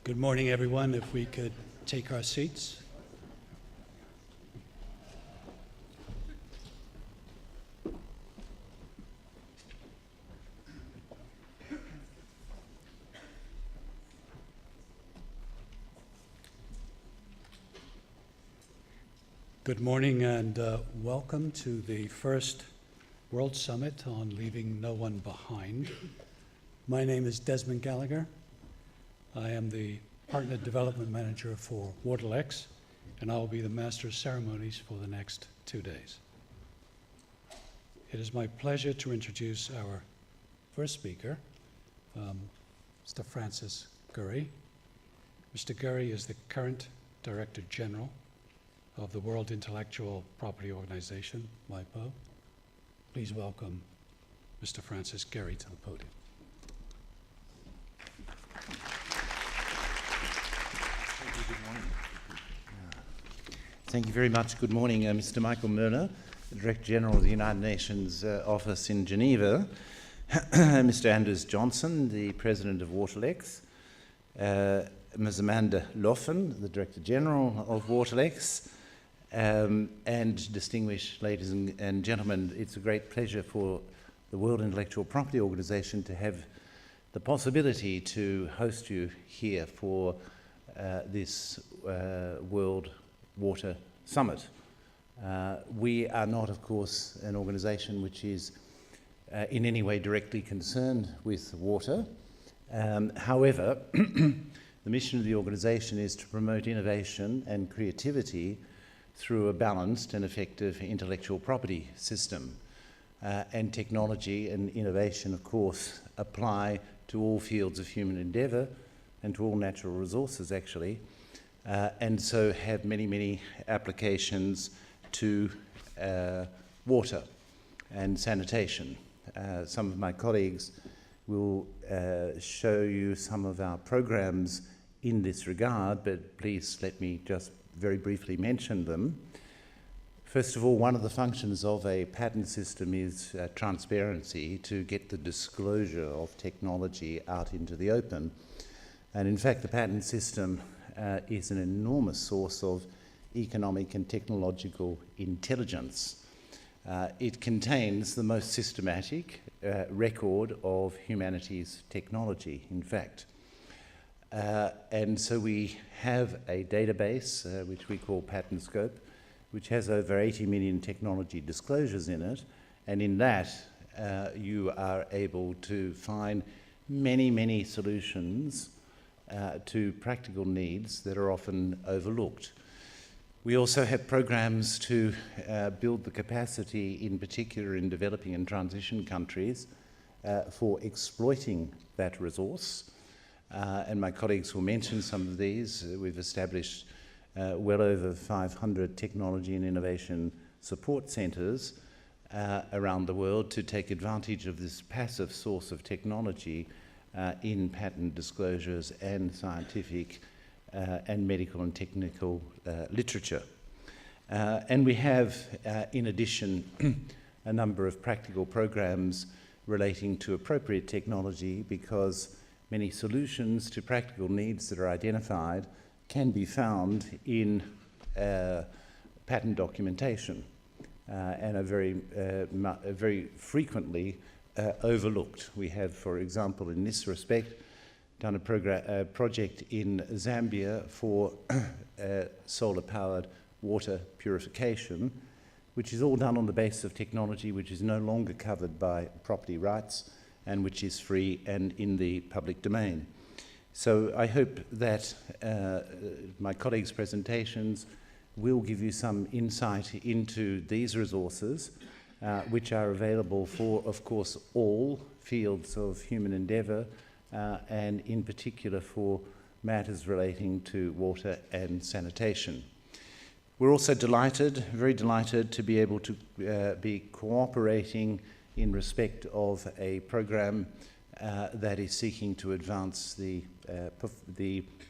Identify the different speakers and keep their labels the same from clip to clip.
Speaker 1: Good morning, everyone. If we could take our seats. Good morning and welcome to the first World Summit on Leaving No One Behind. My name is Desmond Gallagher. I am the Partner Development Manager for Waterlex, and I will be the Master of Ceremonies for the next 2 days. It is my pleasure to introduce our first speaker, Mr. Francis Gurry. Mr. Gurry is the current Director General of the World Intellectual Property Organization, WIPO. Please welcome Mr. Francis Gurry to the podium.
Speaker 2: Thank you very much. Good morning, Mr. Michael Murner, the Director General of the United Nations Office in Geneva, Mr. Anders Johnson, the President of Waterlex, Ms. Amanda Loffen, the Director General of Waterlex, and distinguished ladies and gentlemen, it's a great pleasure for the World Intellectual Property Organization to have the possibility to host you here for this World Water Summit. We are not, of course, an organization which is in any way directly concerned with water. However, the mission of the organization is to promote innovation and creativity through a balanced and effective intellectual property system. And technology and innovation, of course, apply to all fields of human endeavor and to all natural resources, actually, and so have many, many applications to water and sanitation. Some of my colleagues will show you some of our programs in this regard, but please let me just very briefly mention them. First of all, one of the functions of a patent system is transparency, to get the disclosure of technology out into the open. And in fact, the patent system is an enormous source of economic and technological intelligence. It contains the most systematic record of humanity's technology, in fact. And so we have a database, which we call PatentScope, which has over 80 million technology disclosures in it. And in that, you are able to find many, many solutions to practical needs that are often overlooked. We also have programs to build the capacity, in particular in developing and transition countries, for exploiting that resource. And my colleagues will mention some of these. We've established well over 500 technology and innovation support centers around the world to take advantage of this passive source of technology in patent disclosures and scientific and medical and technical literature. And we have, in addition, a number of practical programs relating to appropriate technology, because many solutions to practical needs that are identified can be found in patent documentation and are very frequently overlooked. We have, for example, in this respect, done a project in Zambia for solar-powered water purification, which is all done on the basis of technology which is no longer covered by property rights and which is free and in the public domain. So I hope that my colleagues' presentations will give you some insight into these resources, which are available for, of course, all fields of human endeavor, and in particular for matters relating to water and sanitation. We're also delighted, very delighted, to be able to be cooperating in respect of a program that is seeking to advance the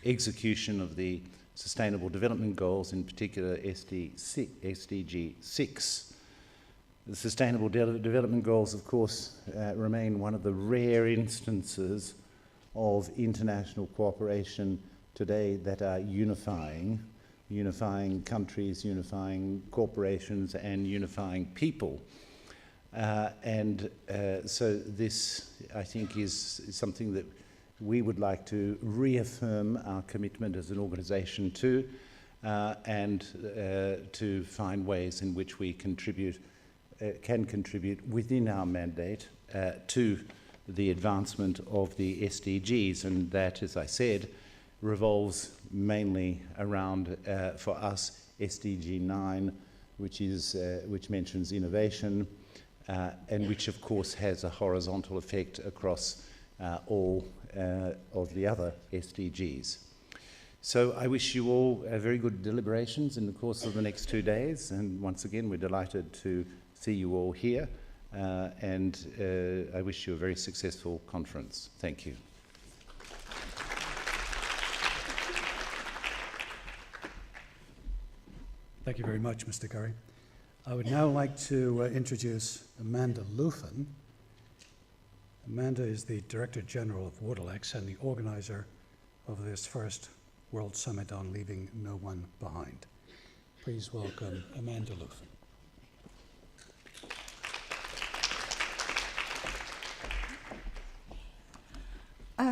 Speaker 2: execution of the Sustainable Development Goals, in particular SDG 6. The Sustainable Development Goals, of course, remain one of the rare instances of international cooperation today that are unifying countries, unifying corporations, and unifying people. So this, I think, is something that we would like to reaffirm our commitment as an organization to, and to find ways in which we can contribute within our mandate to the advancement of the SDGs. And that, as I said, revolves mainly around, for us, SDG 9, which mentions innovation, and which, of course, has a horizontal effect across all of the other SDGs. So I wish you all very good deliberations in the course of the next 2 days, and once again, we're delighted to see you all here, and I wish you a very successful conference. Thank you.
Speaker 1: Thank you very much, Mr. Curry. I would now like to introduce Amanda Lufin. Amanda is the Director General of Waterlex and the organizer of this first World Summit on Leaving No One Behind. Please welcome Amanda Lufin.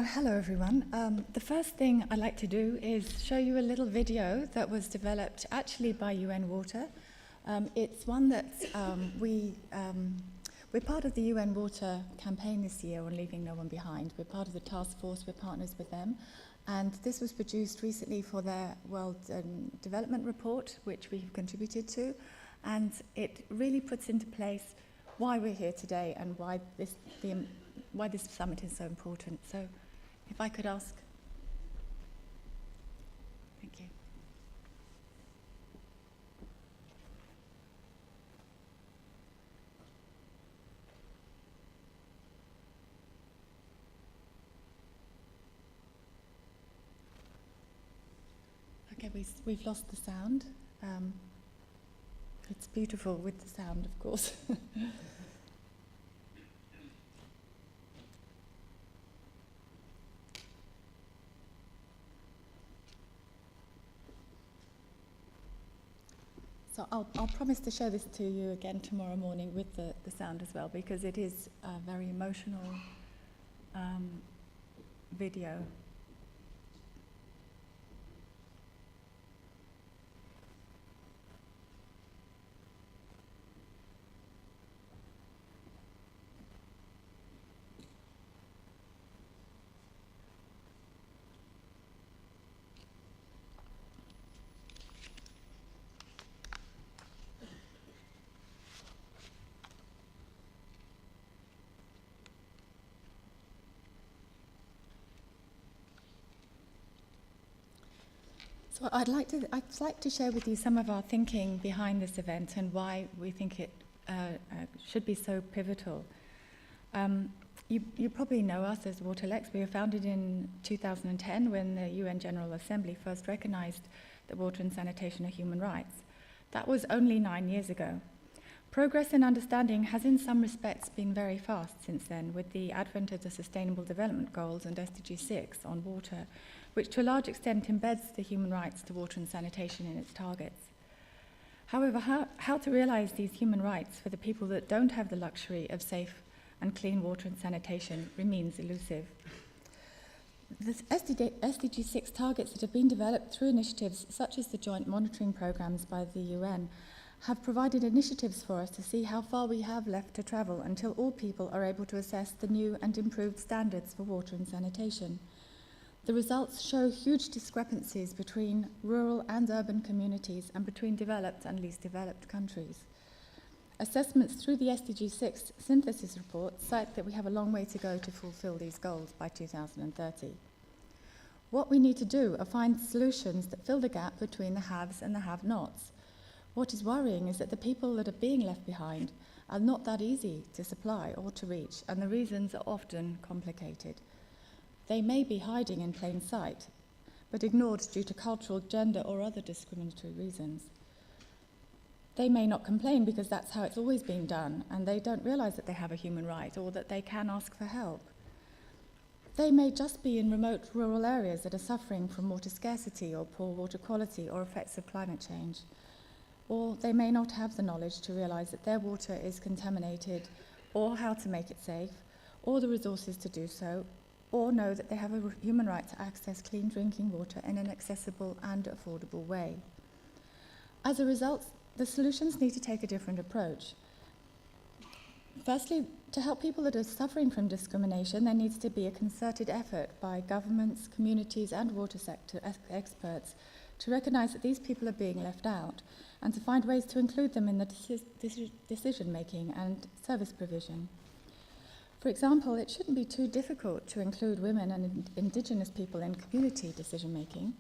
Speaker 3: Hello everyone. The first thing I'd like to do is show you a little video that was developed actually by UN Water. It's one that we're part of the UN Water campaign this year on Leaving No One Behind. We're part of the task force, we're partners with them. And this was produced recently for their World Development Report, which we've contributed to. And it really puts into place why we're here today and why this summit is so important. So if I could ask. Thank you. Okay, we've lost the sound. It's beautiful with the sound, of course. So I'll promise to show this to you again tomorrow morning with the sound as well, because it is a very emotional video. So I'd like to share with you some of our thinking behind this event and why we think it should be so pivotal. You probably know us as Waterlex. We were founded in 2010 when the UN General Assembly first recognized that water and sanitation are human rights. That was only 9 years ago. Progress in understanding has in some respects been very fast since then, with the advent of the Sustainable Development Goals and SDG 6 on water, which to a large extent embeds the human rights to water and sanitation in its targets. However, how to realize these human rights for the people that don't have the luxury of safe and clean water and sanitation remains elusive. The SDG 6 targets that have been developed through initiatives such as the joint monitoring programs by the UN have provided initiatives for us to see how far we have left to travel until all people are able to assess the new and improved standards for water and sanitation. The results show huge discrepancies between rural and urban communities and between developed and least developed countries. Assessments through the SDG 6 synthesis report cite that we have a long way to go to fulfill these goals by 2030. What we need to do are find solutions that fill the gap between the haves and the have-nots. What is worrying is that the people that are being left behind are not that easy to supply or to reach, and the reasons are often complicated. They may be hiding in plain sight, but ignored due to cultural, gender, or other discriminatory reasons. They may not complain because that's how it's always been done, and they don't realize that they have a human right or that they can ask for help. they may just be in remote rural areas that are suffering from water scarcity or poor water quality or effects of climate change. Or they may not have the knowledge to realise that their water is contaminated, or how to make it safe, or the resources to do so, or know that they have a human right to access clean drinking water in an accessible and affordable way. As a result, the solutions need to take a different approach. Firstly, to help people that are suffering from discrimination, there needs to be a concerted effort by governments, communities, and water sector experts to recognise that these people are being left out and to find ways to include them in the decision-making and service provision. For example, it shouldn't be too difficult to include women and Indigenous people in community decision-making.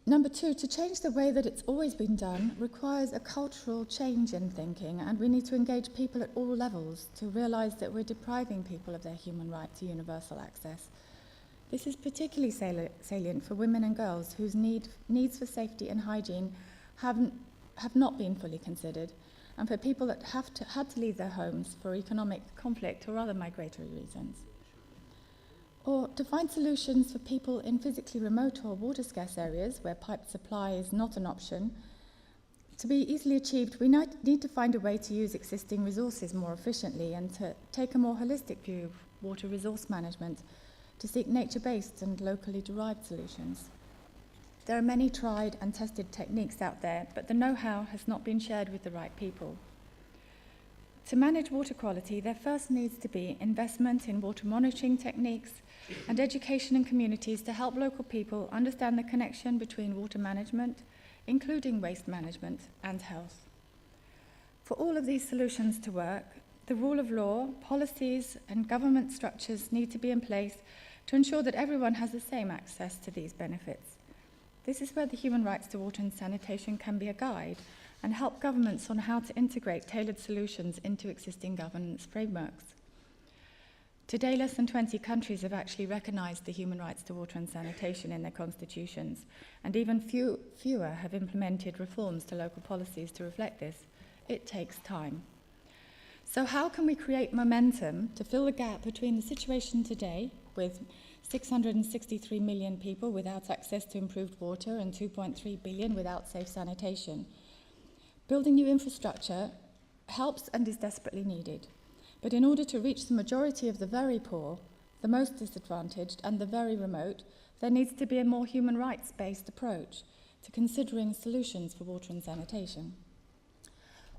Speaker 3: Number two, to change the way that it's always been done requires a cultural change in thinking, and we need to engage people at all levels to realise that we're depriving people of their human right to universal access. This is particularly salient for women and girls whose needs for safety and hygiene have not been fully considered, and for people that had to leave their homes for economic conflict or other migratory reasons. Or to find solutions for people in physically remote or water-scarce areas where piped supply is not an option. To be easily achieved, we need to find a way to use existing resources more efficiently and to take a more holistic view of water resource management, to seek nature-based and locally derived solutions. There are many tried and tested techniques out there, but the know-how has not been shared with the right people. To manage water quality, there first needs to be investment in water monitoring techniques and education in communities to help local people understand the connection between water management, including waste management, and health. For all of these solutions to work, the rule of law, policies, and government structures need to be in place to ensure that everyone has the same access to these benefits. This is where the human rights to water and sanitation can be a guide and help governments on how to integrate tailored solutions into existing governance frameworks. Today, less than 20 countries have actually recognised the human rights to water and sanitation in their constitutions, and even fewer have implemented reforms to local policies to reflect this. It takes time. So how can we create momentum to fill the gap between the situation today, with 663 million people without access to improved water and 2.3 billion without safe sanitation? Building new infrastructure helps and is desperately needed. But in order to reach the majority of the very poor, the most disadvantaged, and the very remote, there needs to be a more human rights-based approach to considering solutions for water and sanitation.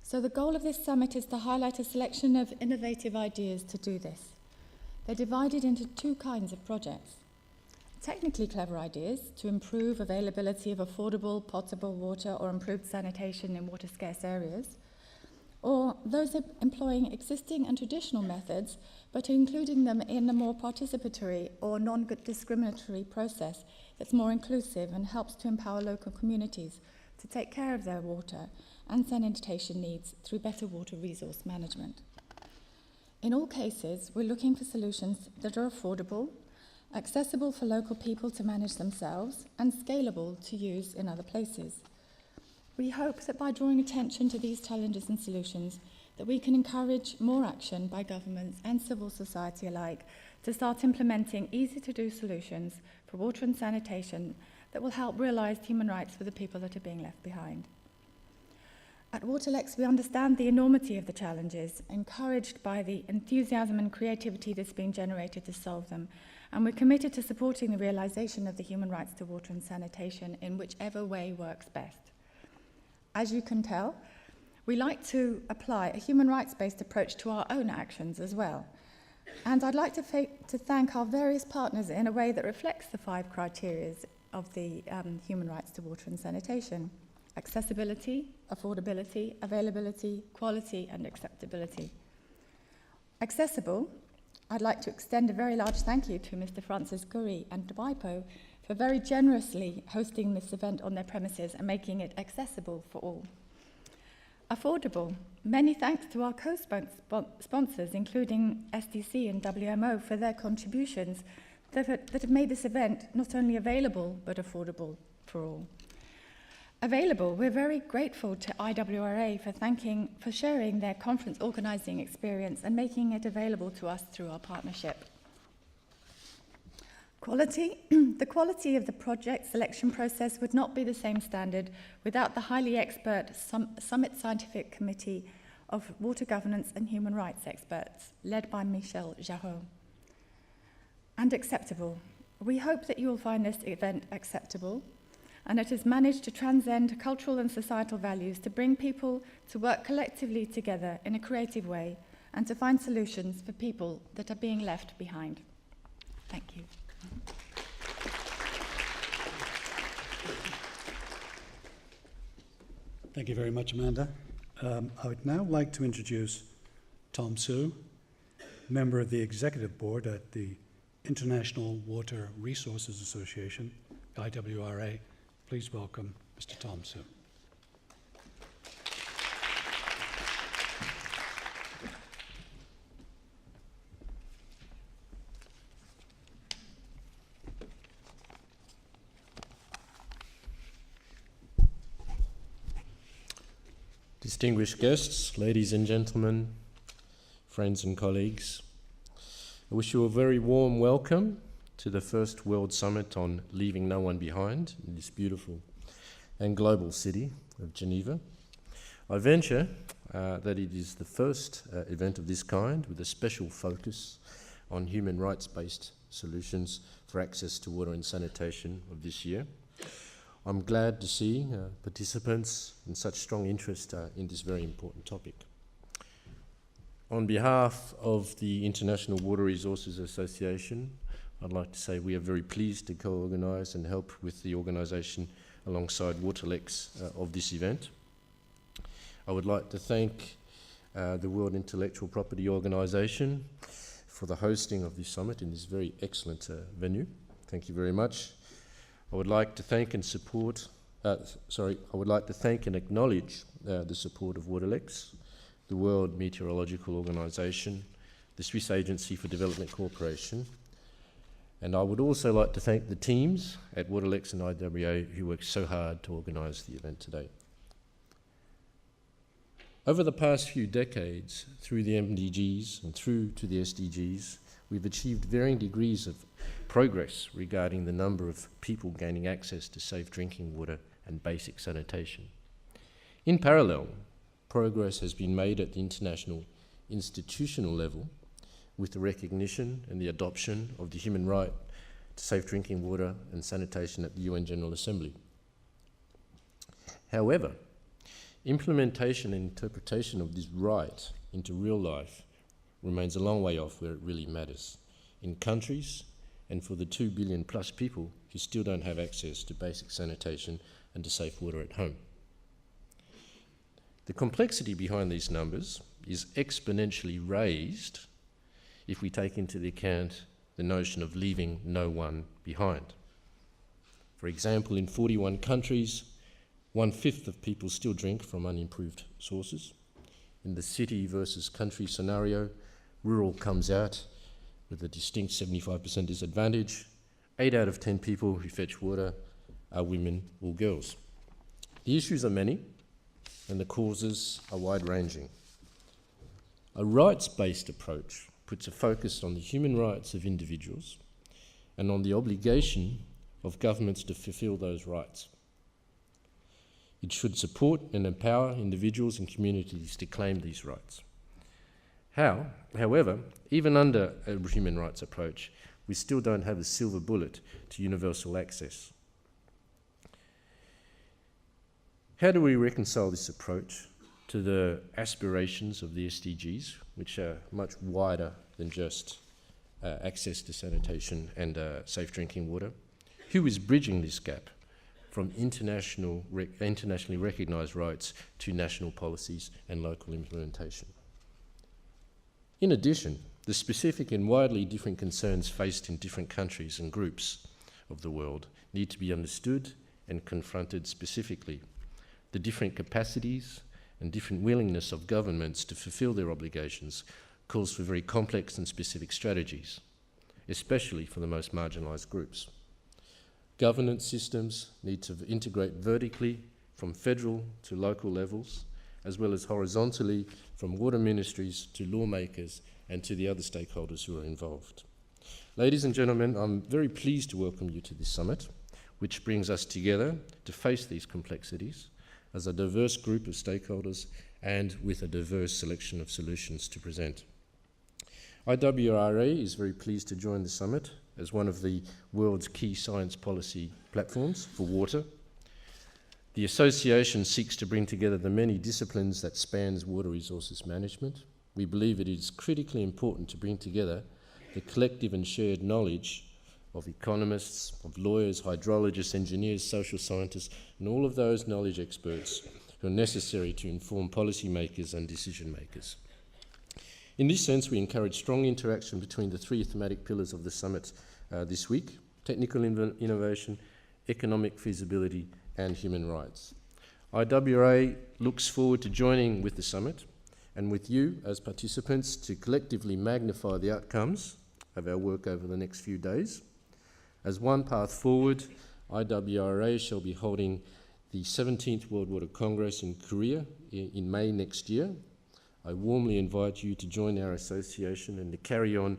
Speaker 3: So the goal of this summit is to highlight a selection of innovative ideas to do this. They're divided into two kinds of projects. Technically clever ideas to improve availability of affordable potable water or improved sanitation in water-scarce areas, or those employing existing and traditional methods, but including them in a more participatory or non-discriminatory process that's more inclusive and helps to empower local communities to take care of their water and sanitation needs through better water resource management. In all cases, we're looking for solutions that are affordable, accessible for local people to manage themselves, and scalable to use in other places. We hope that by drawing attention to these challenges and solutions, that we can encourage more action by governments and civil society alike to start implementing easy-to-do solutions for water and sanitation that will help realise human rights for the people that are being left behind. At Waterlex, we understand the enormity of the challenges, encouraged by the enthusiasm and creativity that's being generated to solve them, and we're committed to supporting the realisation of the human rights to water and sanitation in whichever way works best. As you can tell, we like to apply a human rights-based approach to our own actions as well. And I'd like to thank our various partners in a way that reflects the 5 criteria of the human rights to water and sanitation: accessibility, affordability, availability, quality, and acceptability. Accessible, I'd like to extend a very large thank you to Mr. Francis Guri and WIPO for very generously hosting this event on their premises and making it accessible for all. Affordable, many thanks to our co-sponsors, including SDC and WMO, for their contributions that have made this event not only available, but affordable for all. Available, we're very grateful to IWRA for sharing their conference organising experience and making it available to us through our partnership. The quality of the project selection process would not be the same standard without the highly expert Summit Scientific Committee of Water Governance and Human Rights experts, led by Michel Jarreau. And acceptable. We hope that you will find this event acceptable, and it has managed to transcend cultural and societal values to bring people to work collectively together in a creative way and to find solutions for people that are being left behind. Thank you.
Speaker 1: Thank you very much, Amanda. I would now like to introduce Tom Su, member of the Executive Board at the International Water Resources Association, IWRA. Please welcome Mr. Tom Su.
Speaker 4: Distinguished guests, ladies and gentlemen, friends and colleagues, I wish you a very warm welcome to the first World Summit on Leaving No One Behind in this beautiful and global city of Geneva. I venture that it is the first event of this kind with a special focus on human rights-based solutions for access to water and sanitation of this year. I'm glad to see participants in such strong interest in this very important topic. On behalf of the International Water Resources Association, I'd like to say we are very pleased to co-organise and help with the organisation alongside Waterlex of this event. I would like to thank the World Intellectual Property Organisation for the hosting of this summit in this very excellent venue. Thank you very much. I would like to thank and acknowledge the support of Waterlex, the World Meteorological Organisation, the Swiss Agency for Development Cooperation, and I would also like to thank the teams at Waterlex and IWA who worked so hard to organise the event today. Over the past few decades, through the MDGs and through to the SDGs, we've achieved varying degrees of progress regarding the number of people gaining access to safe drinking water and basic sanitation. In parallel, progress has been made at the international institutional level with the recognition and the adoption of the human right to safe drinking water and sanitation at the UN General Assembly. However, implementation and interpretation of this right into real life remains a long way off where it really matters in countries and for the 2 billion plus people who still don't have access to basic sanitation and to safe water at home. The complexity behind these numbers is exponentially raised if we take into account the notion of leaving no one behind. For example, in 41 countries, 1/5 of people still drink from unimproved sources. In the city versus country scenario, rural comes out with a distinct 75% disadvantage. 8 out of 10 people who fetch water are women or girls. The issues are many, and the causes are wide-ranging. A rights-based approach puts a focus on the human rights of individuals and on the obligation of governments to fulfil those rights. It should support and empower individuals and communities to claim these rights. However, even under a human rights approach, we still don't have a silver bullet to universal access. How do we reconcile this approach to the aspirations of the SDGs, which are much wider than just access to sanitation and safe drinking water? Who is bridging this gap from internationally recognised rights to national policies and local implementation? In addition, the specific and widely different concerns faced in different countries and groups of the world need to be understood and confronted specifically. The different capacities and different willingness of governments to fulfil their obligations calls for very complex and specific strategies, especially for the most marginalised groups. Governance systems need to integrate vertically from federal to local levels, as well as horizontally from water ministries to lawmakers and to the other stakeholders who are involved. Ladies and gentlemen, I'm very pleased to welcome you to this summit, which brings us together to face these complexities as a diverse group of stakeholders and with a diverse selection of solutions to present. IWRA is very pleased to join the summit as one of the world's key science policy platforms for water. The association seeks to bring together the many disciplines that spans water resources management. We believe it is critically important to bring together the collective and shared knowledge of economists, of lawyers, hydrologists, engineers, social scientists, and all of those knowledge experts who are necessary to inform policymakers and decision makers. In this sense, we encourage strong interaction between the three thematic pillars of the summit this week: technical innovation, economic feasibility, and human rights. IWRA looks forward to joining with the summit and with you as participants to collectively magnify the outcomes of our work over the next few days. As one path forward, IWRA shall be holding the 17th World Water Congress in Korea in May next year. I warmly invite you to join our association and to carry on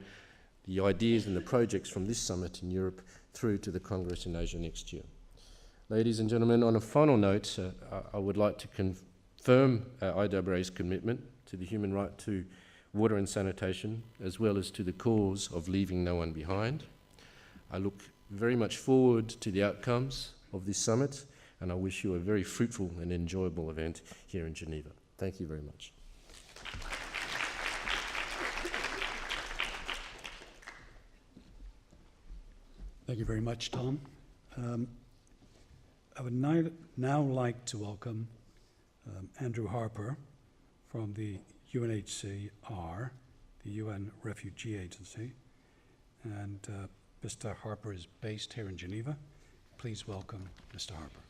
Speaker 4: the ideas and the projects from this summit in Europe through to the Congress in Asia next year. Ladies and gentlemen, on a final note, I would like to confirm IWRA's commitment to the human right to water and sanitation, as well as to the cause of leaving no one behind. I look very much forward to the outcomes of this summit, and I wish you a very fruitful and enjoyable event here in Geneva. Thank you very much.
Speaker 1: Thank you very much, Tom. I would now like to welcome Andrew Harper from the UNHCR, the UN Refugee Agency. And Mr. Harper is based here in Geneva. Please welcome Mr. Harper.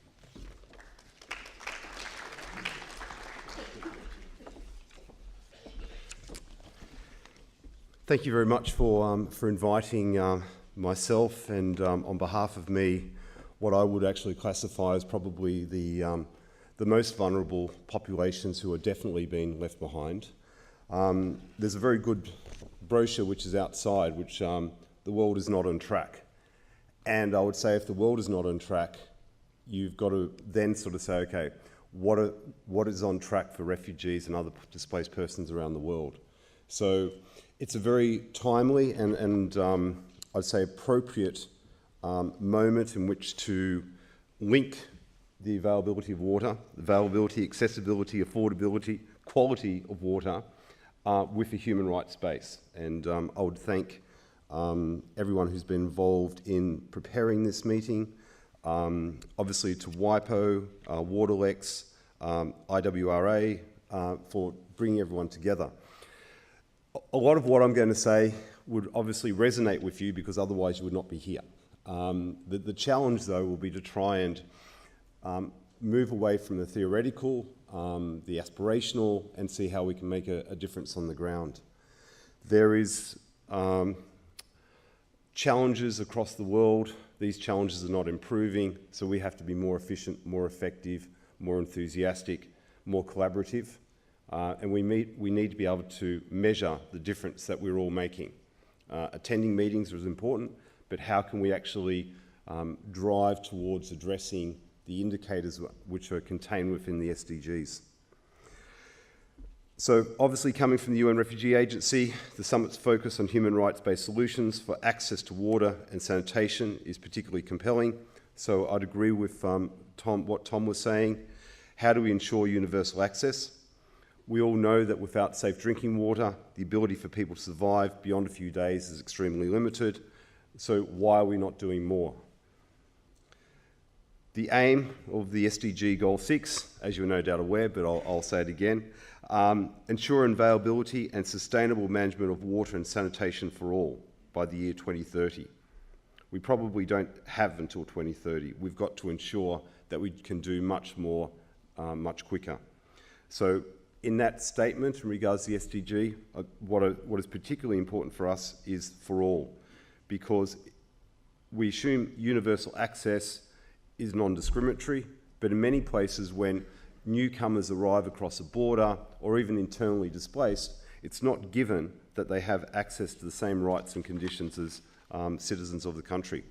Speaker 5: Thank you very much for inviting myself and on behalf of me, what I would actually classify as probably the most vulnerable populations who are definitely being left behind. There's a very good brochure which is outside, which the world is not on track. And I would say if the world is not on track, you've got to then sort of say, okay, what is on track for refugees and other displaced persons around the world? So it's a very timely and I'd say appropriate moment in which to link the availability of water, availability, accessibility, affordability, quality of water with a human rights space. And I would thank everyone who's been involved in preparing this meeting, obviously to WIPO, Waterlex, IWRA for bringing everyone together. A lot of what I'm going to say would obviously resonate with you because otherwise you would not be here. The challenge, though, will be to try and move away from the theoretical, the aspirational, and see how we can make a difference on the ground. There is challenges across the world. These challenges are not improving, so we have to be more efficient, more effective, more enthusiastic, more collaborative, and we need to be able to measure the difference that we're all making. Attending meetings is important, but how can we actually drive towards addressing the indicators which are contained within the SDGs? So obviously coming from the UN Refugee Agency, the summit's focus on human rights-based solutions for access to water and sanitation is particularly compelling. So I'd agree with what Tom was saying. How do we ensure universal access? We all know that without safe drinking water, the ability for people to survive beyond a few days is extremely limited. So why are we not doing more? The aim of the SDG Goal 6, as you're no doubt aware, but I'll say it again, ensure availability and sustainable management of water and sanitation for all by the year 2030. We probably don't have until 2030. We've got to ensure that we can do much more, much quicker. So in that statement in regards to the SDG, what is particularly important for us is for all, because we assume universal access is non-discriminatory, but in many places when newcomers arrive across a border or even internally displaced, it's not given that they have access to the same rights and conditions as citizens of the country.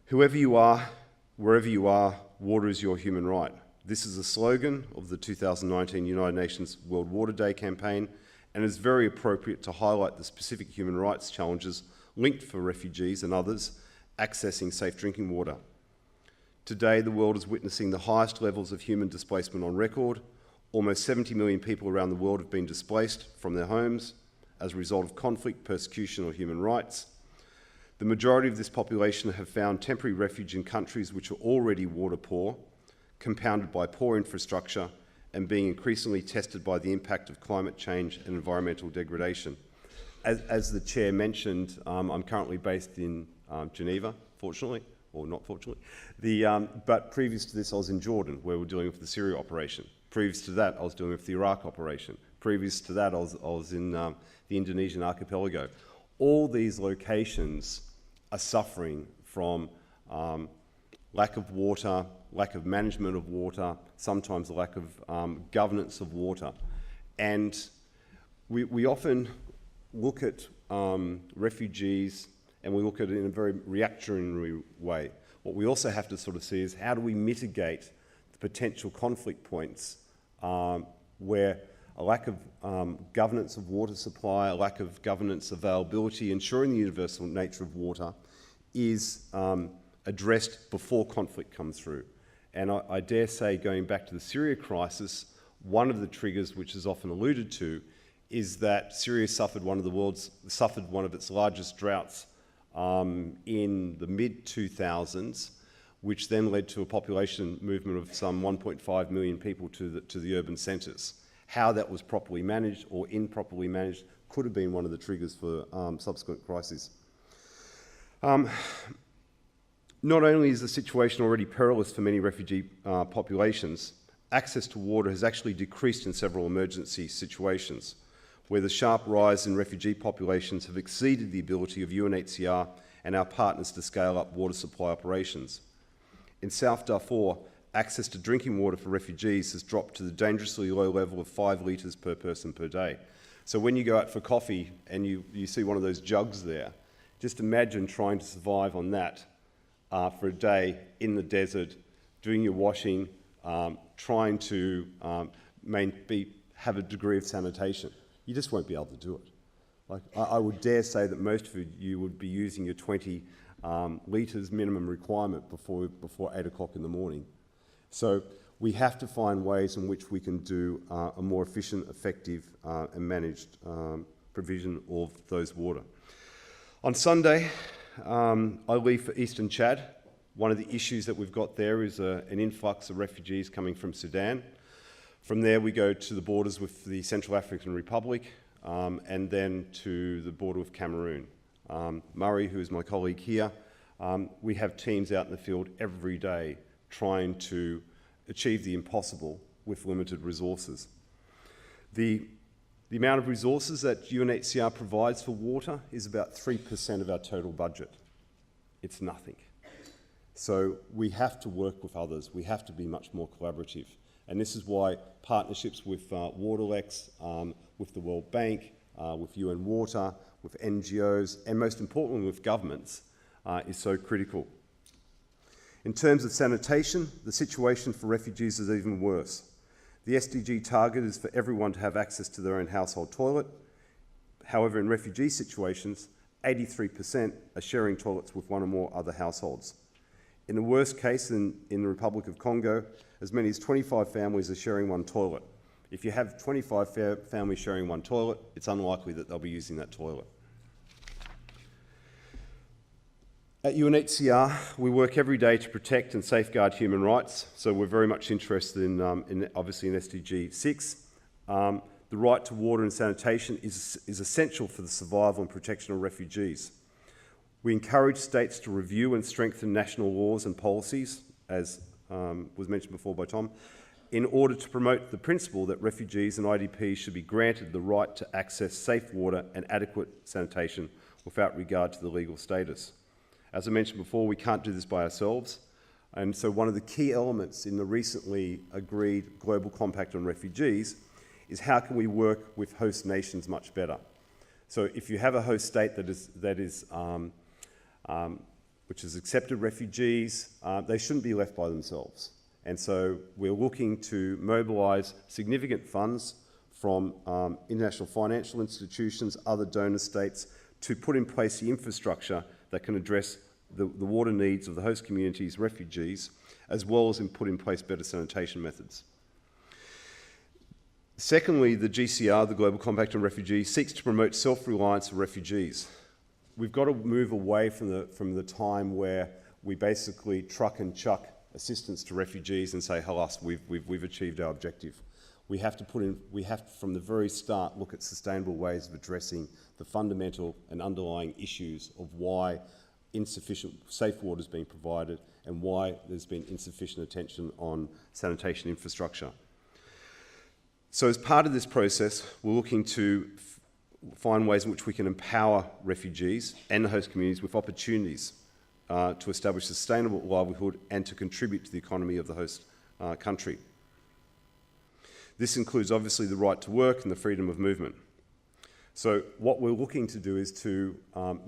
Speaker 5: Whoever you are, wherever you are, water is your human right. This is a slogan of the 2019 United Nations World Water Day campaign, and is very appropriate to highlight the specific human rights challenges linked for refugees and others accessing safe drinking water. Today, the world is witnessing the highest levels of human displacement on record. Almost 70 million people around the world have been displaced from their homes as a result of conflict, persecution, or human rights. The majority of this population have found temporary refuge in countries which are already water poor, compounded by poor infrastructure, and being increasingly tested by the impact of climate change and environmental degradation. As the Chair mentioned, I'm currently based in Geneva, fortunately, or not fortunately. But previous to this, I was in Jordan, where we're dealing with the Syria operation. Previous to that, I was dealing with the Iraq operation. Previous to that, I was in the Indonesian archipelago. All these locations are suffering from lack of water, lack of management of water, sometimes a lack of governance of water. And we often look at refugees and we look at it in a very reactionary way. What we also have to sort of see is how do we mitigate the potential conflict points where a lack of governance of water supply, a lack of governance availability, ensuring the universal nature of water is addressed before conflict comes through. And I dare say, going back to the Syria crisis, one of the triggers which is often alluded to is that Syria suffered one of its largest droughts in the mid-2000s, which then led to a population movement of some 1.5 million people to the urban centres. How that was properly managed or improperly managed could have been one of the triggers for subsequent crises. Not only is the situation already perilous for many refugee populations, access to water has actually decreased in several emergency situations, where the sharp rise in refugee populations have exceeded the ability of UNHCR and our partners to scale up water supply operations. In South Darfur, access to drinking water for refugees has dropped to the dangerously low level of 5 litres per person per day. So when you go out for coffee and you see one of those jugs there, just imagine trying to survive on that for a day in the desert, doing your washing, trying to have a degree of sanitation. You just won't be able to do it. Like, I would dare say that most of you would be using your 20 litres minimum requirement before 8 o'clock in the morning. So we have to find ways in which we can do a more efficient, effective and managed provision of those water. On Sunday, I leave for Eastern Chad. One of the issues that we've got there is an influx of refugees coming from Sudan. From there, we go to the borders with the Central African Republic and then to the border with Cameroon. Murray, who is my colleague here, we have teams out in the field every day trying to achieve the impossible with limited resources. The amount of resources that UNHCR provides for water is about 3% of our total budget. It's nothing. So we have to work with others. We have to be much more collaborative. And this is why partnerships with Waterlex, with the World Bank, with UN Water, with NGOs, and most importantly with governments, is so critical. In terms of sanitation, the situation for refugees is even worse. The SDG target is for everyone to have access to their own household toilet. However, in refugee situations, 83% are sharing toilets with one or more other households. In the worst case, in the Republic of Congo, as many as 25 families are sharing one toilet. If you have 25 families sharing one toilet, it's unlikely that they'll be using that toilet. At UNHCR, we work every day to protect and safeguard human rights, so we're very much interested in obviously in SDG 6. The right to water and sanitation is essential for the survival and protection of refugees. We encourage states to review and strengthen national laws and policies, as was mentioned before by Tom, in order to promote the principle that refugees and IDPs should be granted the right to access safe water and adequate sanitation without regard to the legal status. As I mentioned before, we can't do this by ourselves, and so one of the key elements in the recently agreed Global Compact on Refugees is how can we work with host nations much better. So if you have a host state which has accepted refugees, they shouldn't be left by themselves. And so we're looking to mobilise significant funds from international financial institutions, other donor states, to put in place the infrastructure that can address the water needs of the host communities, refugees, as well as put in place better sanitation methods. Secondly, the GCR, the Global Compact on Refugees, seeks to promote self-reliance of refugees. We've got to move away from the time where we basically truck and chuck assistance to refugees and say, "Halas, we've achieved our objective." We have to from the very start look at sustainable ways of addressing the fundamental and underlying issues of why insufficient safe water is being provided and why there's been insufficient attention on sanitation infrastructure. So as part of this process, we're looking to find ways in which we can empower refugees and the host communities with opportunities to establish sustainable livelihood and to contribute to the economy of the host country. This includes obviously the right to work and the freedom of movement. So what we're looking to do is to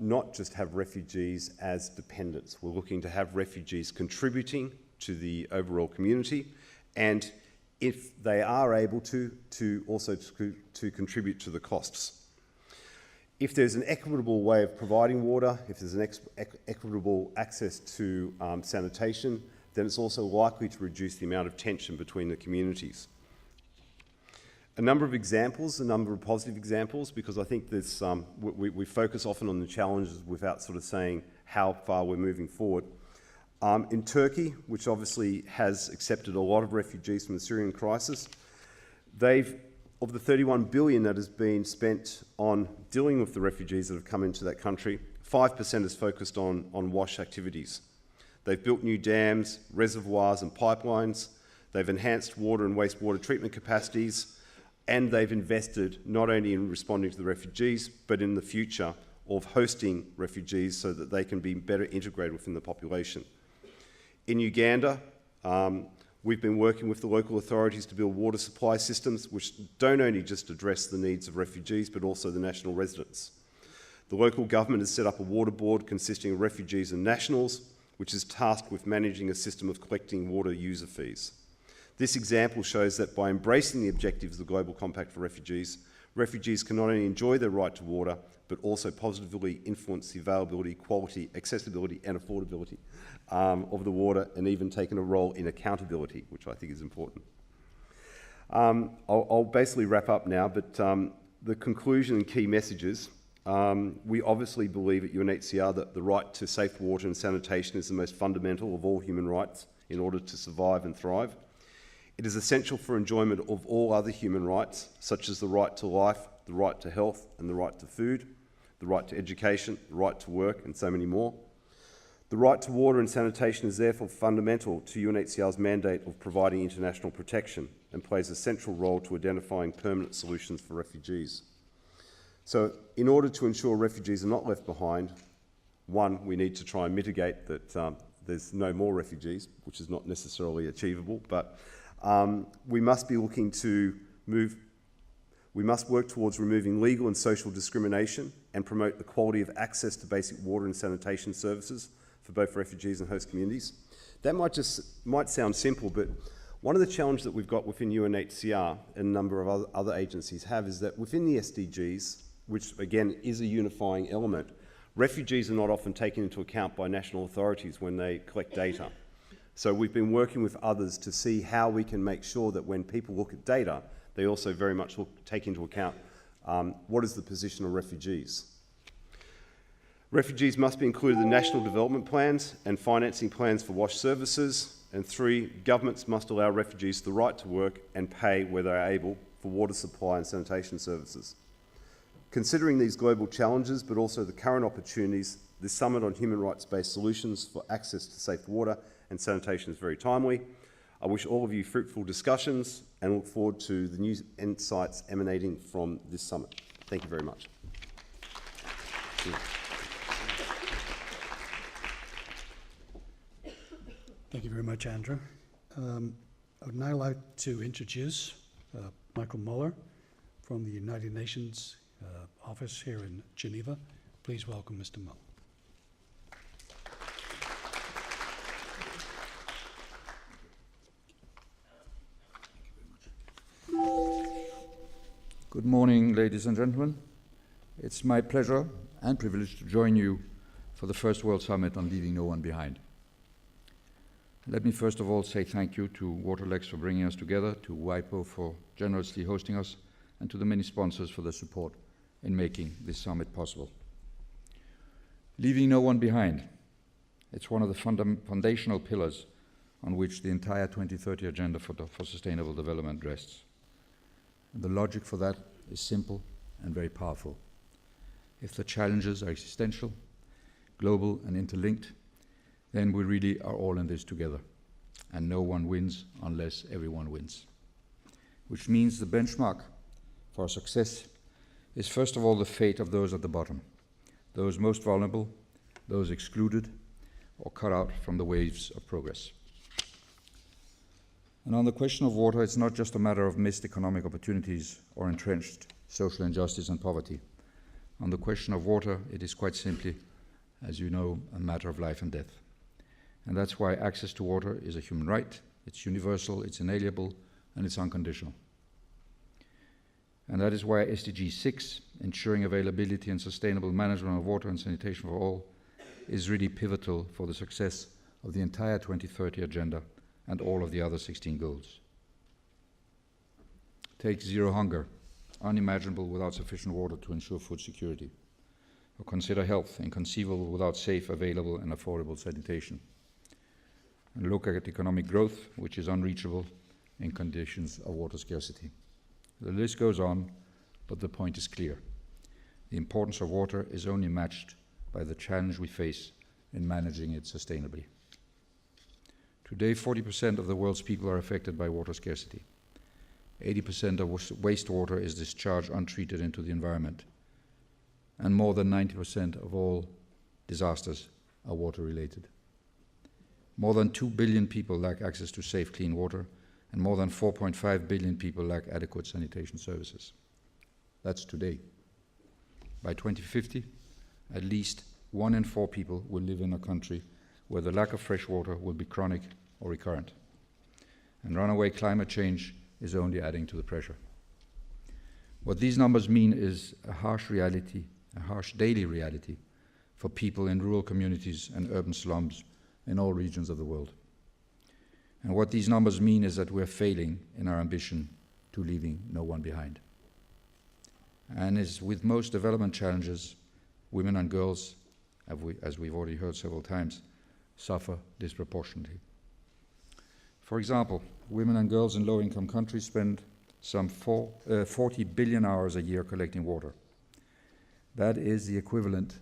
Speaker 5: not just have refugees as dependents. We're looking to have refugees contributing to the overall community, and if they are able to also contribute to the costs. If there's an equitable way of providing water, if there's an equitable access to sanitation, then it's also likely to reduce the amount of tension between the communities. A number of examples, a number of positive examples, because I think this, we focus often on the challenges without sort of saying how far we're moving forward. In Turkey, which obviously has accepted a lot of refugees from the Syrian crisis, of the 31 billion that has been spent on dealing with the refugees that have come into that country, 5% is focused on WASH activities. They've built new dams, reservoirs and pipelines, they've enhanced water and wastewater treatment capacities, and they've invested not only in responding to the refugees, but in the future of hosting refugees so that they can be better integrated within the population. In Uganda, we've been working with the local authorities to build water supply systems which don't only just address the needs of refugees, but also the national residents. The local government has set up a water board consisting of refugees and nationals, which is tasked with managing a system of collecting water user fees. This example shows that by embracing the objectives of the Global Compact for Refugees, refugees can not only enjoy their right to water, but also positively influence the availability, quality, accessibility and affordability of the water, and even taken a role in accountability, which I think is important. I'll basically wrap up now, but the conclusion and key messages, we obviously believe at UNHCR that the right to safe water and sanitation is the most fundamental of all human rights in order to survive and thrive. It is essential for enjoyment of all other human rights, such as the right to life, the right to health and the right to food, the right to education, the right to work, and so many more. The right to water and sanitation is therefore fundamental to UNHCR's mandate of providing international protection and plays a central role to identifying permanent solutions for refugees. So in order to ensure refugees are not left behind, one, we need to try and mitigate that there's no more refugees, which is not necessarily achievable, but we must be looking to we must work towards removing legal and social discrimination and promote the quality of access to basic water and sanitation services for both refugees and host communities. That might sound simple, but one of the challenges that we've got within UNHCR and a number of other agencies have is that within the SDGs, which again is a unifying element, refugees are not often taken into account by national authorities when they collect data. So we've been working with others to see how we can make sure that when people look at data, they also very much take into account what is the position of refugees. Refugees must be included in national development plans and financing plans for WASH services. And 3, governments must allow refugees the right to work and pay where they are able for water supply and sanitation services. Considering these global challenges, but also the current opportunities, this Summit on Human Rights-Based Solutions for Access to Safe Water and Sanitation is very timely. I wish all of you fruitful discussions and look forward to the new insights emanating from this summit. Thank you very much.
Speaker 1: Thank you very much, Andrew. I would now like to introduce Michael Muller from the United Nations office here in Geneva. Please welcome Mr. Muller.
Speaker 6: Good morning, ladies and gentlemen. It's my pleasure and privilege to join you for the first World Summit on Leaving No One Behind. Let me first of all say thank you to Waterlex for bringing us together, to WIPO for generously hosting us, and to the many sponsors for their support in making this summit possible. Leaving no one behind. It's one of the foundational pillars on which the entire 2030 Agenda for Sustainable Development rests. And the logic for that is simple and very powerful. If the challenges are existential, global and interlinked, then we really are all in this together. And no one wins unless everyone wins. Which means the benchmark for our success is first of all the fate of those at the bottom, those most vulnerable, those excluded or cut out from the waves of progress. And on the question of water, it's not just a matter of missed economic opportunities or entrenched social injustice and poverty. On the question of water, it is quite simply, as you know, a matter of life and death. And that's why access to water is a human right, it's universal, it's inalienable, and it's unconditional. And that is why SDG 6, ensuring availability and sustainable management of water and sanitation for all, is really pivotal for the success of the entire 2030 Agenda and all of the other 16 goals. Take zero hunger, unimaginable without sufficient water to ensure food security. Or consider health, inconceivable without safe, available and affordable sanitation. And look at economic growth, which is unreachable in conditions of water scarcity. The list goes on, but the point is clear. The importance of water is only matched by the challenge we face in managing it sustainably. Today, 40% of the world's people are affected by water scarcity. 80% of wastewater is discharged untreated into the environment. And more than 90% of all disasters are water-related. More than 2 billion people lack access to safe, clean water, and more than 4.5 billion people lack adequate sanitation services. That's today. By 2050, at least 1 in 4 people will live in a country where the lack of fresh water will be chronic or recurrent. And runaway climate change is only adding to the pressure. What these numbers mean is a harsh reality, a harsh daily reality for people in rural communities and urban slums in all regions of the world. And what these numbers mean is that we're failing in our ambition to leaving no one behind. And as with most development challenges, women and girls, as we've already heard several times, suffer disproportionately. For example, women and girls in low-income countries spend some 40 billion hours a year collecting water. That is the equivalent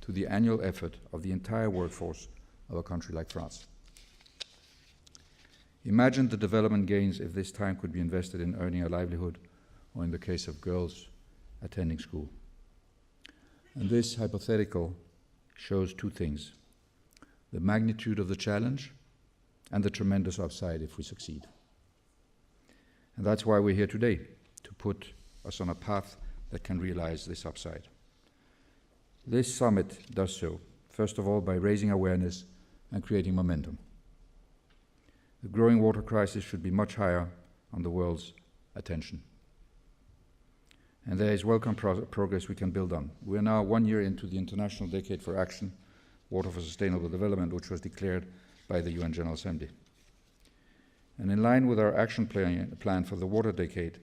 Speaker 6: to the annual effort of the entire workforce of a country like France. Imagine the development gains if this time could be invested in earning a livelihood, or in the case of girls, attending school. And this hypothetical shows two things: the magnitude of the challenge and the tremendous upside if we succeed. And that's why we're here today, to put us on a path that can realize this upside. This summit does so, first of all, by raising awareness and creating momentum. The growing water crisis should be much higher on the world's attention. And there is welcome progress we can build on. We are now 1 year into the International Decade for Action, Water for Sustainable Development, which was declared by the UN General Assembly. And in line with our action plan for the water decade,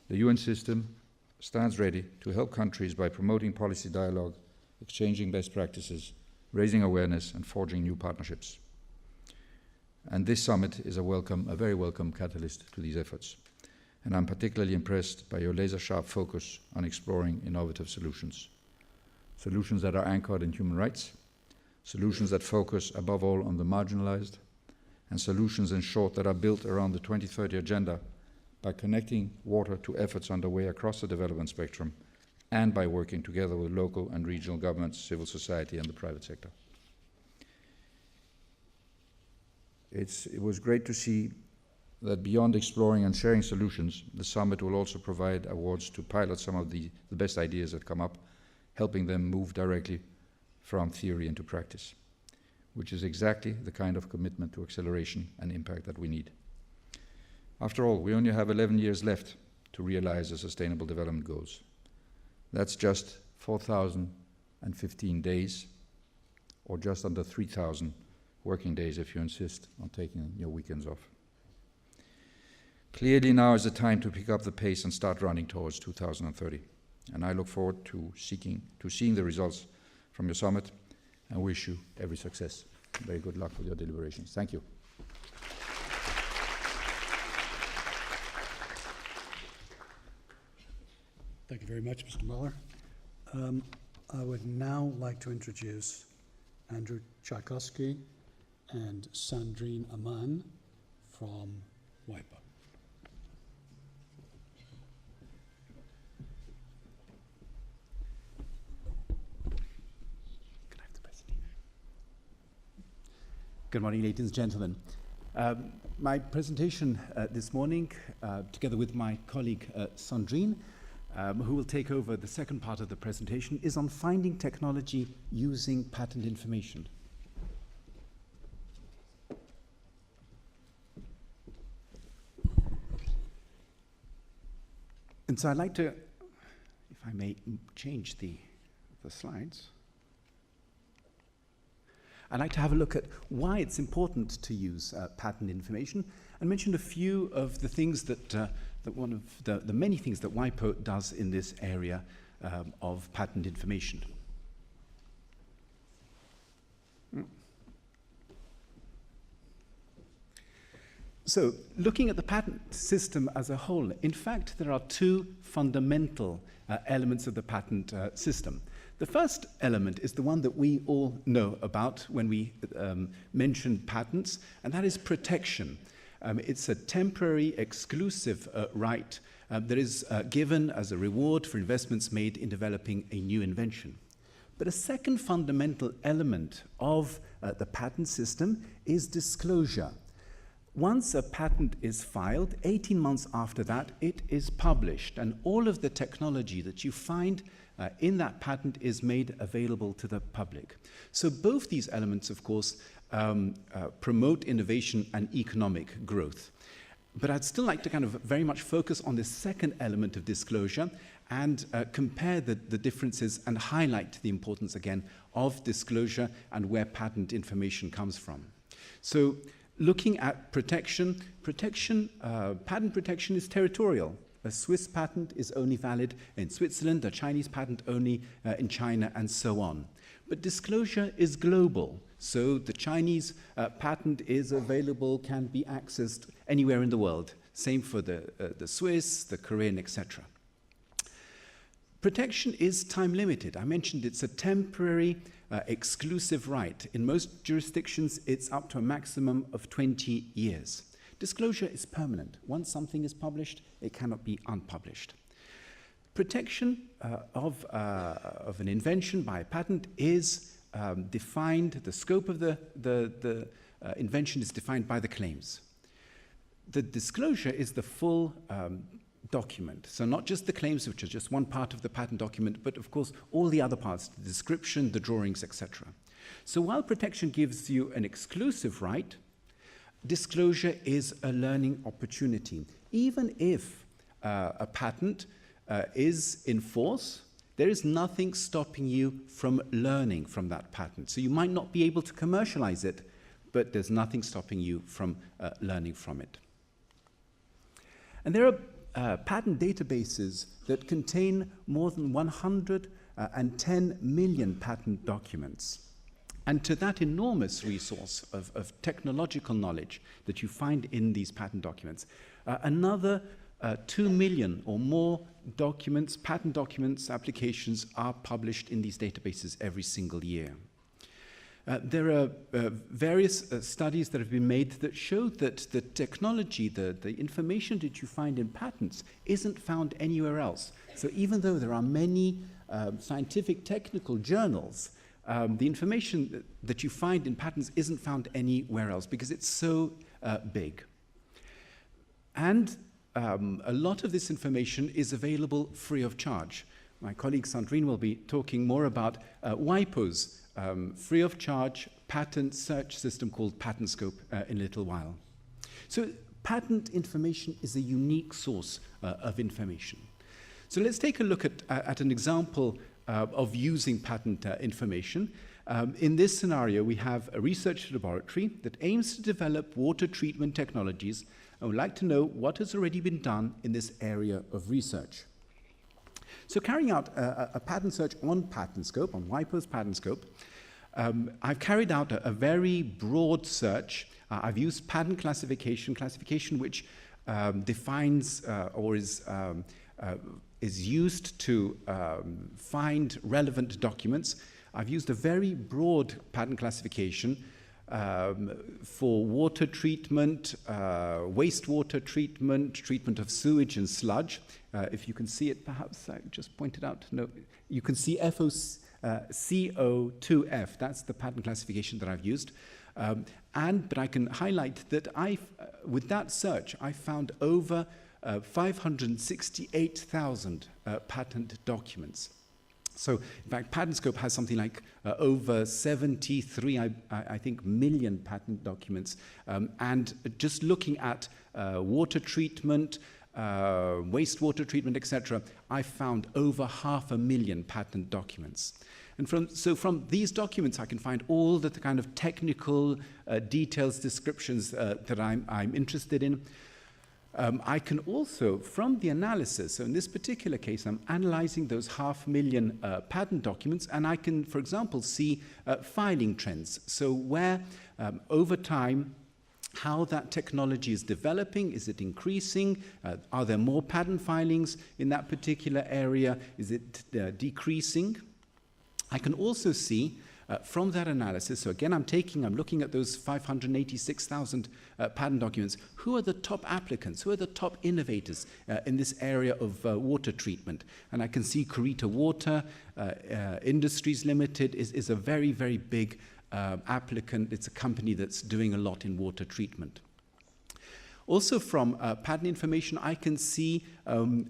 Speaker 6: the UN system stands ready to help countries by promoting policy dialogue, exchanging best practices, raising awareness, and forging new partnerships. And this summit is a very welcome catalyst to these efforts. And I'm particularly impressed by your laser-sharp focus on exploring innovative solutions. Solutions that are anchored in human rights, solutions that focus above all on the marginalized, and solutions, in short, that are built around the 2030 Agenda by connecting water to efforts underway across the development spectrum and by working together with local and regional governments, civil society, and the private sector. It was great to see that beyond exploring and sharing solutions, the summit will also provide awards to pilot some of the best ideas that come up, helping them move directly from theory into practice, which is exactly the kind of commitment to acceleration and impact that we need. After all, we only have 11 years left to realize the Sustainable Development Goals. That's just 4,015 days, or just under 3,000 working days if you insist on taking your weekends off. Clearly now is the time to pick up the pace and start running towards 2030. And I look forward to seeing the results from your summit and wish you every success. Very good luck with your deliberations. Thank you.
Speaker 1: Thank you very much, Mr. Muller. I would now like to introduce Andrew Tchaikovsky and Sandrine Aman from WIPO.
Speaker 7: Good morning, ladies and gentlemen. My presentation this morning, together with my colleague Sandrine, who will take over the second part of the presentation, is on finding technology using patent information. And so I'd like to, if I may change the slides, I'd like to have a look at why it's important to use patent information and mention a few of the things that one of the many things that WIPO does in this area of patent information. So, looking at the patent system as a whole, in fact, there are two fundamental elements of the patent system. The first element is the one that we all know about when we mention patents, and that is protection. It's a temporary, exclusive right that is given as a reward for investments made in developing a new invention. But a second fundamental element of the patent system is disclosure. Once a patent is filed, 18 months after that, it is published, and all of the technology that you find in that patent is made available to the public. So both these elements, of course, promote innovation and economic growth. But I'd still like to kind of very much focus on this second element of disclosure and compare the differences and highlight the importance, again, of disclosure and where patent information comes from. So looking at protection, patent protection is territorial. A Swiss patent is only valid in Switzerland, a Chinese patent only in China, and so on. But disclosure is global. So the Chinese patent is available, can be accessed anywhere in the world. Same for the Swiss, the Korean, etc. Protection is time limited. I mentioned it's a temporary, exclusive right. In most jurisdictions, it's up to a maximum of 20 years. Disclosure is permanent. Once something is published, it cannot be unpublished. Protection of an invention by a patent is defined, the scope of the invention is defined by the claims. The disclosure is the full document. So not just the claims, which are just one part of the patent document, but of course all the other parts, the description, the drawings, etc. So while protection gives you an exclusive right, disclosure is a learning opportunity. Even if a patent is in force, there is nothing stopping you from learning from that patent. So you might not be able to commercialize it, but there's nothing stopping you from learning from it. And there are patent databases that contain more than 110 million patent documents. And to that enormous resource of technological knowledge that you find in these patent documents, another 2 million or more documents, patent documents, applications are published in these databases every single year. There are various studies that have been made that show that the technology, the information that you find in patents isn't found anywhere else. So even though there are many scientific technical journals, the information that you find in patents isn't found anywhere else because it's so big. And a lot of this information is available free of charge. My colleague Sandrine will be talking more about WIPO's free of charge patent search system called PatentScope in a little while. So patent information is a unique source of information. So let's take a look at an example of using patent information. In this scenario, we have a research laboratory that aims to develop water treatment technologies, and would like to know what has already been done in this area of research. So carrying out a patent search on PatentScope, on WIPO's PatentScope, I've carried out a very broad search. I've used patent classification which defines or is used to find relevant documents. I've used a very broad patent classification for water treatment, wastewater treatment, treatment of sewage and sludge. If you can see it, perhaps I just pointed out. No, you can see CO2F. That's the patent classification that I've used. But I can highlight that with that search, I found over 568,000 patent documents. So, in fact, PatentScope has something like over 73, I think, million patent documents. And just looking at water treatment, wastewater treatment, etc., I found over 500,000 patent documents. And from these documents, I can find all the kind of technical details, descriptions that I'm interested in. I can also, from the analysis, so in this particular case, I'm analyzing those 500,000 patent documents, and I can, for example, see filing trends. So where, over time, how that technology is developing. Is it increasing? Are there more patent filings in that particular area? Is it decreasing? I can also see from that analysis, so again, I'm looking at those 586,000 patent documents. Who are the top applicants? Who are the top innovators in this area of water treatment? And I can see Kurita Water Industries Limited is a very, very big applicant. It's a company that's doing a lot in water treatment. Also from patent information, I can see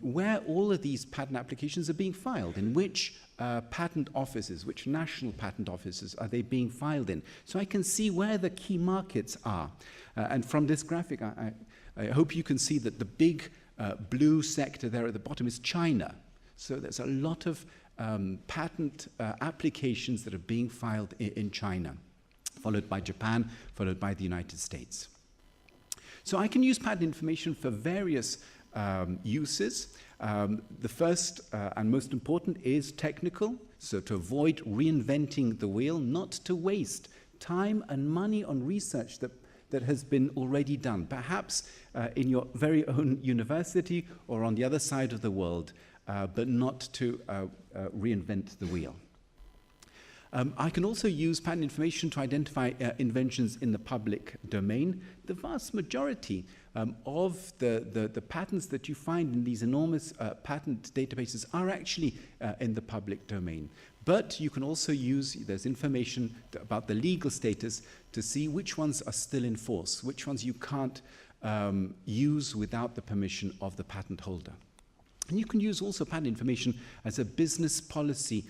Speaker 7: where all of these patent applications are being filed, in which patent offices, which national patent offices are they being filed in. So I can see where the key markets are. And from this graphic, I hope you can see that the big blue sector there at the bottom is China. So there's a lot of patent applications that are being filed in China, followed by Japan, followed by the United States. So I can use patent information for various uses. The first and most important is technical, so to avoid reinventing the wheel, not to waste time and money on research that has been already done, perhaps in your very own university or on the other side of the world, but not to reinvent the wheel. I can also use patent information to identify inventions in the public domain. The vast majority of the patents that you find in these enormous patent databases are actually in the public domain. But you can also use, there's information about the legal status to see which ones are still in force, which ones you can't use without the permission of the patent holder. And you can use also patent information as a business policy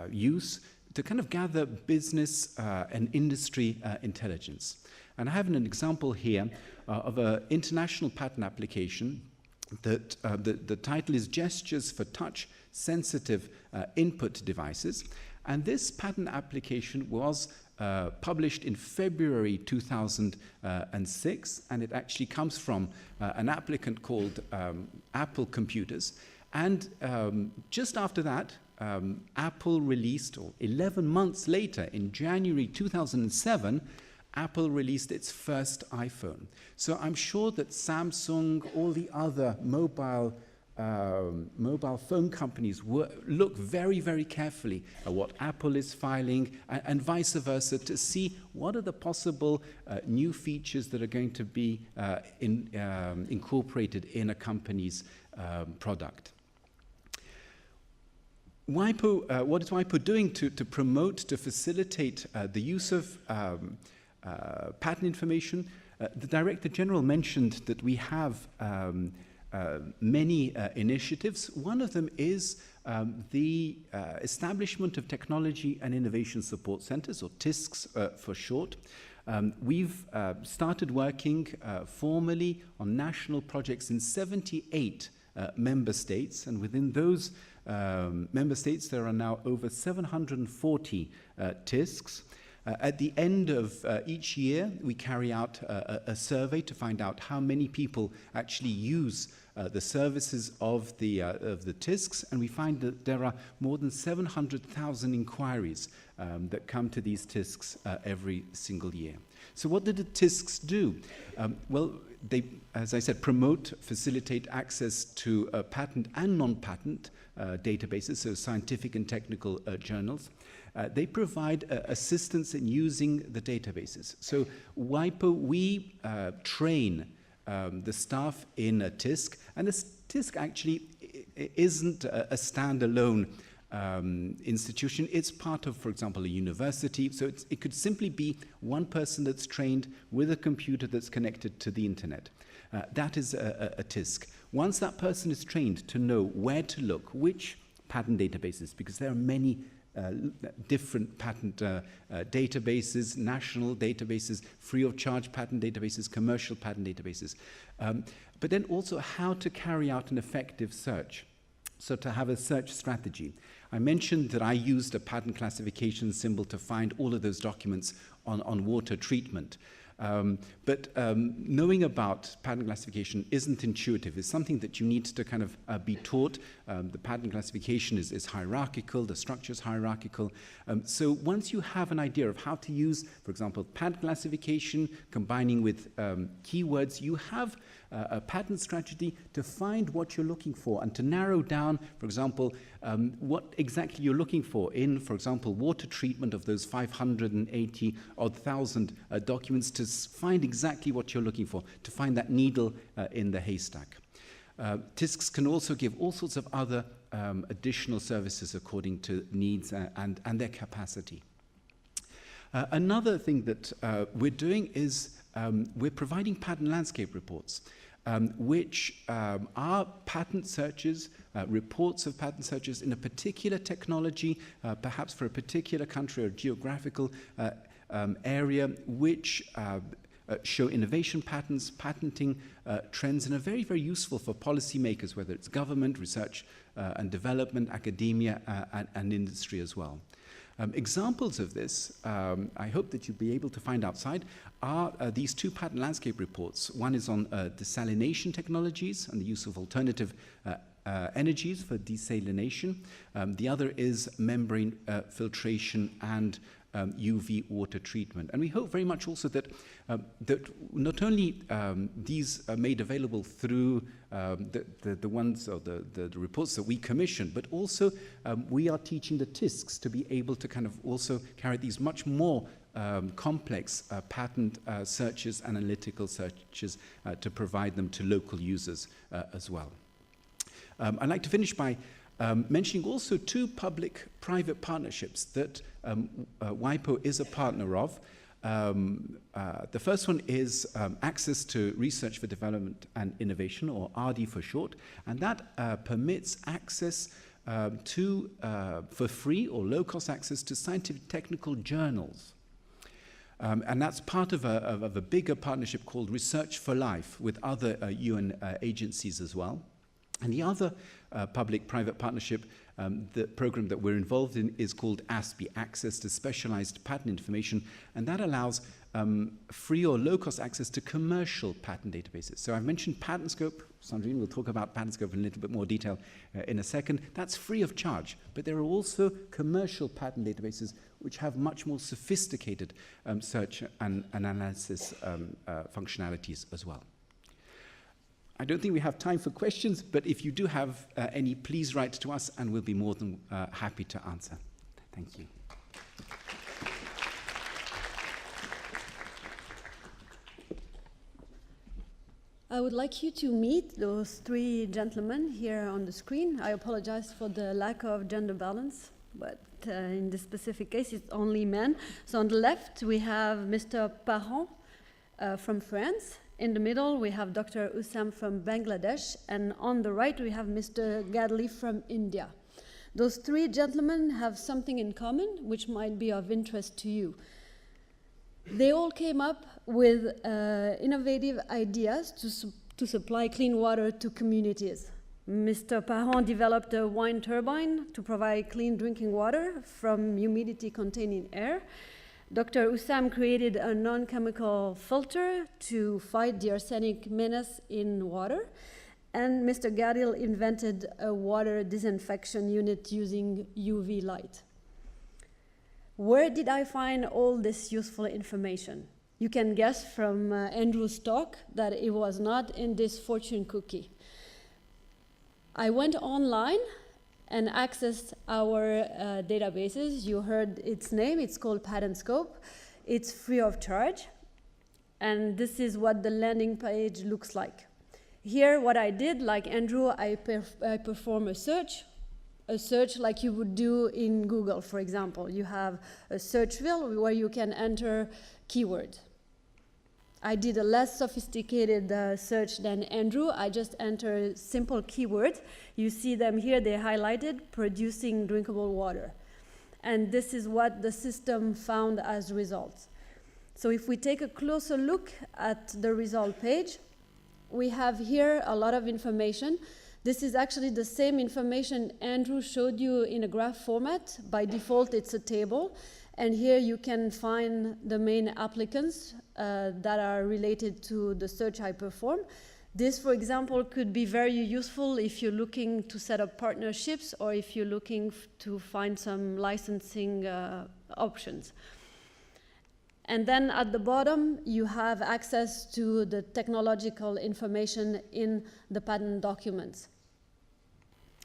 Speaker 7: use to kind of gather business and industry intelligence. And I have an example here of an international patent application that the title is Gestures for Touch-Sensitive Input Devices. And this patent application was published in February 2006, and it actually comes from an applicant called Apple Computers. And just after that, Apple released, or 11 months later, in January 2007, Apple released its first iPhone. So I'm sure that Samsung, all the other mobile phone companies look very, very carefully at what Apple is filing and vice versa to see what are the possible new features that are going to be incorporated in a company's product. WIPO, what is WIPO doing to promote, to facilitate the use of patent information? The Director General mentioned that we have many initiatives. One of them is the establishment of Technology and Innovation Support Centres, or TISCs for short. We've started working formally on national projects in 78 member states, and within those member states there are now over 740 TISCs. At the end of each year, we carry out a survey to find out how many people actually use the services of the TISCs, and we find that there are more than 700,000 inquiries that come to these TISCs every single year. So what do the TISCs do? Well, they, as I said, promote, facilitate access to patent and non-patent databases, so scientific and technical journals. They provide assistance in using the databases. So WIPO, we train the staff in a TISC, and a TISC actually isn't a standalone institution. It's part of, for example, a university. So it could simply be one person that's trained with a computer that's connected to the internet. That is a TISC. Once that person is trained to know where to look, which patent databases, because there are many different patent databases, national databases, free of charge patent databases, commercial patent databases, but then also how to carry out an effective search. So to have a search strategy. I mentioned that I used a patent classification symbol to find all of those documents on water treatment. But knowing about patent classification isn't intuitive. It's something that you need to kind of be taught. The patent classification is hierarchical, the structure is hierarchical. So once you have an idea of how to use, for example, patent classification combining with keywords, you have a patent strategy to find what you're looking for and to narrow down, for example, what exactly you're looking for in, for example, water treatment of those 580,000 documents, to find exactly what you're looking for, to find that needle in the haystack. TISCs can also give all sorts of other additional services according to needs and their capacity. Another thing that we're doing is we're providing patent landscape reports, which are patent searches, reports of patent searches in a particular technology, perhaps for a particular country or geographical area, which show innovation patterns, patenting trends, and are very, very useful for policymakers, whether it's government, research and development, academia, and industry as well. Examples of this, I hope that you'll be able to find outside, are these two patent landscape reports. One is on desalination technologies and the use of alternative energies for desalination. The other is membrane filtration and UV water treatment. And we hope very much also that, that not only these are made available through the ones or the reports that we commission, but also we are teaching the TISCs to be able to kind of also carry these much more complex patent searches, analytical searches, to provide them to local users as well. I'd like to finish by mentioning also two public-private partnerships that WIPO is a partner of. The first one is Access to Research for Development and Innovation, or RD for short, and that permits access for free or low-cost access to scientific technical journals. And that's part of a bigger partnership called Research for Life with other UN agencies as well. And the other public-private partnership, the program that we're involved in, is called ASPI, Access to Specialized Patent Information, and that allows free or low-cost access to commercial patent databases. So I've mentioned PatentScope. Sandrine will talk about PatentScope in a little bit more detail in a second. That's free of charge, but there are also commercial patent databases which have much more sophisticated search and analysis functionalities as well. I don't think we have time for questions, but if you do have any, please write to us and we'll be more than happy to answer. Thank you.
Speaker 8: I would like you to meet those three gentlemen here on the screen. I apologize for the lack of gender balance, but in this specific case, it's only men. So on the left, we have Mr. Parent, from France. In the middle, we have Dr. Usam from Bangladesh, and on the right, we have Mr. Gadli from India. Those three gentlemen have something in common, which might be of interest to you. They all came up with innovative ideas to supply clean water to communities. Mr. Parent developed a wind turbine to provide clean drinking water from humidity-containing air. Dr. Usam created a non-chemical filter to fight the arsenic menace in water. And Mr. Gadil invented a water disinfection unit using UV light. Where did I find all this useful information? You can guess from Andrew's talk that it was not in this fortune cookie. I went online and accessed our databases. You heard its name, it's called PatentScope. It's free of charge. And this is what the landing page looks like. Here, what I did, like Andrew, I perform a search like you would do in Google, for example. You have a search field where you can enter keywords. I did a less sophisticated search than Andrew. I just entered simple keywords. You see them here, they're highlighted, producing drinkable water. And this is what the system found as results. So if we take a closer look at the result page, we have here a lot of information. This is actually the same information Andrew showed you in a graph format. By default, it's a table. And here you can find the main applicants that are related to the search I perform. This, for example, could be very useful if you're looking to set up partnerships or if you're looking to find some licensing options. And then at the bottom, you have access to the technological information in the patent documents.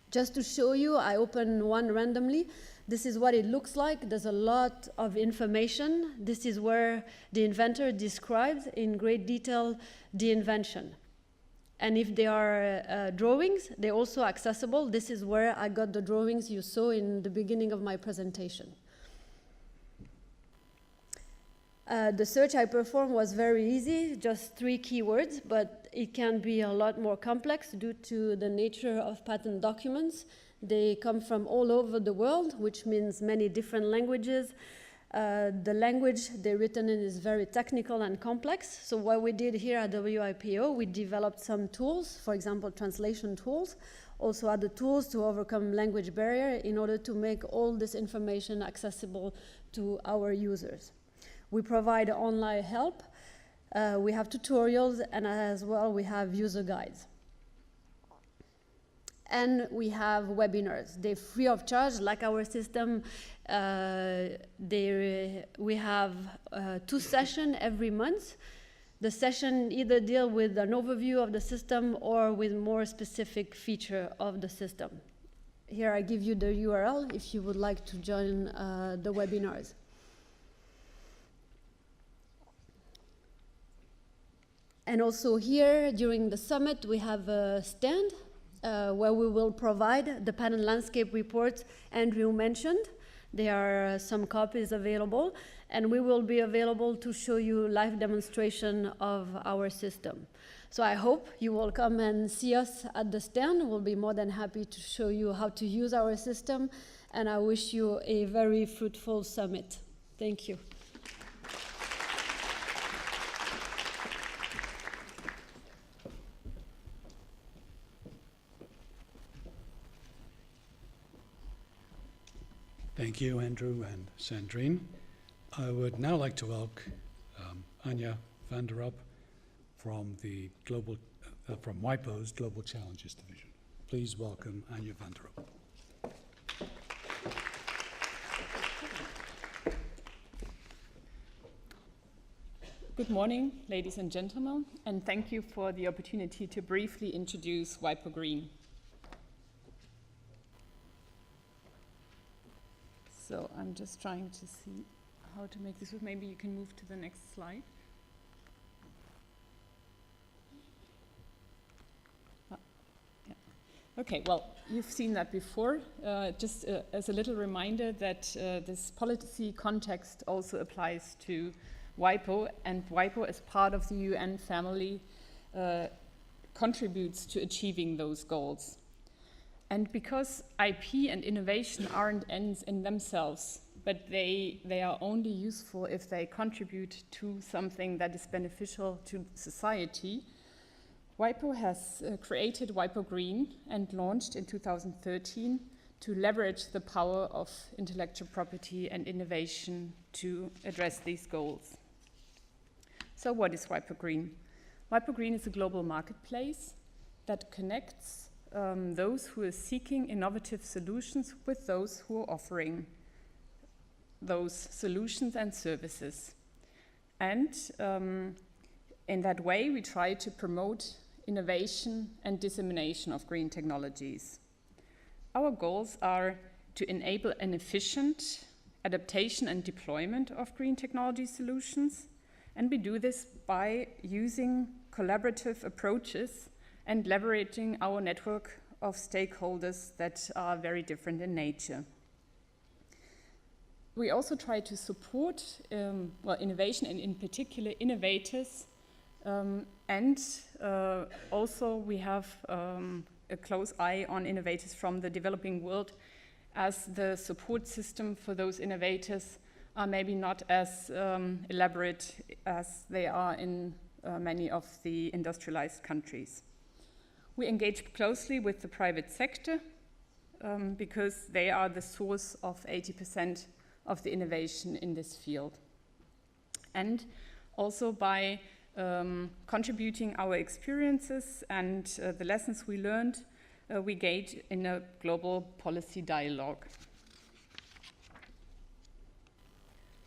Speaker 8: Just to show you, I opened one randomly. This is what it looks like. There's a lot of information. This is where the inventor describes in great detail the invention. And if there are drawings, they're also accessible. This is where I got the drawings you saw in the beginning of my presentation. The search I performed was very easy, just 3 keywords, but it can be a lot more complex due to the nature of patent documents. They come from all over the world, which means many different languages. The language they're written in is very technical and complex. So what we did here at WIPO, we developed some tools, for example, translation tools, also other tools to overcome language barrier in order to make all this information accessible to our users. We provide online help. We have tutorials, and as well we have user guides. And we have webinars. They're free of charge, like our system. We have 2 sessions every month. The session either deal with an overview of the system or with more specific feature of the system. Here I give you the URL if you would like to join the webinars. And also here, during the summit, we have a stand where we will provide the patent landscape reports Andrew mentioned. There are some copies available, and we will be available to show you live demonstration of our system. So I hope you will come and see us at the stand. We'll be more than happy to show you how to use our system, and I wish you a very fruitful summit. Thank you.
Speaker 1: Thank you, Andrew and Sandrine. I would now like to welcome Anja van der Op from the from WIPO's Global Challenges Division. Please welcome Anja van der Op.
Speaker 9: Good morning, ladies and gentlemen, and thank you for the opportunity to briefly introduce WIPO Green. So I'm just trying to see how to make this work. Maybe you can move to the next slide. Yeah. Okay, well, you've seen that before. Just as a little reminder that this policy context also applies to WIPO, and WIPO, as part of the UN family, contributes to achieving those goals. And because IP and innovation aren't ends in themselves, but they are only useful if they contribute to something that is beneficial to society, WIPO has created WIPO Green and launched in 2013 to leverage the power of intellectual property and innovation to address these goals. So what is WIPO Green? WIPO Green is a global marketplace that connects those who are seeking innovative solutions with those who are offering those solutions and services. And in that way, we try to promote innovation and dissemination of green technologies. Our goals are to enable an efficient adaptation and deployment of green technology solutions, and we do this by using collaborative approaches and leveraging our network of stakeholders that are very different in nature. We also try to support innovation, and in particular innovators, and also we have a close eye on innovators from the developing world, as the support system for those innovators are maybe not as elaborate as they are in many of the industrialized countries. We engage closely with the private sector because they are the source of 80% of the innovation in this field. And also by contributing our experiences and the lessons we learned, we engage in a global policy dialogue.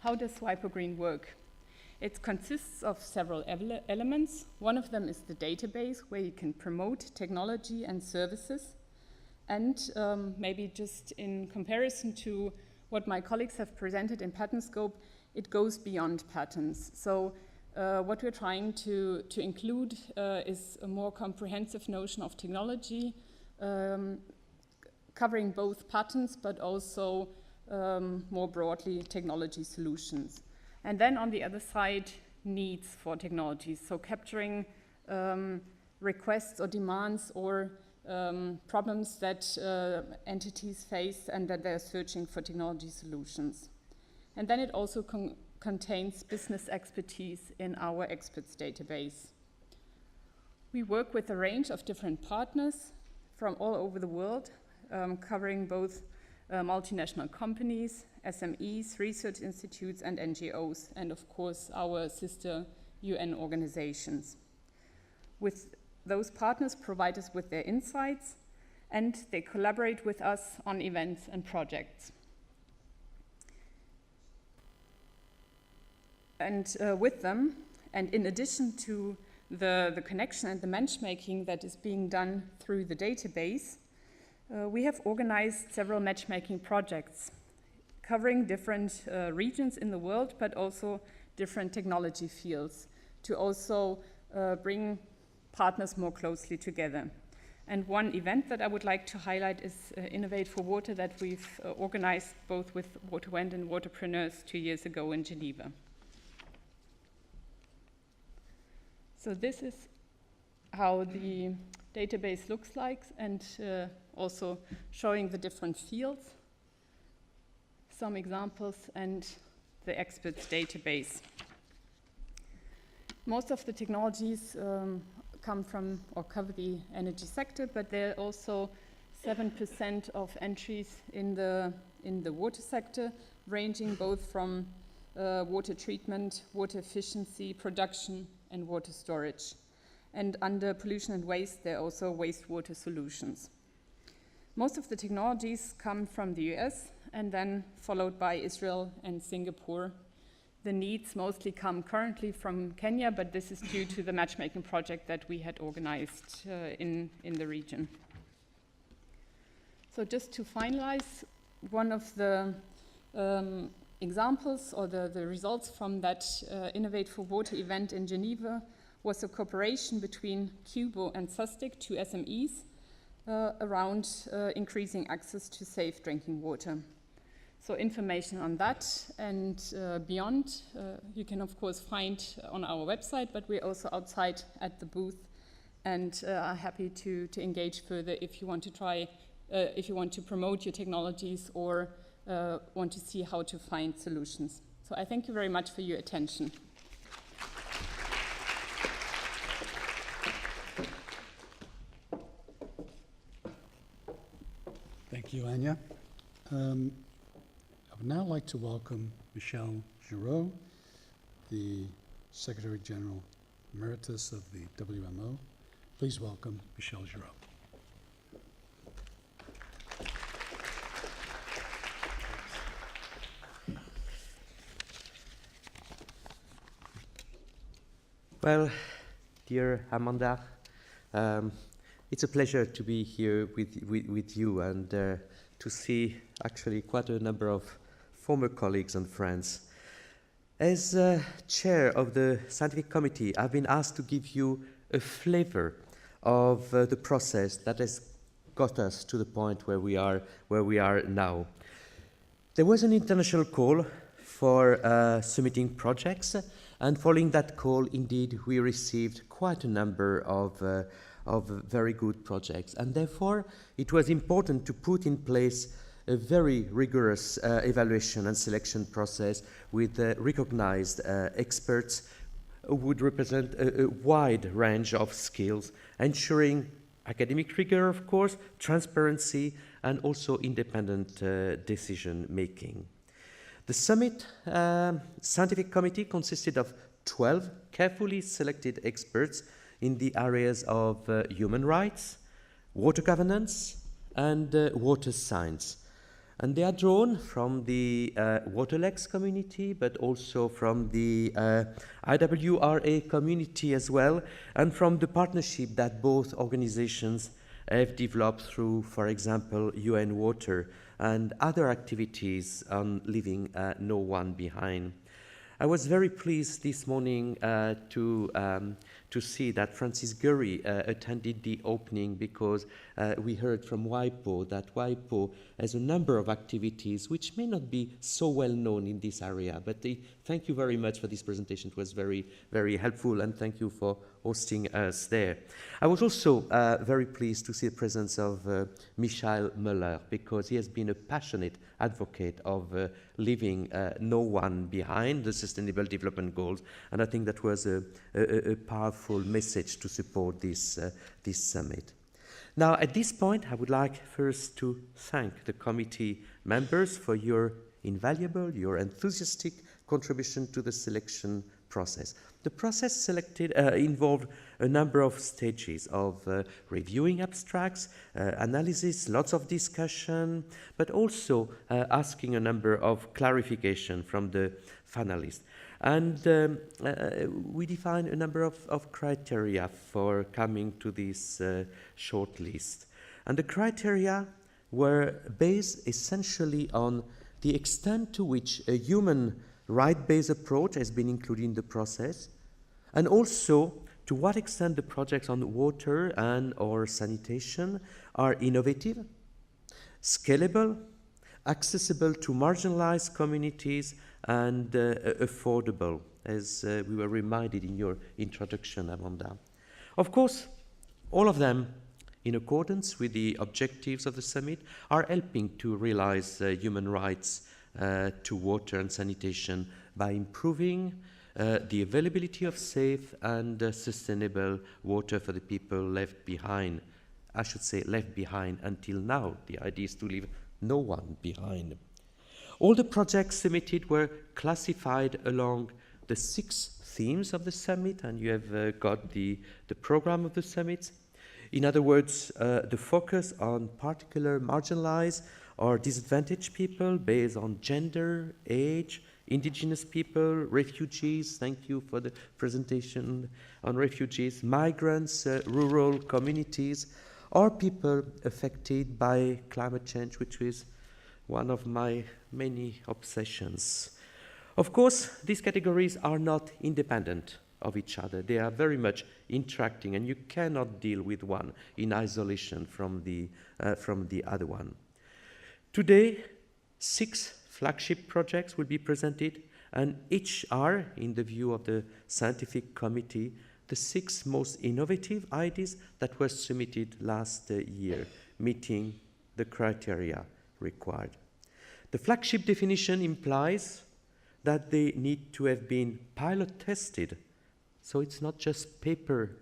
Speaker 9: How does WIPO Green work? It consists of several elements. One of them is the database, where you can promote technology and services. And maybe just in comparison to what my colleagues have presented in Patent Scope, it goes beyond patents. So what we're trying to include is a more comprehensive notion of technology, covering both patents, but also more broadly technology solutions. And then on the other side, needs for technologies. So capturing requests or demands or problems that entities face and that they're searching for technology solutions. And then it also contains business expertise in our experts database. We work with a range of different partners from all over the world, covering both multinational companies, SMEs, research institutes, and NGOs, and of course our sister UN organizations. With those partners provide us with their insights, and they collaborate with us on events and projects. And with them, and in addition to the connection and the matchmaking that is being done through the database, we have organized several matchmaking projects covering different regions in the world, but also different technology fields to also bring partners more closely together. And one event that I would like to highlight is Innovate for Water that we've organized both with WaterWend and Waterpreneurs 2 years ago in Geneva. So this is how the database looks like, and also showing the different fields, some examples, and the experts database. Most of the technologies come from or cover the energy sector, but there are also 7% of entries in the water sector, ranging both from water treatment, water efficiency, production, and water storage. And under pollution and waste, there are also wastewater solutions. Most of the technologies come from the US and then followed by Israel and Singapore. The needs mostly come currently from Kenya, but this is due to the matchmaking project that we had organized in the region. So just to finalize, one of the examples or the results from that Innovate for Water event in Geneva was a cooperation between Cubo and SUSTIC, two SMEs, around increasing access to safe drinking water. So information on that and beyond, you can of course find on our website, but we're also outside at the booth and are happy to engage further if you want to try, if you want to promote your technologies or want to see how to find solutions. So I thank you very much for your attention.
Speaker 1: Thank you, Anya. I would now like to welcome Michel Giraud, the Secretary General Emeritus of the WMO. Please welcome Michel Giraud.
Speaker 10: Well, dear Amanda, it's a pleasure to be here with you and to see actually quite a number of former colleagues and friends. As chair of the scientific committee, I've been asked to give you a flavor of the process that has got us to the point where we are now. There was an international call for submitting projects, and following that call, indeed, we received quite a number of very good projects, and therefore it was important to put in place a very rigorous evaluation and selection process with recognized experts who would represent a wide range of skills, ensuring academic rigor, of course, transparency, and also independent decision making. The summit scientific committee consisted of 12 carefully selected experts in the areas of human rights, water governance, and water science. And they are drawn from the Waterlex community, but also from the IWRA community as well, and from the partnership that both organizations have developed through, for example, UN Water and other activities on leaving no one behind. I was very pleased this morning to see that Francis Gurry attended the opening, because we heard from WIPO that WIPO has a number of activities which may not be so well known in this area. But thank you very much for this presentation. It was very, very helpful, and thank you for hosting us there. I was also very pleased to see the presence of Michael Müller, because he has been a passionate advocate of leaving no one behind, the Sustainable Development Goals, and I think that was a powerful message to support this summit. Now, at this point, I would like first to thank the committee members for your invaluable, your enthusiastic contribution to the selection process. The process selected involved a number of stages of reviewing abstracts, analysis, lots of discussion, but also asking a number of clarification from the finalists. And we defined a number of criteria for coming to this short list. And the criteria were based essentially on the extent to which a human right-based approach has been included in the process, and also to what extent the projects on water and or sanitation are innovative, scalable, accessible to marginalized communities, and affordable, as we were reminded in your introduction, Amanda. Of course, all of them, in accordance with the objectives of the summit, are helping to realize human rights to water and sanitation by improving the availability of safe and sustainable water for the people left behind. I should say left behind until now. The idea is to leave no one behind. All the projects submitted were classified along the 6 themes of the summit, and you have got the program of the summit. In other words, the focus on particular marginalized or disadvantaged people based on gender, age, indigenous people, refugees, thank you for the presentation on refugees, migrants, rural communities, or people affected by climate change, which is one of my many obsessions. Of course, these categories are not independent of each other. They are very much interacting, and you cannot deal with one in isolation from the other one. Today, 6 flagship projects will be presented, and each are, in the view of the scientific committee, the 6 most innovative ideas that were submitted last year, meeting the criteria required. The flagship definition implies that they need to have been pilot tested. So it's not just paper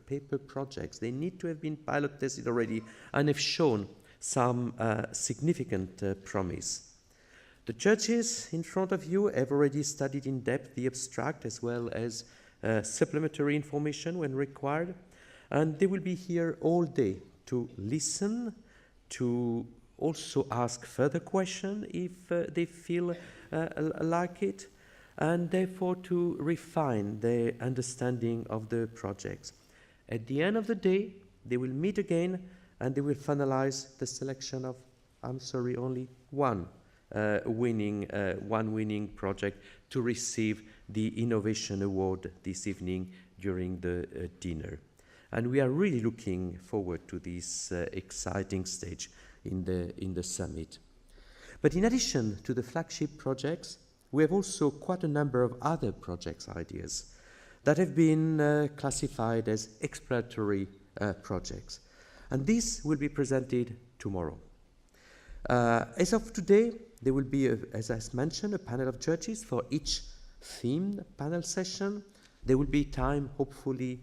Speaker 10: projects. They need to have been pilot tested already and have shown some significant promise. The judges in front of you have already studied in depth the abstract as well as supplementary information when required, and they will be here all day to listen, to also ask further questions if they feel like it, and therefore to refine their understanding of the projects. At the end of the day, they will meet again and they will finalize the selection of, only one winning project to receive the Innovation Award this evening during the dinner. And we are really looking forward to this exciting stage in the summit. But in addition to the flagship projects, we have also quite a number of other projects ideas that have been classified as exploratory projects. And these will be presented tomorrow. As of today, there will be, as I mentioned, a panel of judges for each themed panel session. There will be time, hopefully,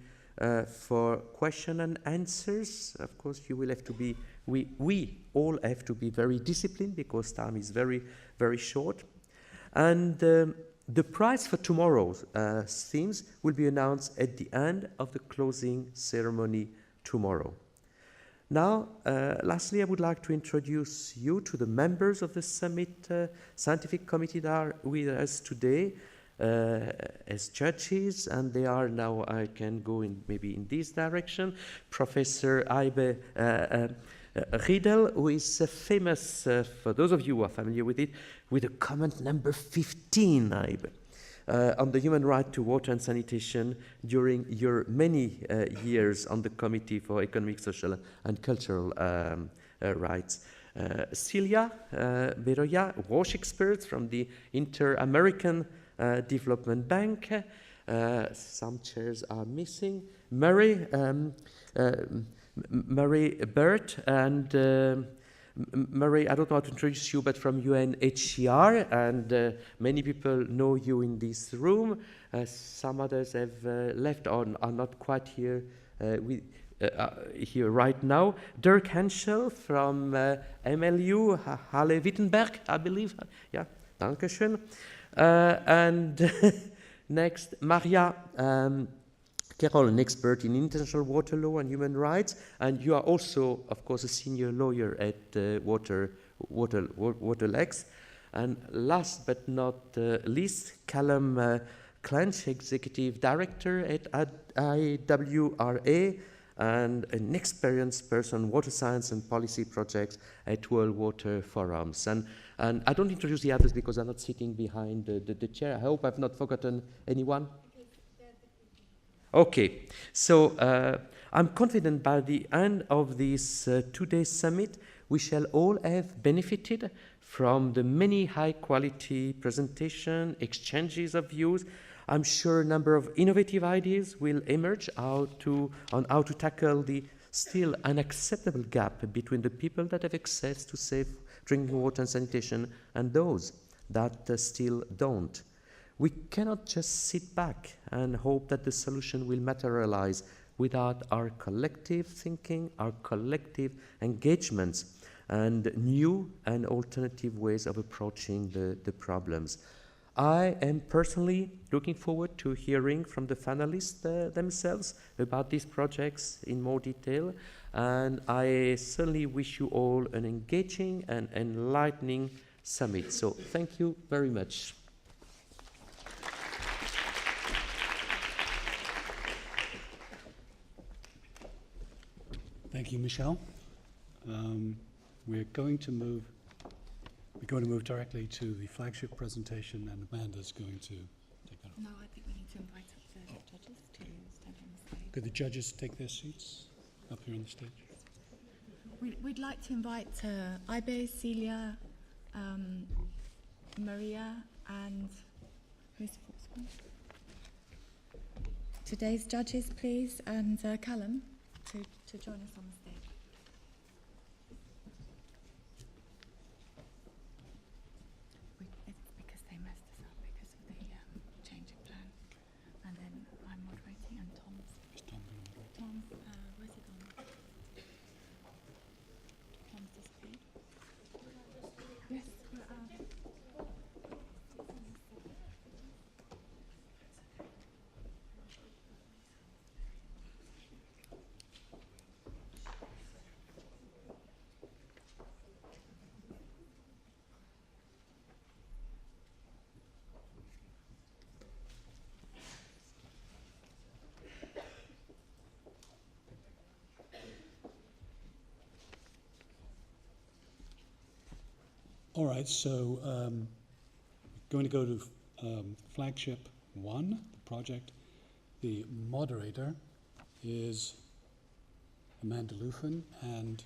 Speaker 10: for question and answers. Of course, you will have to be, we all have to be very disciplined because time is very, very short. And the prize for tomorrow's themes will be announced at the end of the closing ceremony tomorrow. Now, lastly, I would like to introduce you to the members of the Summit Scientific Committee that are with us today as judges, and they are now, I can go in maybe in this direction, Professor Aibe Riedel, who is famous, for those of you who are familiar with it, with the comment number 15, Aibe, on the human right to water and sanitation during your many years on the Committee for Economic, Social and Cultural Rights. Celia Beroya, WASH expert from the Inter-American Development Bank. Some chairs are missing. Murray Burt and Murray, I don't know how to introduce you, but from UNHCR, and many people know you in this room. Some others have left or are not quite here here right now. Dirk Henschel from MLU, Halle-Wittenberg, I believe. Yeah, Dankeschön. And next, Maria Carroll, an expert in international water law and human rights, and you are also, of course, a senior lawyer at Waterlex. And last but not least, Callum Clench, executive director at IWRA, and an experienced person in water science and policy projects at World Water Forums. And I don't introduce the others because I'm not sitting behind the chair. I hope I've not forgotten anyone. Okay, so I'm confident by the end of this two-day summit, we shall all have benefited from the many high-quality presentation, exchanges of views. I'm sure a number of innovative ideas will emerge on how to tackle the still unacceptable gap between the people that have access to safe drinking water and sanitation and those that still don't. We cannot just sit back and hope that the solution will materialize without our collective thinking, our collective engagements, and new and alternative ways of approaching the problems. I am personally looking forward to hearing from the finalists themselves about these projects in more detail, and I certainly wish you all an engaging and enlightening summit. So thank you very much.
Speaker 1: Thank you, Michel. We're going to move directly to the flagship presentation, and Amanda's going to take that on.
Speaker 3: No, I think we need to invite up the judges to stand on the stage.
Speaker 1: Could the judges take their seats up here on the stage?
Speaker 3: We'd like to invite Aibe, Celia, Maria and who's the fourth one? Today's judges, please, and Callum to join us on the stage. It's because they messed us up because of the change of plan. And then I'm moderating and Tom's. Is Tom going to moderate? Tom, where's he gone? Tom's disappeared. Yes,
Speaker 1: All right, so going to go to flagship 1, the project. The moderator is Amanda Lufin and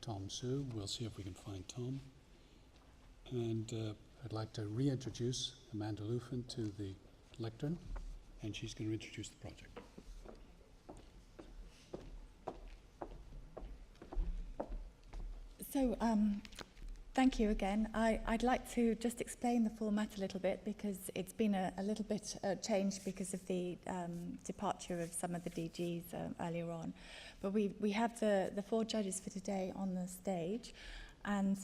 Speaker 1: Tom Su. We'll see if we can find Tom. And I'd like to reintroduce Amanda Lufin to the lectern, and she's going to introduce the project.
Speaker 3: So, thank you again. I'd like to just explain the format a little bit because it's been a little bit changed because of the departure of some of the DGs earlier on. But we have the 4 judges for today on the stage, and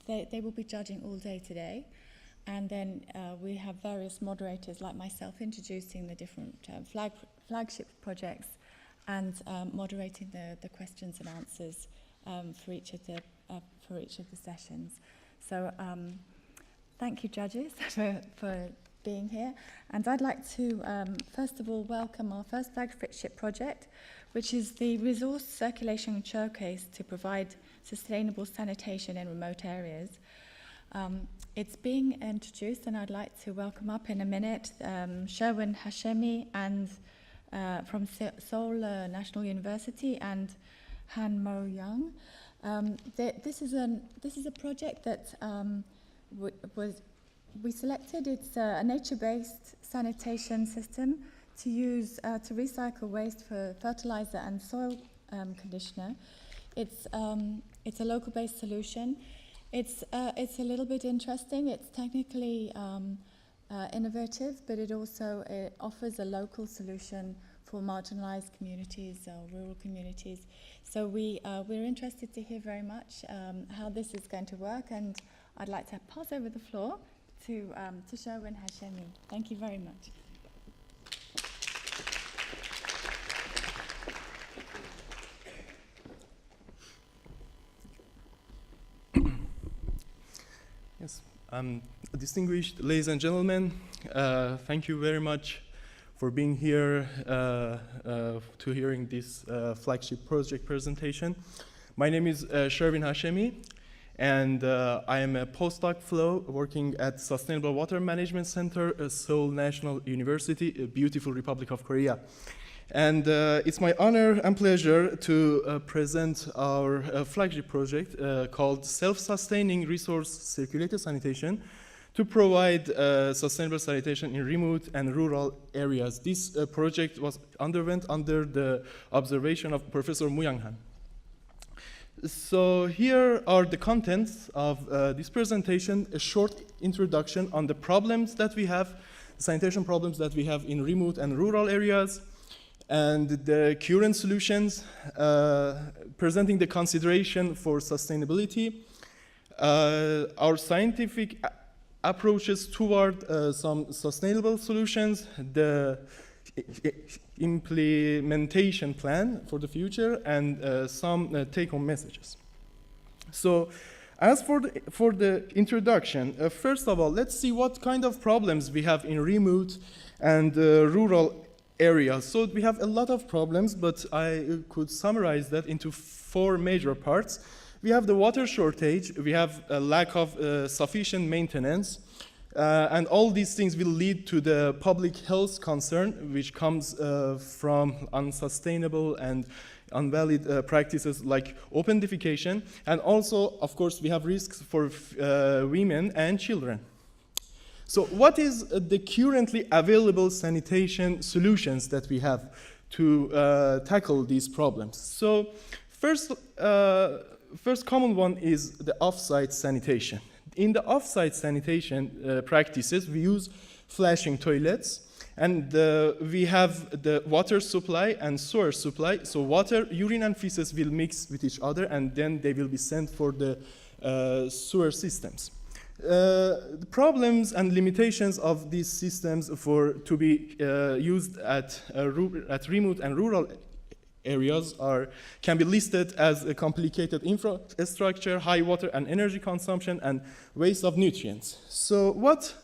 Speaker 3: they will be judging all day today. And then we have various moderators like myself introducing the different flagship projects and moderating the questions and answers for each of the sessions. So thank you, judges, for being here. And I'd like to, first of all, welcome our first flagship project, which is the Resource Circulation Showcase to provide sustainable sanitation in remote areas. It's being introduced, and I'd like to welcome up in a minute Sherwin Hashemi and from Seoul National University and Han Mo Young. This is a project that we selected. It's a nature-based sanitation system to use to recycle waste for fertilizer and soil conditioner. It's a local-based solution. It's a little bit interesting. It's technically innovative, but it also offers a local solution for marginalized communities or rural communities. So we're interested to hear very much how this is going to work, and I'd like to pass over the floor to Sherwin Hashemi. Thank you very much.
Speaker 11: Yes, distinguished ladies and gentlemen, thank you very much for being here to hearing this flagship project presentation. My name is Sherwin Hashemi, and I am a postdoc fellow working at Sustainable Water Management Center at Seoul National University, a beautiful Republic of Korea. And it's my honor and pleasure to present our flagship project called Self-Sustaining Resource Circulated Sanitation to provide sustainable sanitation in remote and rural areas. This project underwent under the observation of Professor Mu Young-han. So here are the contents of this presentation, a short introduction on the problems that we have, sanitation problems that we have in remote and rural areas, and the current solutions, presenting the consideration for sustainability, our scientific approaches toward some sustainable solutions, the implementation plan for the future, and some take-home messages. So, as for the introduction, first of all, let's see what kind of problems we have in remote and rural areas. So we have a lot of problems, but I could summarize that into 4 major parts. We have the water shortage, we have a lack of sufficient maintenance, and all these things will lead to the public health concern, which comes from unsustainable and unvalid practices like open defecation. And also, of course, we have risks for women and children. So what is the currently available sanitation solutions that we have to tackle these problems? So first common one is the off-site sanitation. In the off-site sanitation practices, we use flashing toilets, and we have the water supply and sewer supply. So water, urine, and feces will mix with each other, and then they will be sent for the sewer systems. The problems and limitations of these systems to be used at remote and rural areas can be listed as a complicated infrastructure, high water and energy consumption, and waste of nutrients. So what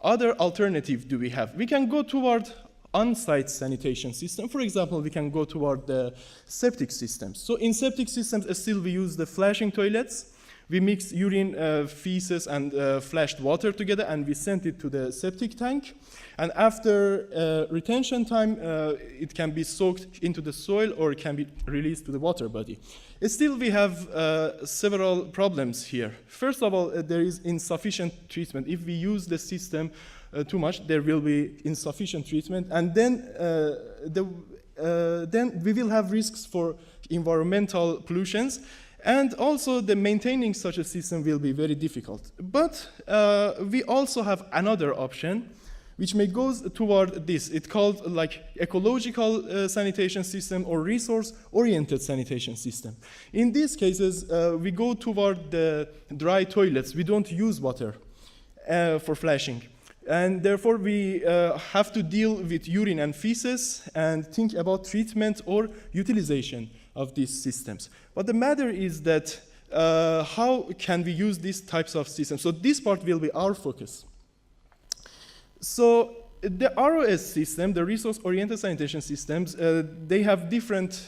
Speaker 11: other alternative do we have? We can go toward on-site sanitation system. For example, we can go toward the septic systems. So in septic systems, still we use the flashing toilets. We mix urine, feces, and flashed water together, and we send it to the septic tank. And after retention time, it can be soaked into the soil or it can be released to the water body. Still, we have several problems here. First of all, there is insufficient treatment. If we use the system too much, there will be insufficient treatment, and then we will have risks for environmental pollutions. And also, the maintaining such a system will be very difficult. But we also have another option, which may go toward this. It's called like ecological sanitation system or resource-oriented sanitation system. In these cases, we go toward the dry toilets. We don't use water for flashing. And therefore, we have to deal with urine and feces and think about treatment or utilization of these systems. But the matter is that how can we use these types of systems? So this part will be our focus. So the ROS system, the resource-oriented sanitation systems, they have different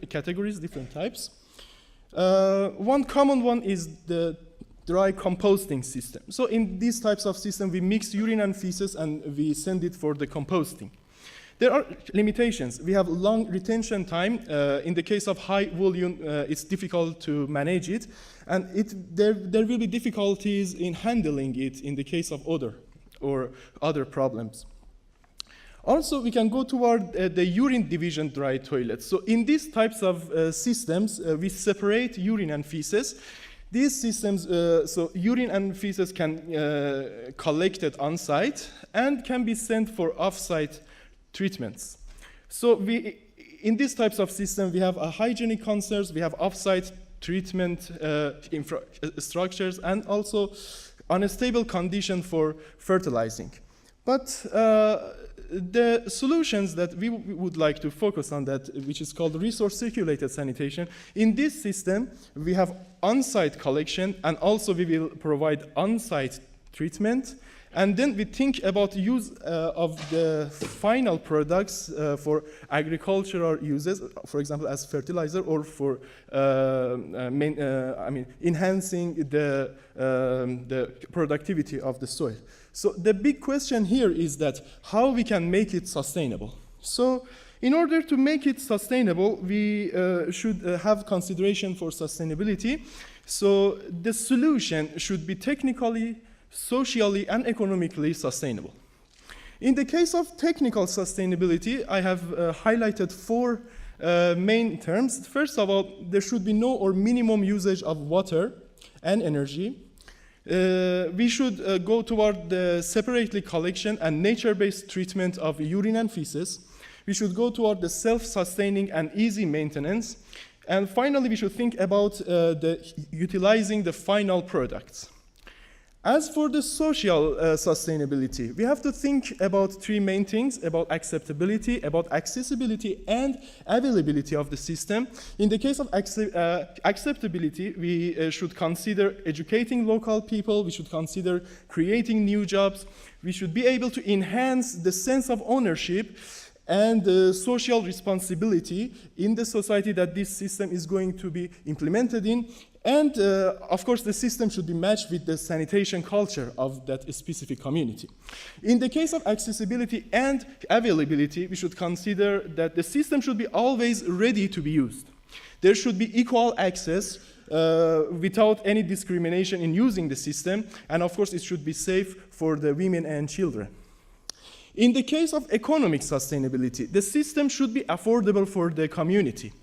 Speaker 11: categories, different types. One common one is the dry composting system. So in these types of systems, we mix urine and feces and we send it for the composting. There are limitations. We have long retention time. In the case of high volume, it's difficult to manage it. And there will be difficulties in handling it in the case of odor or other problems. Also, we can go toward the urine division dry toilets. So in these types of systems, we separate urine and feces. These systems, so urine and feces can collected on site and can be sent for off-site treatments. So in these types of systems, we have hygienic concerns, we have off-site treatment infrastructures, and also unstable condition for fertilizing. But the solutions that we would like to focus on, which is called resource circulated sanitation, in this system, we have on-site collection, and also we will provide on-site treatment. And then we think about use of the final products for agricultural uses, for example, as fertilizer, or for enhancing the productivity of the soil. So the big question here is that how we can make it sustainable. So in order to make it sustainable, we should have consideration for sustainability. So the solution should be technically, socially, and economically sustainable. In the case of technical sustainability, I have highlighted four main terms. First of all, there should be no or minimum usage of water and energy. We should go toward the separately collection and nature-based treatment of urine and feces. We should go toward the self-sustaining and easy maintenance. And finally, we should think about utilizing the final products. As for the social sustainability, we have to think about three main things: about acceptability, about accessibility, and availability of the system. In the case of acceptability, we should consider educating local people, we should consider creating new jobs, we should be able to enhance the sense of ownership and the social responsibility in the society that this system is going to be implemented in. And of course, the system should be matched with the sanitation culture of that specific community. In the case of accessibility and availability, we should consider that the system should be always ready to be used. There should be equal access without any discrimination in using the system, and of course it should be safe for the women and children. In the case of economic sustainability, the system should be affordable for the community.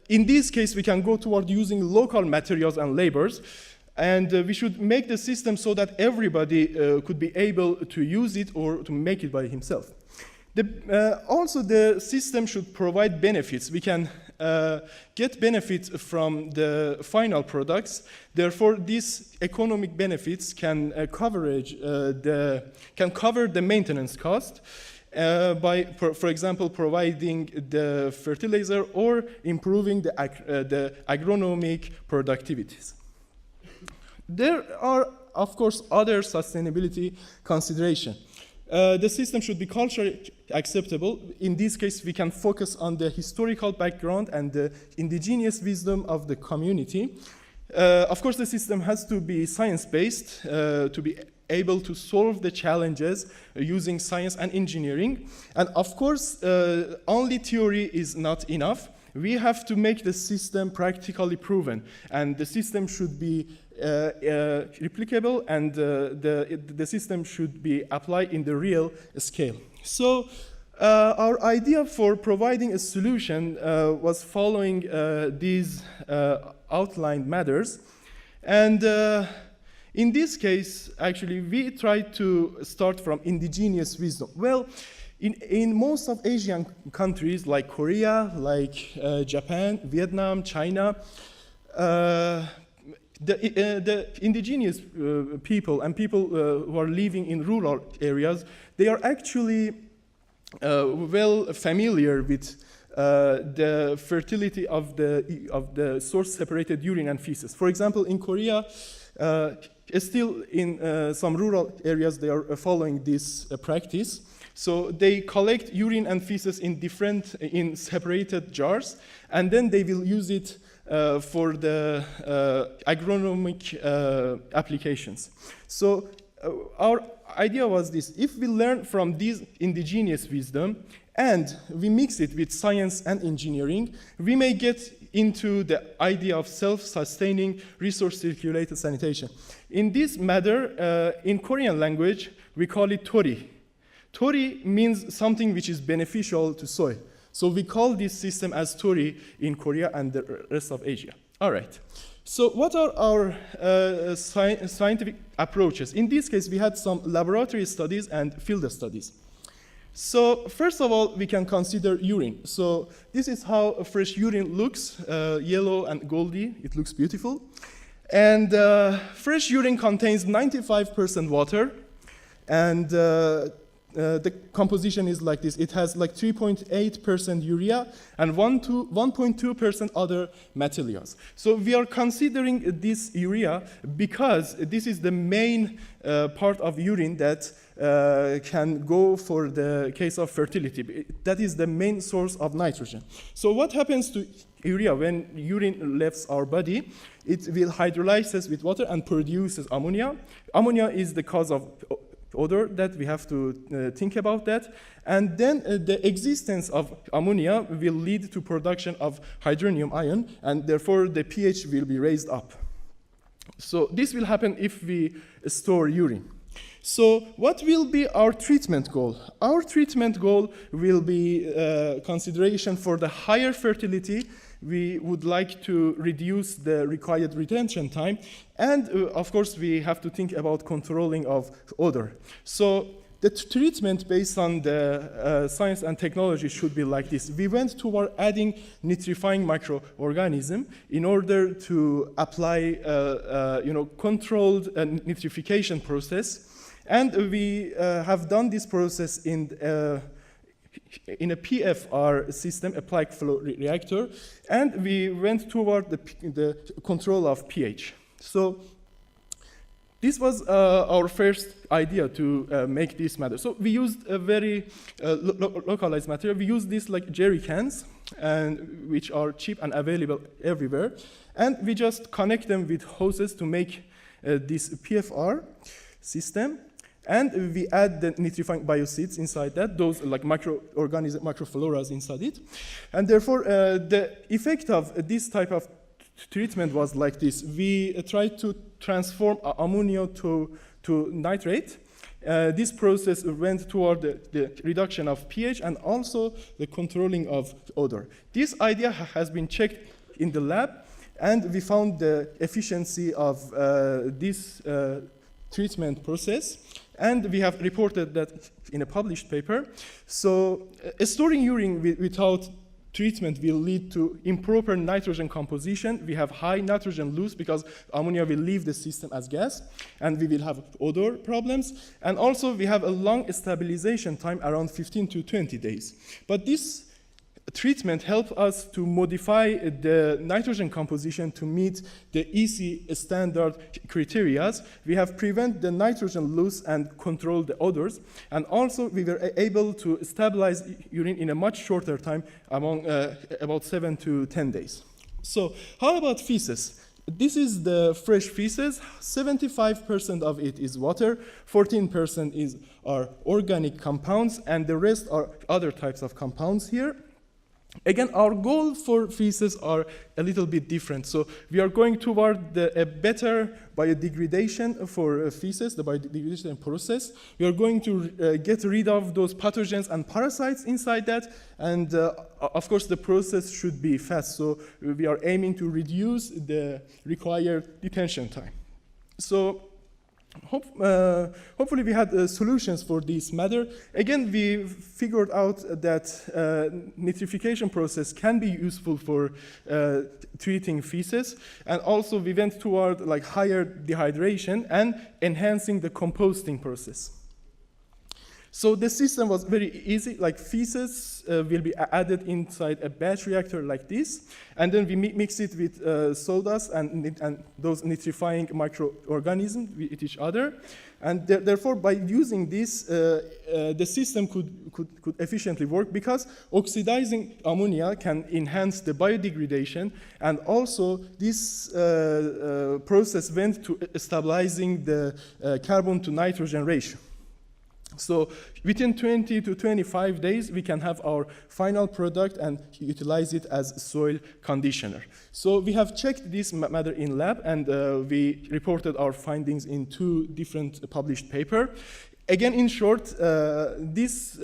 Speaker 11: In this case, we can go toward using local materials and labors, and we should make the system so that everybody could be able to use it or to make it by himself. Also, the system should provide benefits. We can get benefits from the final products. Therefore, these economic benefits can cover the maintenance cost by, for example, providing the fertilizer or improving the agronomic productivities. There are, of course, other sustainability considerations. The system should be culturally acceptable. In this case, we can focus on the historical background and the indigenous wisdom of the community. Of course, the system has to be science-based to be able to solve the challenges using science and engineering. And of course, only theory is not enough. We have to make the system practically proven, and the system should be replicable, and the system should be applied in the real scale. So our idea for providing a solution was following these outlined matters. And in this case, actually, we tried to start from indigenous wisdom. Well, in most of Asian countries like Korea, like Japan, Vietnam, China, the indigenous people and people who are living in rural areas, they are actually well familiar with the fertility of the source-separated urine and feces. For example, in Korea, still in some rural areas, they are following this practice. So they collect urine and feces in separated jars, and then they will use it for the agronomic applications. So our idea was this: if we learn from this indigenous wisdom and we mix it with science and engineering, we may get into the idea of self-sustaining, resource-circulated sanitation. In this matter, in Korean language, we call it tori. Tori means something which is beneficial to soil. So we call this system as tori in Korea and the rest of Asia. All right. So what are our scientific approaches? In this case, we had some laboratory studies and field studies. So first of all, we can consider urine. So this is how a fresh urine looks, yellow and goldy. It looks beautiful. And fresh urine contains 95% water, and the composition is like this. It has like 3.8% urea and 1.2% other materials. So we are considering this urea because this is the main part of urine that can go for the case of fertility. That is the main source of nitrogen. So what happens to urea when urine leaves our body? It will hydrolyze with water and produces ammonia. Ammonia is the cause of odor that we have to think about that. And then the existence of ammonia will lead to production of hydronium ion, and therefore the pH will be raised up. So this will happen if we store urine. So what will be our treatment goal? Our treatment goal will be consideration for the higher fertility. We would like to reduce the required retention time. And of course, we have to think about controlling of odor. So the treatment based on the science and technology should be like this. We went toward adding nitrifying microorganism in order to apply controlled nitrification process. And we have done this process in a PFR system, applied flow reactor, and we went toward the control of pH. So this was our first idea to make this matter. So we used a very localized material. We used these like jerry cans, and which are cheap and available everywhere. And we just connect them with hoses to make this PFR system. And we add the nitrifying biocides inside that, those like microorganisms, microfloras inside it. And therefore, the effect of this type of treatment was like this. We tried to transform ammonia to nitrate. This process went toward the reduction of pH and also the controlling of odor. This idea has been checked in the lab, and we found the efficiency of this treatment process, and we have reported that in a published paper. So storing urine without treatment will lead to improper nitrogen composition. We have high nitrogen loss because ammonia will leave the system as gas, and we will have odor problems. And also we have a long stabilization time, around 15 to 20 days. But this treatment helps us to modify the nitrogen composition to meet the EC standard criteria. We have prevented the nitrogen loss and control the odors. And also we were able to stabilize urine in a much shorter time, among about 7 to 10 days. So how about feces? This is the fresh feces. 75% of it is water, 14% are organic compounds, and the rest are other types of compounds here. Again, our goal for feces are a little bit different. So we are going toward a better biodegradation for feces, the biodegradation process. We are going to get rid of those pathogens and parasites inside that. And of course, the process should be fast. So we are aiming to reduce the required detention time. So hopefully we had solutions for this matter. Again, we figured out that nitrification process can be useful for treating feces, and also we went toward like higher dehydration and enhancing the composting process. So the system was very easy, like feces will be added inside a batch reactor like this, and then we mix it with sawdust and those nitrifying microorganisms with each other. And therefore, by using this, the system could efficiently work, because oxidizing ammonia can enhance the biodegradation, and also this process went to stabilizing the carbon to nitrogen ratio. So within 20 to 25 days, we can have our final product and utilize it as soil conditioner. So we have checked this matter in lab, and we reported our findings in 2 different published papers. Again, in short, this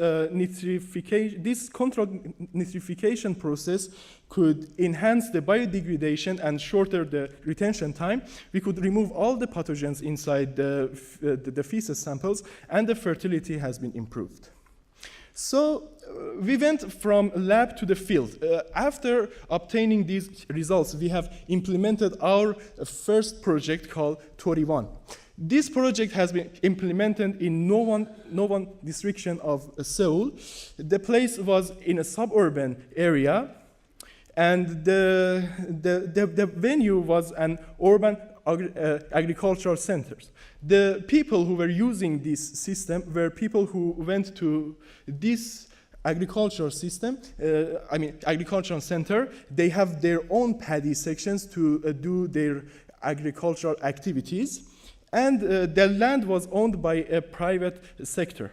Speaker 11: controlled nitrification process could enhance the biodegradation and shorter the retention time. We could remove all the pathogens inside the feces samples, and the fertility has been improved. So we went from lab to the field. After obtaining these results, we have implemented our first project called Tori-1. This project has been implemented in Novan district of Seoul. The place was in a suburban area, and the venue was an urban agricultural center. The people who were using this system were people who went to this agricultural system, agricultural center. They have their own paddy sections to do their agricultural activities. And the land was owned by a private sector.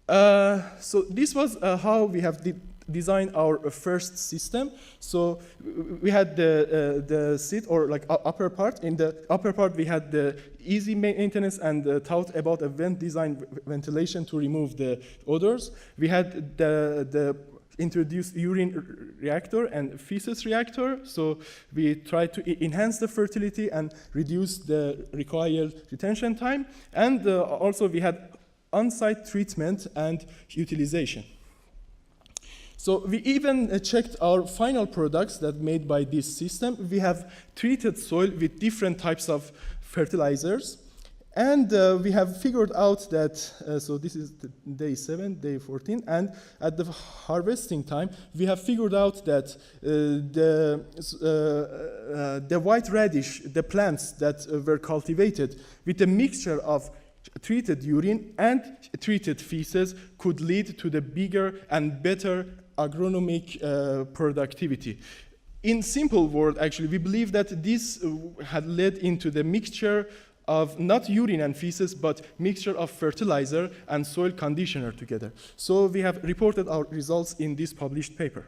Speaker 11: So this was how we have designed our first system. So we had the seat, or like upper part. In the upper part, we had the easy maintenance and thought about a vent design ventilation to remove the odors. We had the introduced urine reactor and feces reactor. So we tried to enhance the fertility and reduce the required retention time. And also we had on-site treatment and utilization. So we even checked our final products that made by this system. We have treated soil with different types of fertilizers. And we have figured out that, so this is day 7, day 14, and at the harvesting time, we have figured out that the white radish, the plants that were cultivated with a mixture of treated urine and treated feces could lead to the bigger and better agronomic productivity. In simple word, actually, we believe that this had led into the mixture of not urine and feces, but mixture of fertilizer and soil conditioner together. So we have reported our results in this published paper.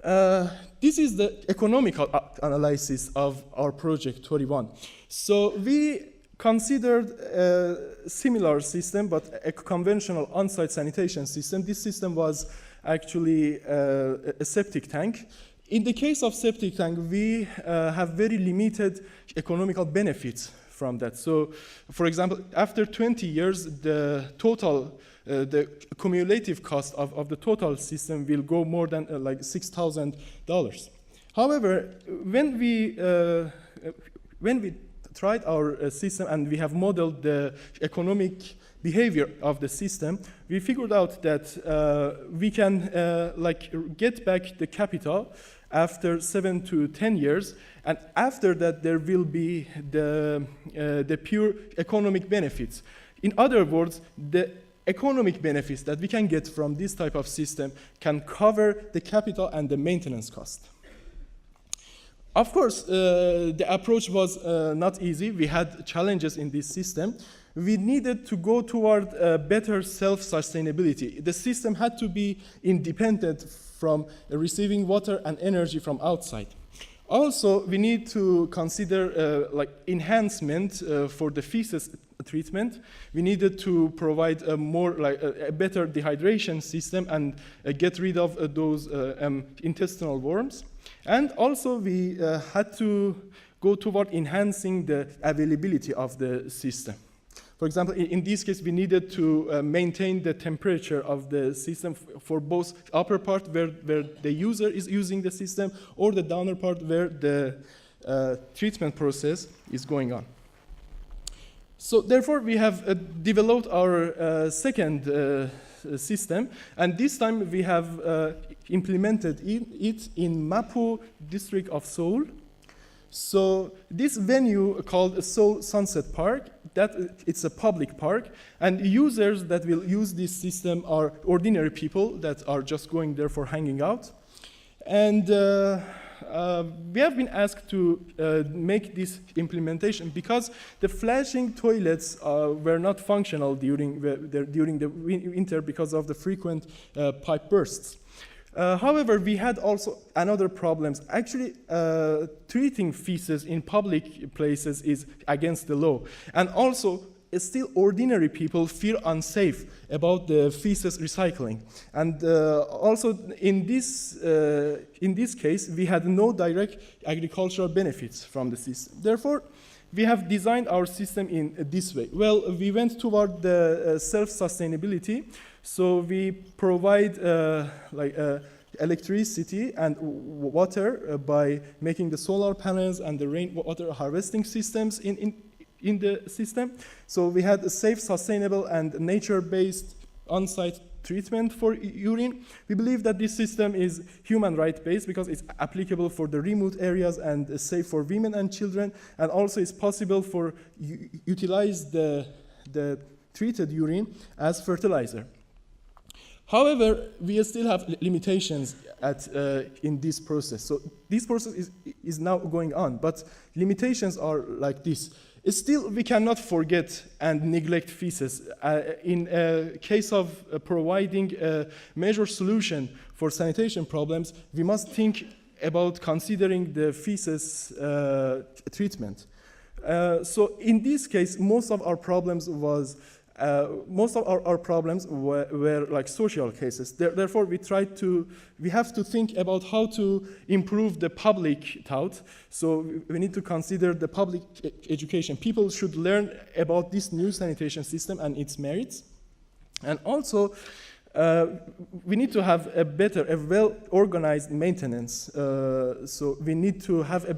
Speaker 11: This is the economical analysis of our project 21. So we considered a similar system, but a conventional on-site sanitation system. This system was actually a septic tank. In the case of septic tank, we have very limited economical benefits from that. So, for example, after 20 years, the total, the cumulative cost of the total system will go more than like $6,000. However, when we tried our system and we have modeled the economic behavior of the system, we figured out that we can get back the capital after 7 to 10 years, and after that there will be the pure economic benefits. In other words, the economic benefits that we can get from this type of system can cover the capital and the maintenance cost. Of course, the approach was not easy. We had challenges in this system. We needed to go toward better self-sustainability. The system had to be independent from receiving water and energy from outside. Also, we need to consider enhancement for the feces treatment. We needed to provide a better dehydration system and get rid of those intestinal worms. And also, we had to go toward enhancing the availability of the system. For example, in this case, we needed to maintain the temperature of the system for both upper part where the user is using the system or the downer part where the treatment process is going on. So therefore, we have developed our second system, and this time we have implemented it in Mapu district of Seoul. So this venue called Seoul Sunset Park, it's a public park, and users that will use this system are ordinary people that are just going there for hanging out. And we have been asked to make this implementation because the flashing toilets were not functional during the winter because of the frequent pipe bursts. However, we had also another problems. Actually, treating feces in public places is against the law. And also, still ordinary people feel unsafe about the feces recycling. And also, in this case, we had no direct agricultural benefits from the system. Therefore, we have designed our system in this way. Well, we went toward the self-sustainability. So we provide electricity and water by making the solar panels and the rainwater harvesting systems in the system. So we had a safe, sustainable, and nature-based on-site treatment for urine. We believe that this system is human right-based because it's applicable for the remote areas and safe for women and children, and also it's possible for utilize the treated urine as fertilizer. However, we still have limitations in this process. So this process is now going on, but limitations are like this. Still, we cannot forget and neglect feces. In a case of providing a major solution for sanitation problems, we must think about considering the feces treatment. So in this case, most of our problems were like social cases. Therefore, we have to think about how to improve the public thought. So we need to consider the public education. People should learn about this new sanitation system and its merits. And also, we need to have a well-organized maintenance. So we need to have a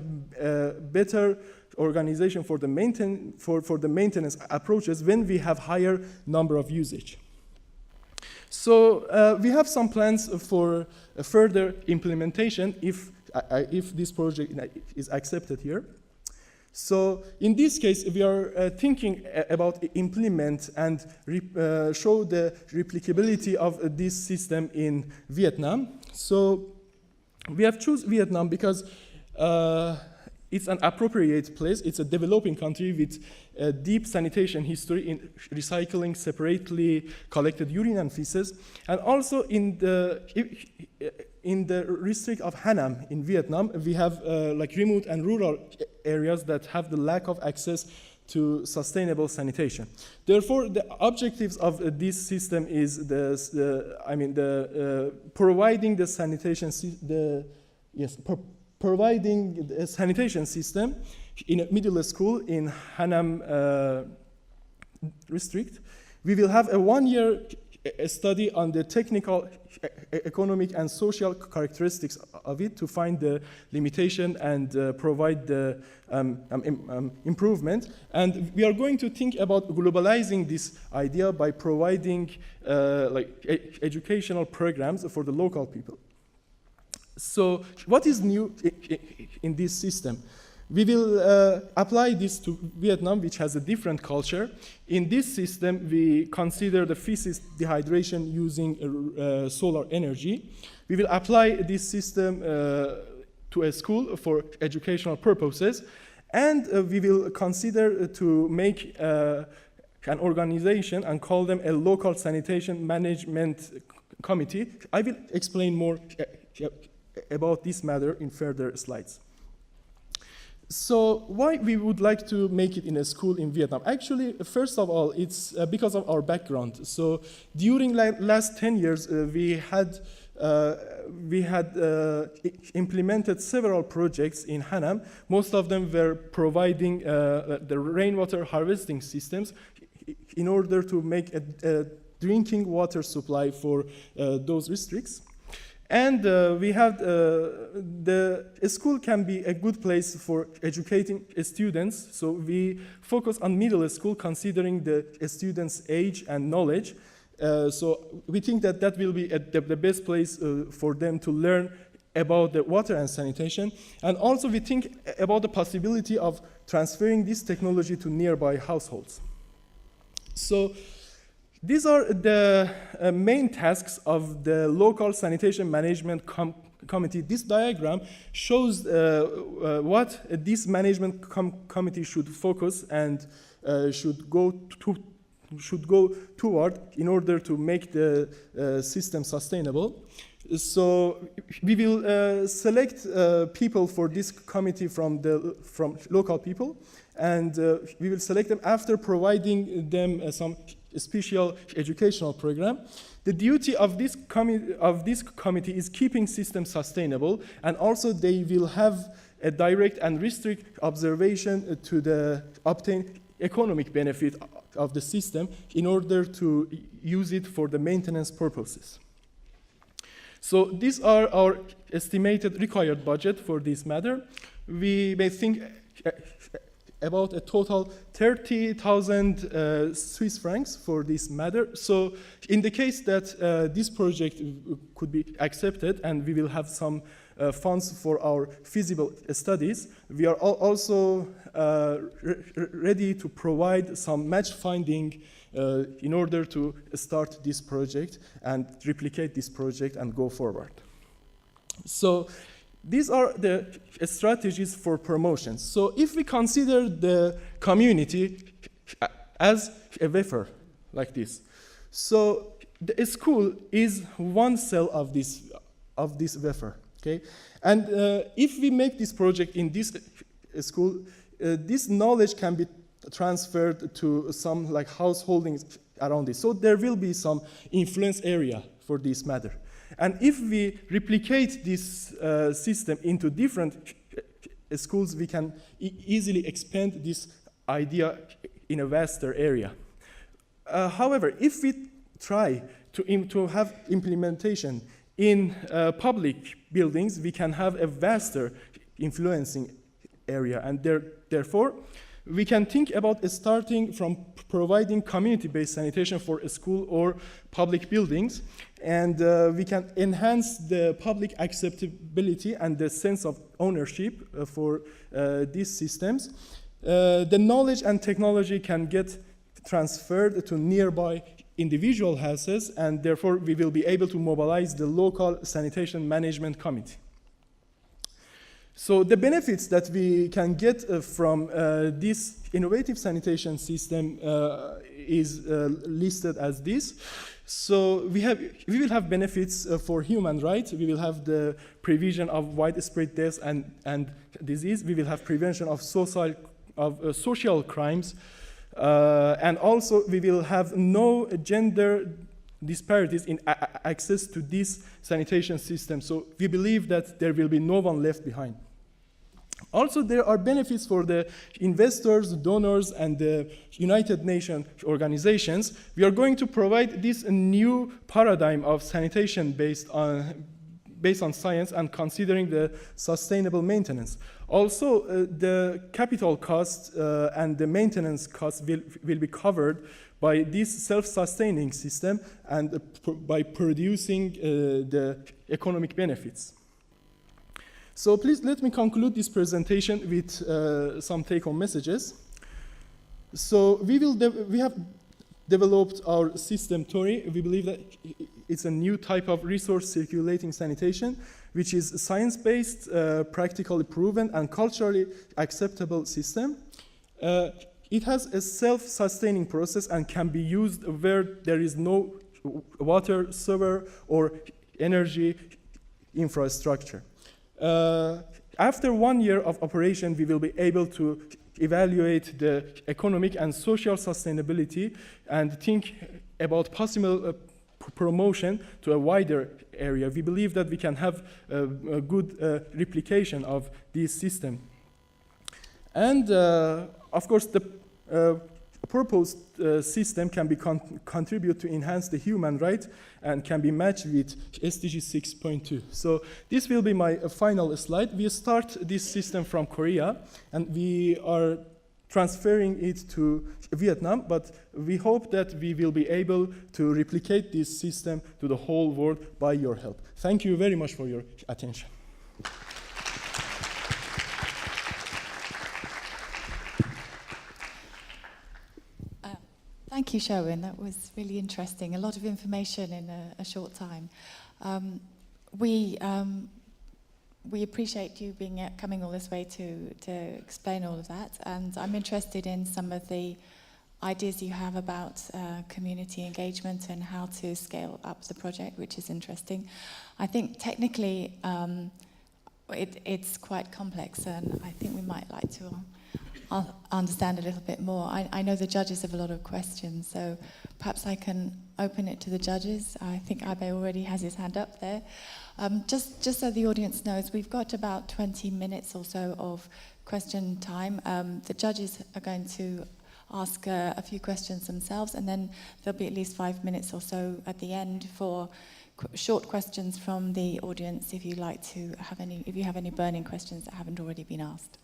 Speaker 11: better organization for the maintenance approaches when we have higher number of usage. So we have some plans for a further implementation if this project is accepted here. So in this case, we are thinking about implement and show the replicability of this system in Vietnam. So we have chosen Vietnam because it's an appropriate place. It's a developing country with a deep sanitation history in recycling separately collected urine and feces. And also in the district of Hanam in Vietnam, we have like remote and rural areas that have the lack of access to sustainable sanitation. Therefore, the objectives of this system is providing the sanitation providing a sanitation system in a middle school in Hanam district. We will have a 1-year study on the technical, economic, and social characteristics of it to find the limitation and provide the improvement. And we are going to think about globalizing this idea by providing educational programs for the local people. So what is new in this system? We will apply this to Vietnam, which has a different culture. In this system, we consider the feces dehydration using solar energy. We will apply this system to a school for educational purposes, and we will consider to make an organization and call them a local sanitation management committee. I will explain more about this matter in further slides. So why we would like to make it in a school in Vietnam? Actually, first of all, it's because of our background. So during last 10 years, we had implemented several projects in Hanam. Most of them were providing the rainwater harvesting systems in order to make a drinking water supply for those districts. And we have the school can be a good place for educating students. So we focus on middle school, considering the students' age and knowledge. So we think that that will be the best place for them to learn about the water and sanitation. And also we think about the possibility of transferring this technology to nearby households. So these are the main tasks of the local sanitation management committee. This diagram shows what this management committee should focus and should go toward in order to make the system sustainable. So we will select people for this committee from local people, and we will select them after providing them some special educational program. The duty of this committee is keeping systems sustainable, and also they will have a direct and restrict observation to obtain economic benefit of the system in order to use it for the maintenance purposes. So these are our estimated required budget for this matter. We may think about a total 30,000 Swiss francs for this matter. So in the case that this project could be accepted and we will have some funds for our feasible studies, we are also ready to provide some match funding in order to start this project and replicate this project and go forward. So these are the strategies for promotion. So if we consider the community as a wafer like this, so the school is one cell of this wafer, okay? And if we make this project in this school, this knowledge can be transferred to some like householdings around it. So there will be some influence area for this matter. And if we replicate this system into different schools, we can easily expand this idea in a vaster area. However, if we try to have implementation in public buildings, we can have a vaster influencing area, and therefore we can think about starting from providing community-based sanitation for a school or public buildings, and we can enhance the public acceptability and the sense of ownership for these systems. The knowledge and technology can get transferred to nearby individual houses, and therefore we will be able to mobilize the local sanitation management committee. So the benefits that we can get from this innovative sanitation system is listed as this. So we will have benefits for human rights. We will have the prevention of widespread deaths and disease. We will have prevention of social crimes. And also we will have no gender disparities in access to this sanitation system. So we believe that there will be no one left behind. Also, there are benefits for the investors, donors, and the United Nations organizations. We are going to provide this new paradigm of sanitation based on science and considering the sustainable maintenance. Also, the capital costs and the maintenance costs will be covered by this self-sustaining system and by producing the economic benefits. So please let me conclude this presentation with some take-home messages. So we have developed our system Tori. We believe that it's a new type of resource circulating sanitation, which is a science-based, practically proven, and culturally acceptable system. It has a self-sustaining process and can be used where there is no water, sewer, or energy infrastructure. After 1 year of operation, we will be able to evaluate the economic and social sustainability and think about possible promotion to a wider area. We believe that we can have a good replication of this system. And of course, the proposed system can be contribute to enhance the human rights and can be matched with SDG 6.2. So this will be my final slide. We start this system from Korea, and we are transferring it to Vietnam, but we hope that we will be able to replicate this system to the whole world by your help. Thank you very much for your attention.
Speaker 3: Thank you, Sherwin. That was really interesting. A lot of information in a short time. We appreciate you coming all this way to explain all of that. And I'm interested in some of the ideas you have about community engagement and how to scale up the project, which is interesting. I think technically it's quite complex, and I think we might like to understand a little bit more. I know the judges have a lot of questions, so perhaps I can open it to the judges. I think Abe already has his hand up there. Just so the audience knows, we've got about 20 minutes or so of question time. The judges are going to ask a few questions themselves, and then there'll be at least 5 minutes or so at the end for short questions from the audience if you have any burning questions that haven't already been asked.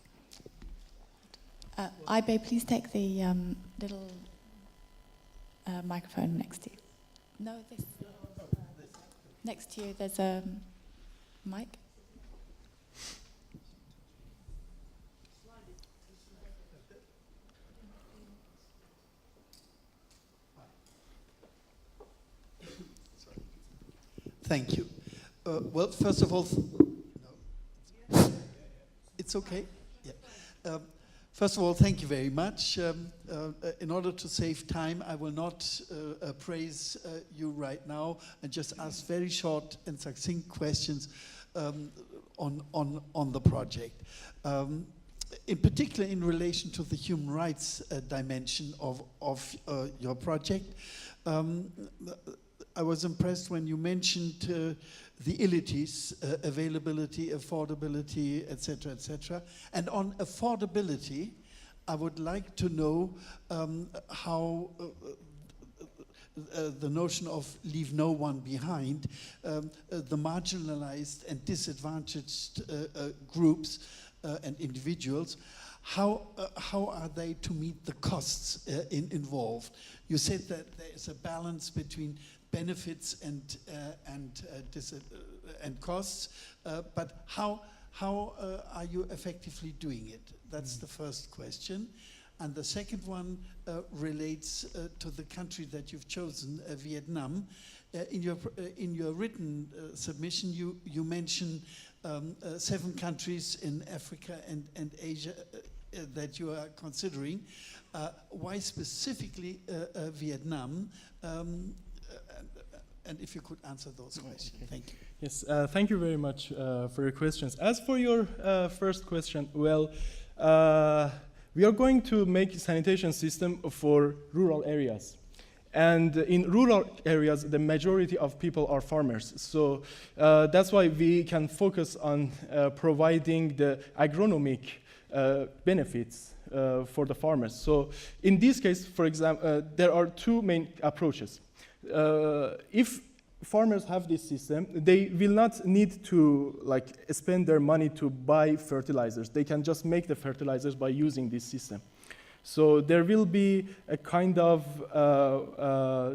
Speaker 3: Ibe, please take the little microphone next to you. No, this. Next to you, there's a mic.
Speaker 12: Thank you. Well, first of all, it's okay. Yeah. First of all, thank you very much. In order to save time, I will not praise you right now and just ask very short and succinct questions on the project. In particular, in relation to the human rights dimension of your project, I was impressed when you mentioned the illities, availability, affordability, etc. And on affordability, I would like to know how the notion of leave no one behind, the marginalized and disadvantaged groups and individuals, how are they to meet the costs involved? You said that there is a balance between benefits and costs, but how are you effectively doing it? That's the first question. And the second one relates to the country that you've chosen, Vietnam. In your written submission, you mention 7 countries in Africa and Asia that you are considering. Why specifically Vietnam? And if you could answer those questions. Thank you.
Speaker 11: Yes, thank you very much for your questions. As for your first question, well, we are going to make a sanitation system for rural areas. And in rural areas, the majority of people are farmers. So that's why we can focus on providing the agronomic benefits for the farmers. So in this case, for example, there are 2 main approaches. If farmers have this system, they will not need to spend their money to buy fertilizers. They can just make the fertilizers by using this system. So there will be a kind of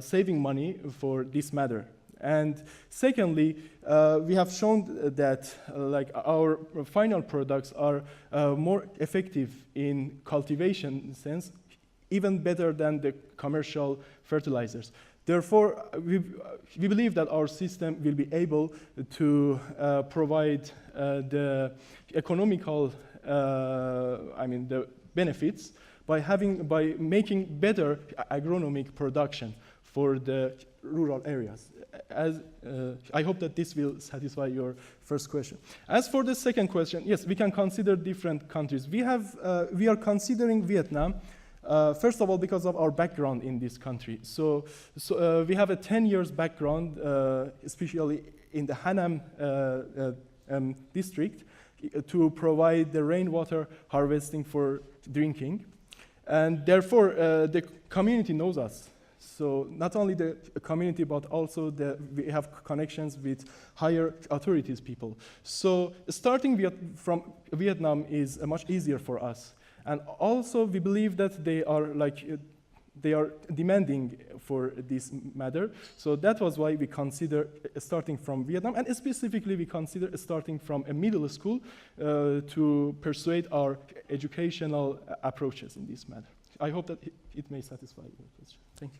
Speaker 11: saving money for this matter. And secondly, we have shown that our final products are more effective in cultivation sense, even better than the commercial fertilizers. Therefore, we believe that our system will be able to provide the economical, the benefits by making better agronomic production for the rural areas. I hope that this will satisfy your first question. As for the second question, yes, we can consider different countries. We are considering Vietnam. First of all, because of our background in this country. So we have a 10 years background, especially in the Hanam district, to provide the rainwater harvesting for drinking. And therefore, the community knows us. So not only the community, but also we have connections with higher authorities people. So starting from Vietnam is much easier for us. And also, we believe that they are demanding for this matter. So that was why we consider starting from Vietnam, and specifically we consider starting from a middle school to persuade our educational approaches in this matter. I hope that it may satisfy your question. Thank you.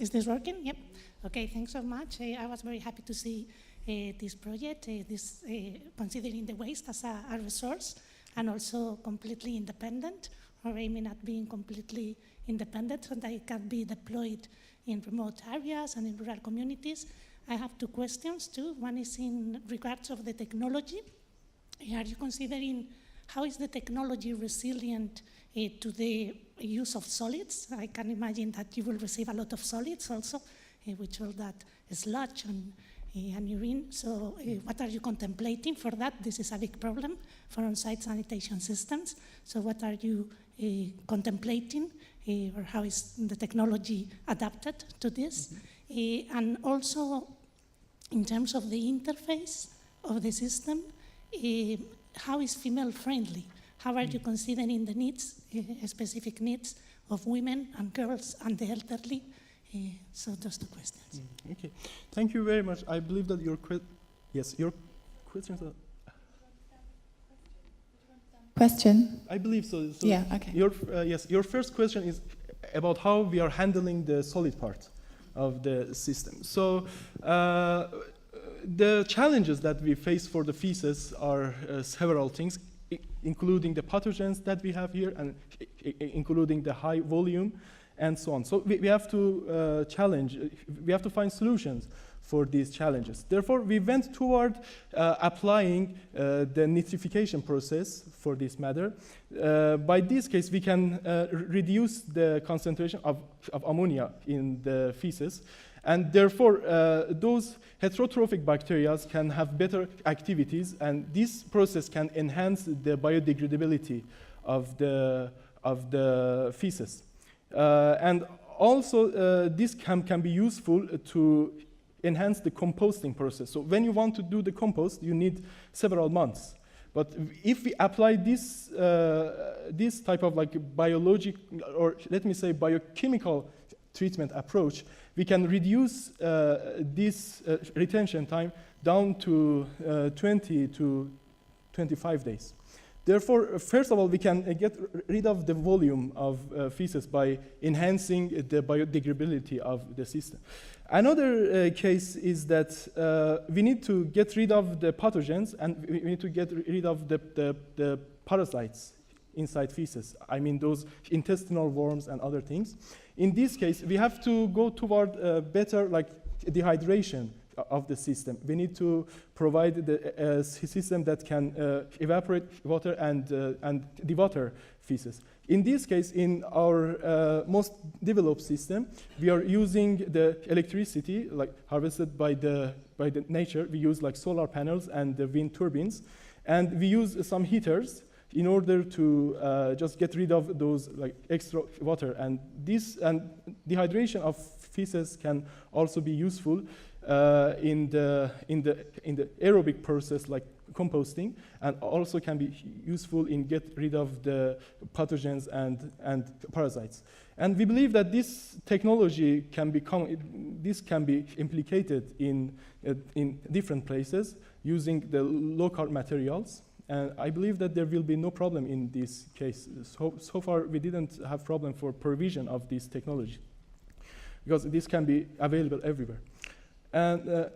Speaker 13: Is this working? Yep. Okay, thanks so much. I was very happy to see this project, considering the waste as a resource, and also completely independent, or aiming at being completely independent so that it can be deployed in remote areas and in rural communities. I have 2 questions too. One is in regards of the technology. Are you considering how is the technology resilient to the use of solids? I can imagine that you will receive a lot of solids also, which will that sludge and urine. So what are you contemplating for that? This is a big problem for on-site sanitation systems. So what are you contemplating, or how is the technology adapted to this? And also, in terms of the interface of the system, how is female friendly? How are you considering the needs, specific needs of women and girls and the elderly? So those 2 questions.
Speaker 11: Okay, thank you very much. I believe that your questions are...
Speaker 3: Question?
Speaker 11: I believe so.
Speaker 3: Yeah, okay.
Speaker 11: Your first question is about how we are handling the solid part of the system. So the challenges that we face for the feces are several things, including the pathogens that we have here and including the high volume and so on. So we have to we have to find solutions for these challenges. Therefore, we went toward applying the nitrification process for this matter. By this case, we can reduce the concentration of ammonia in the feces, and therefore those heterotrophic bacteria can have better activities, and this process can enhance the biodegradability of the feces. And also this can be useful to enhance the composting process. So when you want to do the compost, you need several months. But if we apply this type of biological, or let me say biochemical treatment approach, we can reduce this retention time down to 20 to 25 days. Therefore, first of all, we can get rid of the volume of feces by enhancing the biodegradability of the system. Another case is that we need to get rid of the pathogens, and we need to get rid of the parasites inside feces. I mean those intestinal worms and other things. In this case, we have to go toward better dehydration of the system. We need to provide the system that can evaporate water and dewater feces. In this case, in our most developed system, we are using the electricity harvested by the nature. We use solar panels and the wind turbines, and we use some heaters in order to just get rid of those extra water. And this dehydration of feces can also be useful in the aerobic process like composting, and also can be useful in get rid of the pathogens and parasites. And we believe that this technology can be implicated in different places using the local materials. And I believe that there will be no problem in this case. So far, we didn't have problem for provision of this technology, because this can be available everywhere. And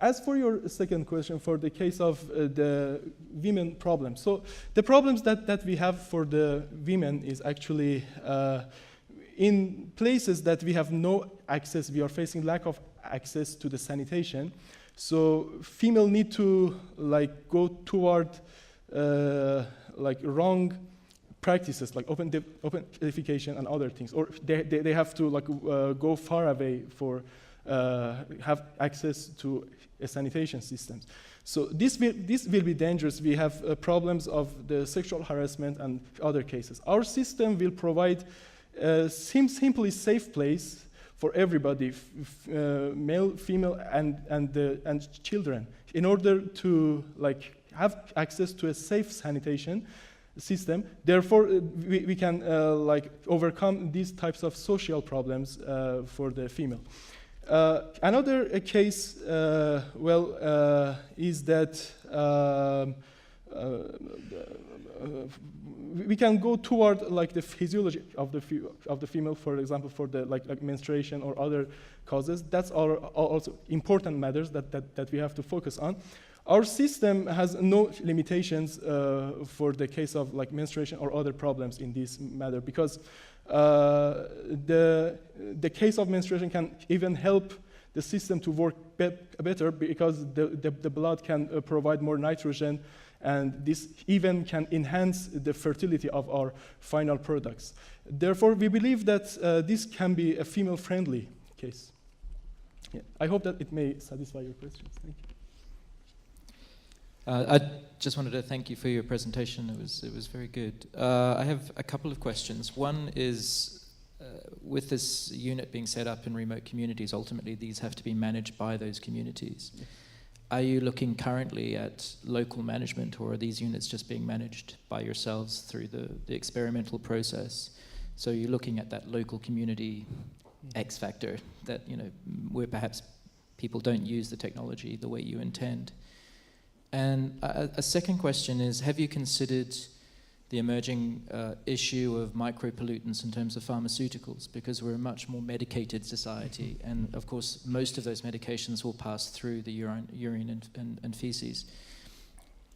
Speaker 11: as for your second question, for the case of the women problem, so the problems that we have for the women is actually in places that we have no access, we are facing lack of access to the sanitation. So female need to go toward wrong practices like open defecation and other things, or they have to go far away for have access to sanitation systems. So this will be dangerous. We have problems of the sexual harassment and other cases. Our system will provide a simply safe place for everybody, male, female, and children, in order to have access to a safe sanitation system. Therefore, we can overcome these types of social problems for the female. Another case, is that we can go toward the physiology of the female, for example, for the menstruation or other causes. That's also important matters that we have to focus on. Our system has no limitations for the case of menstruation or other problems in this matter, because the case of menstruation can even help the system to work better, because the blood can provide more nitrogen, and this even can enhance the fertility of our final products. Therefore, we believe that this can be a female-friendly case. Yeah. I hope that it may satisfy your questions. Thank you.
Speaker 14: I just wanted to thank you for your presentation. It was very good. I have a couple of questions. One is, with this unit being set up in remote communities, ultimately these have to be managed by those communities. Yeah. Are you looking currently at local management, or are these units just being managed by yourselves through the experimental process? So you're looking at that local community X factor that, where perhaps people don't use the technology the way you intend. And a second question is, have you considered the emerging issue of micropollutants in terms of pharmaceuticals? Because we're a much more medicated society, and of course most of those medications will pass through the urine and feces.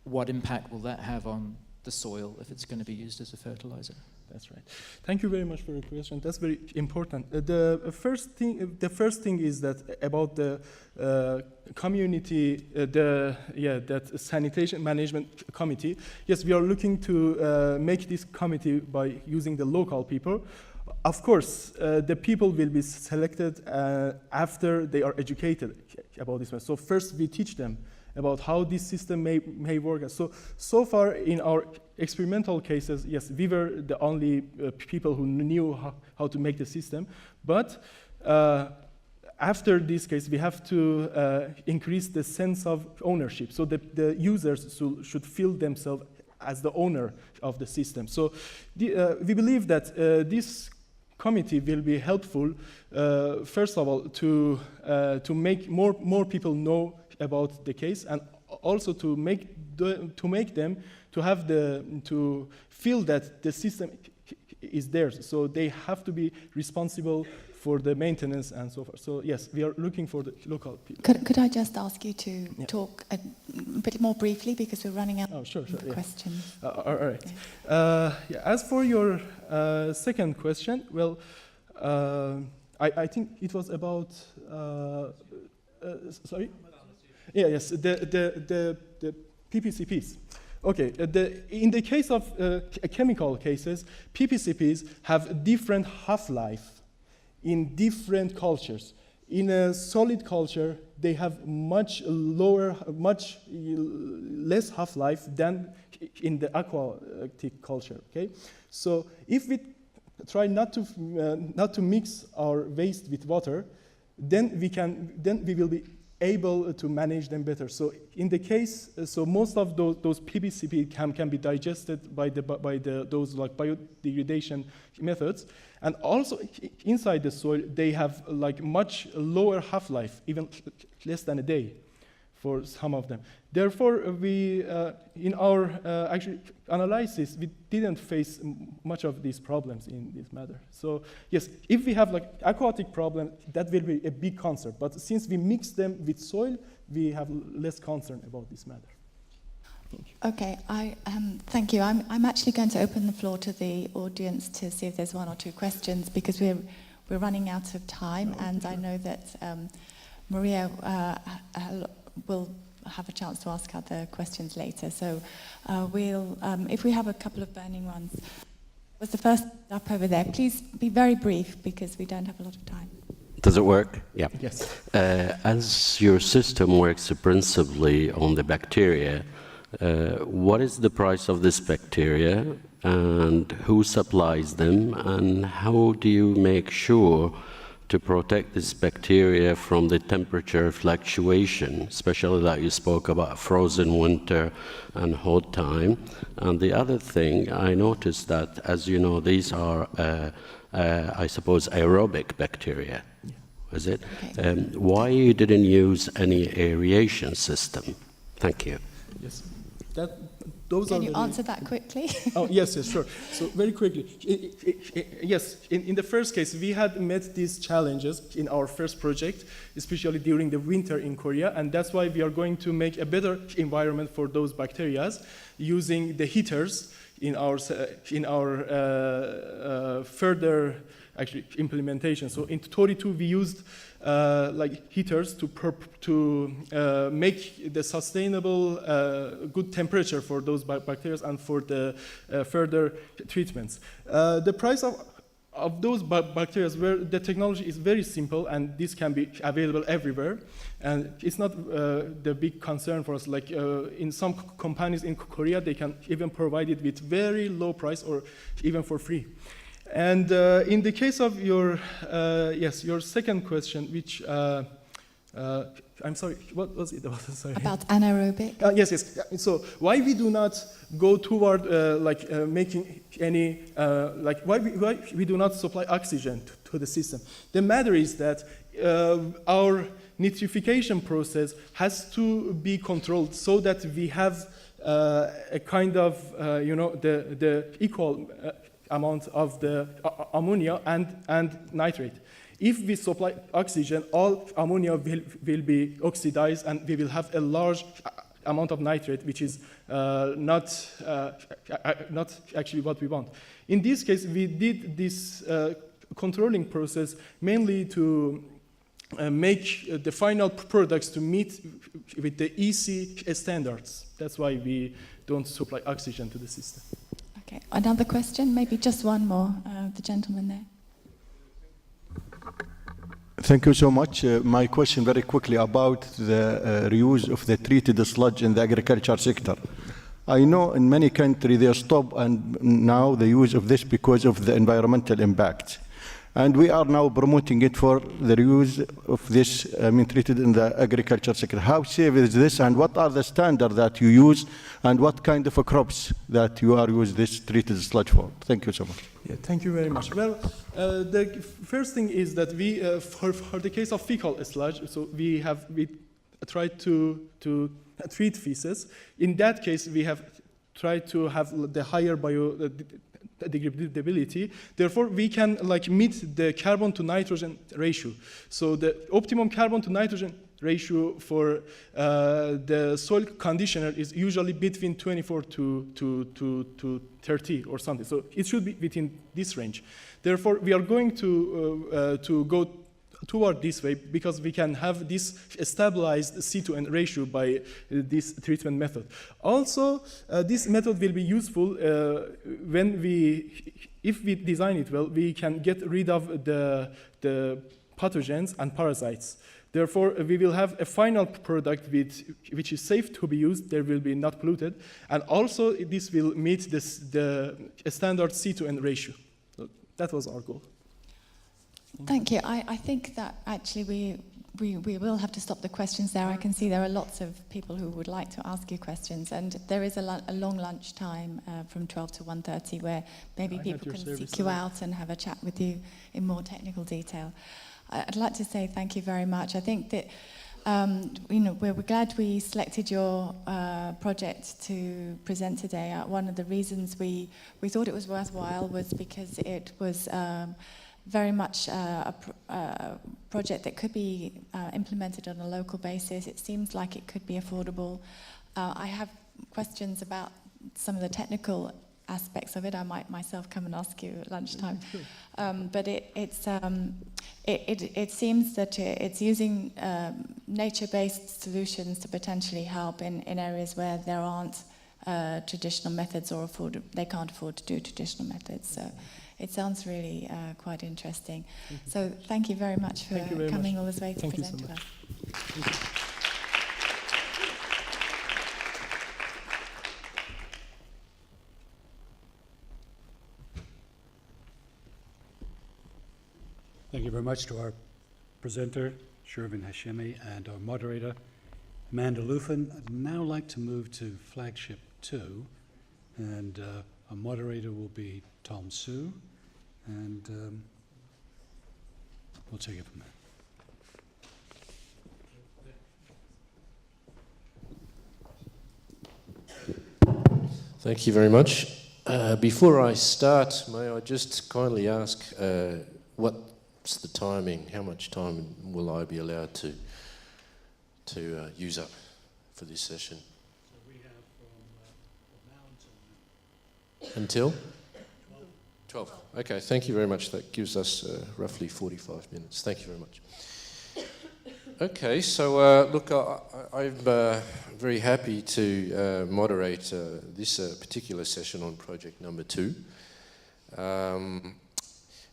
Speaker 14: What impact will that have on the soil if it's going to be used as a fertilizer?
Speaker 11: That's right. Thank you very much for your question. That's very important. The first thing is that about the community, that sanitation management committee. Yes, we are looking to make this committee by using the local people. Of course, the people will be selected after they are educated about this one. So first we teach them about how this system may work. So far in our experimental cases, yes, we were the only people who knew how to make the system. But after this case, we have to increase the sense of ownership, so that the users should feel themselves as the owner of the system. So we believe that this committee will be helpful, first of all, to make more people know about the case, and also to make them have to feel that the system is theirs. So they have to be responsible for the maintenance and so forth. So yes, we are looking for the local people.
Speaker 3: Could I just ask you to talk a bit more briefly because we're running out of questions?
Speaker 11: All right. As for your second question, well, I think it was about sorry. Yes, the PPCPs. Okay, in the case of chemical cases, PPCPs have different half-life in different cultures. In a solid culture, they have much less half-life than in the aquatic culture. Okay, so if we try not to mix our waste with water, then we will be able to manage them better. So in the case, so most of those PPCP can be digested by those like biodegradation methods, and also inside the soil they have like much lower half-life, even less than a day, for some of them. Therefore, we in our actually analysis we didn't face much of these problems in this matter. So yes, if we have like aquatic problem, that will be a big concern. But since we mix them with soil, we have less concern about this matter.
Speaker 3: Okay, thank you. I'm actually going to open the floor to the audience to see if there's one or two questions because we're running out of time, and I know that Maria will have a chance to ask other questions later. So we'll, if we have a couple of burning ones. Was the first up over there? Please be very brief because we don't have a lot of time.
Speaker 15: Does it work? Yeah.
Speaker 11: Yes.
Speaker 15: As your system works principally on the bacteria, what is the price of this bacteria and who supplies them, and how do you make sure to protect this bacteria from the temperature fluctuation, especially that you spoke about frozen winter and hot time? And the other thing, I noticed that, as you know, these are, I suppose, aerobic bacteria. Is it? Okay. Why you didn't use any aeration system? Thank you.
Speaker 11: Yes.
Speaker 3: Can you answer that quickly?
Speaker 11: Oh, yes, sure. So very quickly, yes, in the first case, we had met these challenges in our first project, especially during the winter in Korea, and that's why we are going to make a better environment for those bacteria using the heaters in our further actually implementation. So in 22, we used like heaters to make the sustainable good temperature for those bacteria and for the further treatments. The price of those bacteria, where the technology is very simple and this can be available everywhere, and it's not the big concern for us. Like in some companies in Korea, they can even provide it with very low price or even for free. And in the case of your, yes, your second question, which, I'm sorry, what was it? Sorry.
Speaker 3: About anaerobic?
Speaker 11: Yes. So why we do not go toward making any, why we do not supply oxygen to the system? The matter is that our nitrification process has to be controlled so that we have a kind of, the equal amount of the ammonia and nitrate. If we supply oxygen, all ammonia will be oxidized and we will have a large amount of nitrate, which is not actually what we want. In this case, we did this controlling process mainly to make the final products to meet with the EC standards. That's why we don't supply oxygen to the system.
Speaker 3: Okay, another question, maybe just one more, the gentleman there.
Speaker 16: Thank you so much. My question very quickly about the reuse of the treated sludge in the agriculture sector. I know in many countries they stop and now the use of this because of the environmental impact. And we are now promoting it for the reuse of this, treated in the agriculture sector. How safe is this, and what are the standards that you use, and what kind of crops that you are using this treated sludge for? Thank you so much.
Speaker 11: Yeah, thank you very much. Well, the first thing is that we, for the case of fecal sludge, so we tried to treat feces. In that case, we have try to have the higher biodegradability. Therefore, we can meet the carbon to nitrogen ratio. So the optimum carbon to nitrogen ratio for the soil conditioner is usually between 24 to 30 or something. So it should be within this range. Therefore, we are going to go toward this way because we can have this stabilized C2N ratio by this treatment method. Also, this method will be useful if we design it well, we can get rid of the pathogens and parasites. Therefore, we will have a final product which is safe to be used. There will be not polluted. And also, this will meet the standard C2N ratio. So that was our goal.
Speaker 3: Thank you. I think that actually we will have to stop the questions there. I can see there are lots of people who would like to ask you questions. And there is a long lunch time from 12 to 1:30 where maybe people can seek you out and have a chat with you in more technical detail. I'd like to say thank you very much. I think that we're glad we selected your project to present today. One of the reasons we thought it was worthwhile was because it was very much a project that could be implemented on a local basis. It seems like it could be affordable. I have questions about some of the technical aspects of it. I might myself come and ask you at lunchtime. But it seems that it's using nature-based solutions to potentially help in areas where there aren't traditional methods or they can't afford to do traditional methods. So it sounds really quite interesting. So thank you very much for coming all this way to present to us.
Speaker 1: Thank you very much to our presenter, Shervin Hashemi, and our moderator, Amanda Lufin. I'd now like to move to Flagship 2, and our moderator will be Tom Su, and we'll take it from there.
Speaker 4: Thank you very much. Before I start, may I just kindly ask what's the timing? How much time will I be allowed to use up for this session?
Speaker 1: So we have from now until
Speaker 4: 12. Okay, thank you very much. That gives us roughly 45 minutes. Thank you very much. Okay, so look, I'm very happy to moderate this particular session on project number 2.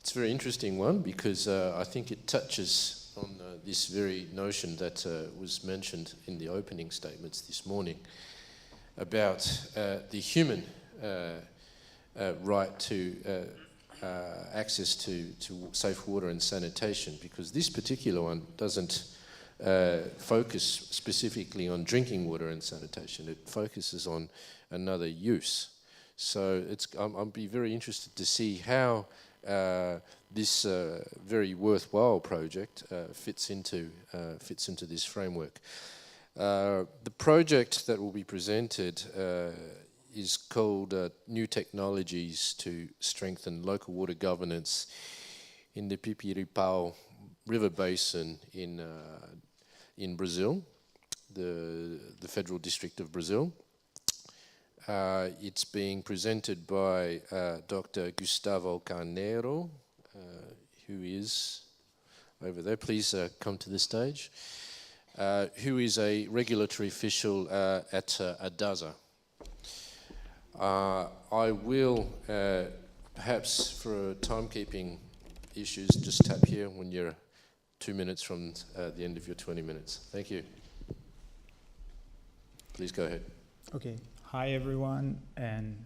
Speaker 4: It's a very interesting one because I think it touches on this very notion that was mentioned in the opening statements this morning about the human right to access to safe water and sanitation, because this particular one doesn't focus specifically on drinking water and sanitation. It focuses on another use. So I'll be very interested to see how this very worthwhile project fits into this framework. The project that will be presented is called New Technologies to Strengthen Local Water Governance in the Pipiripau River Basin in Brazil, the Federal District of Brazil. It's being presented by Dr. Gustavo Carneiro, who is over there. Please come to the stage. Who is a regulatory official at ADASA. I will, perhaps for timekeeping issues, just tap here when you're 2 minutes from the end of your 20 minutes. Thank you. Please go ahead.
Speaker 17: Okay. Hi, everyone. And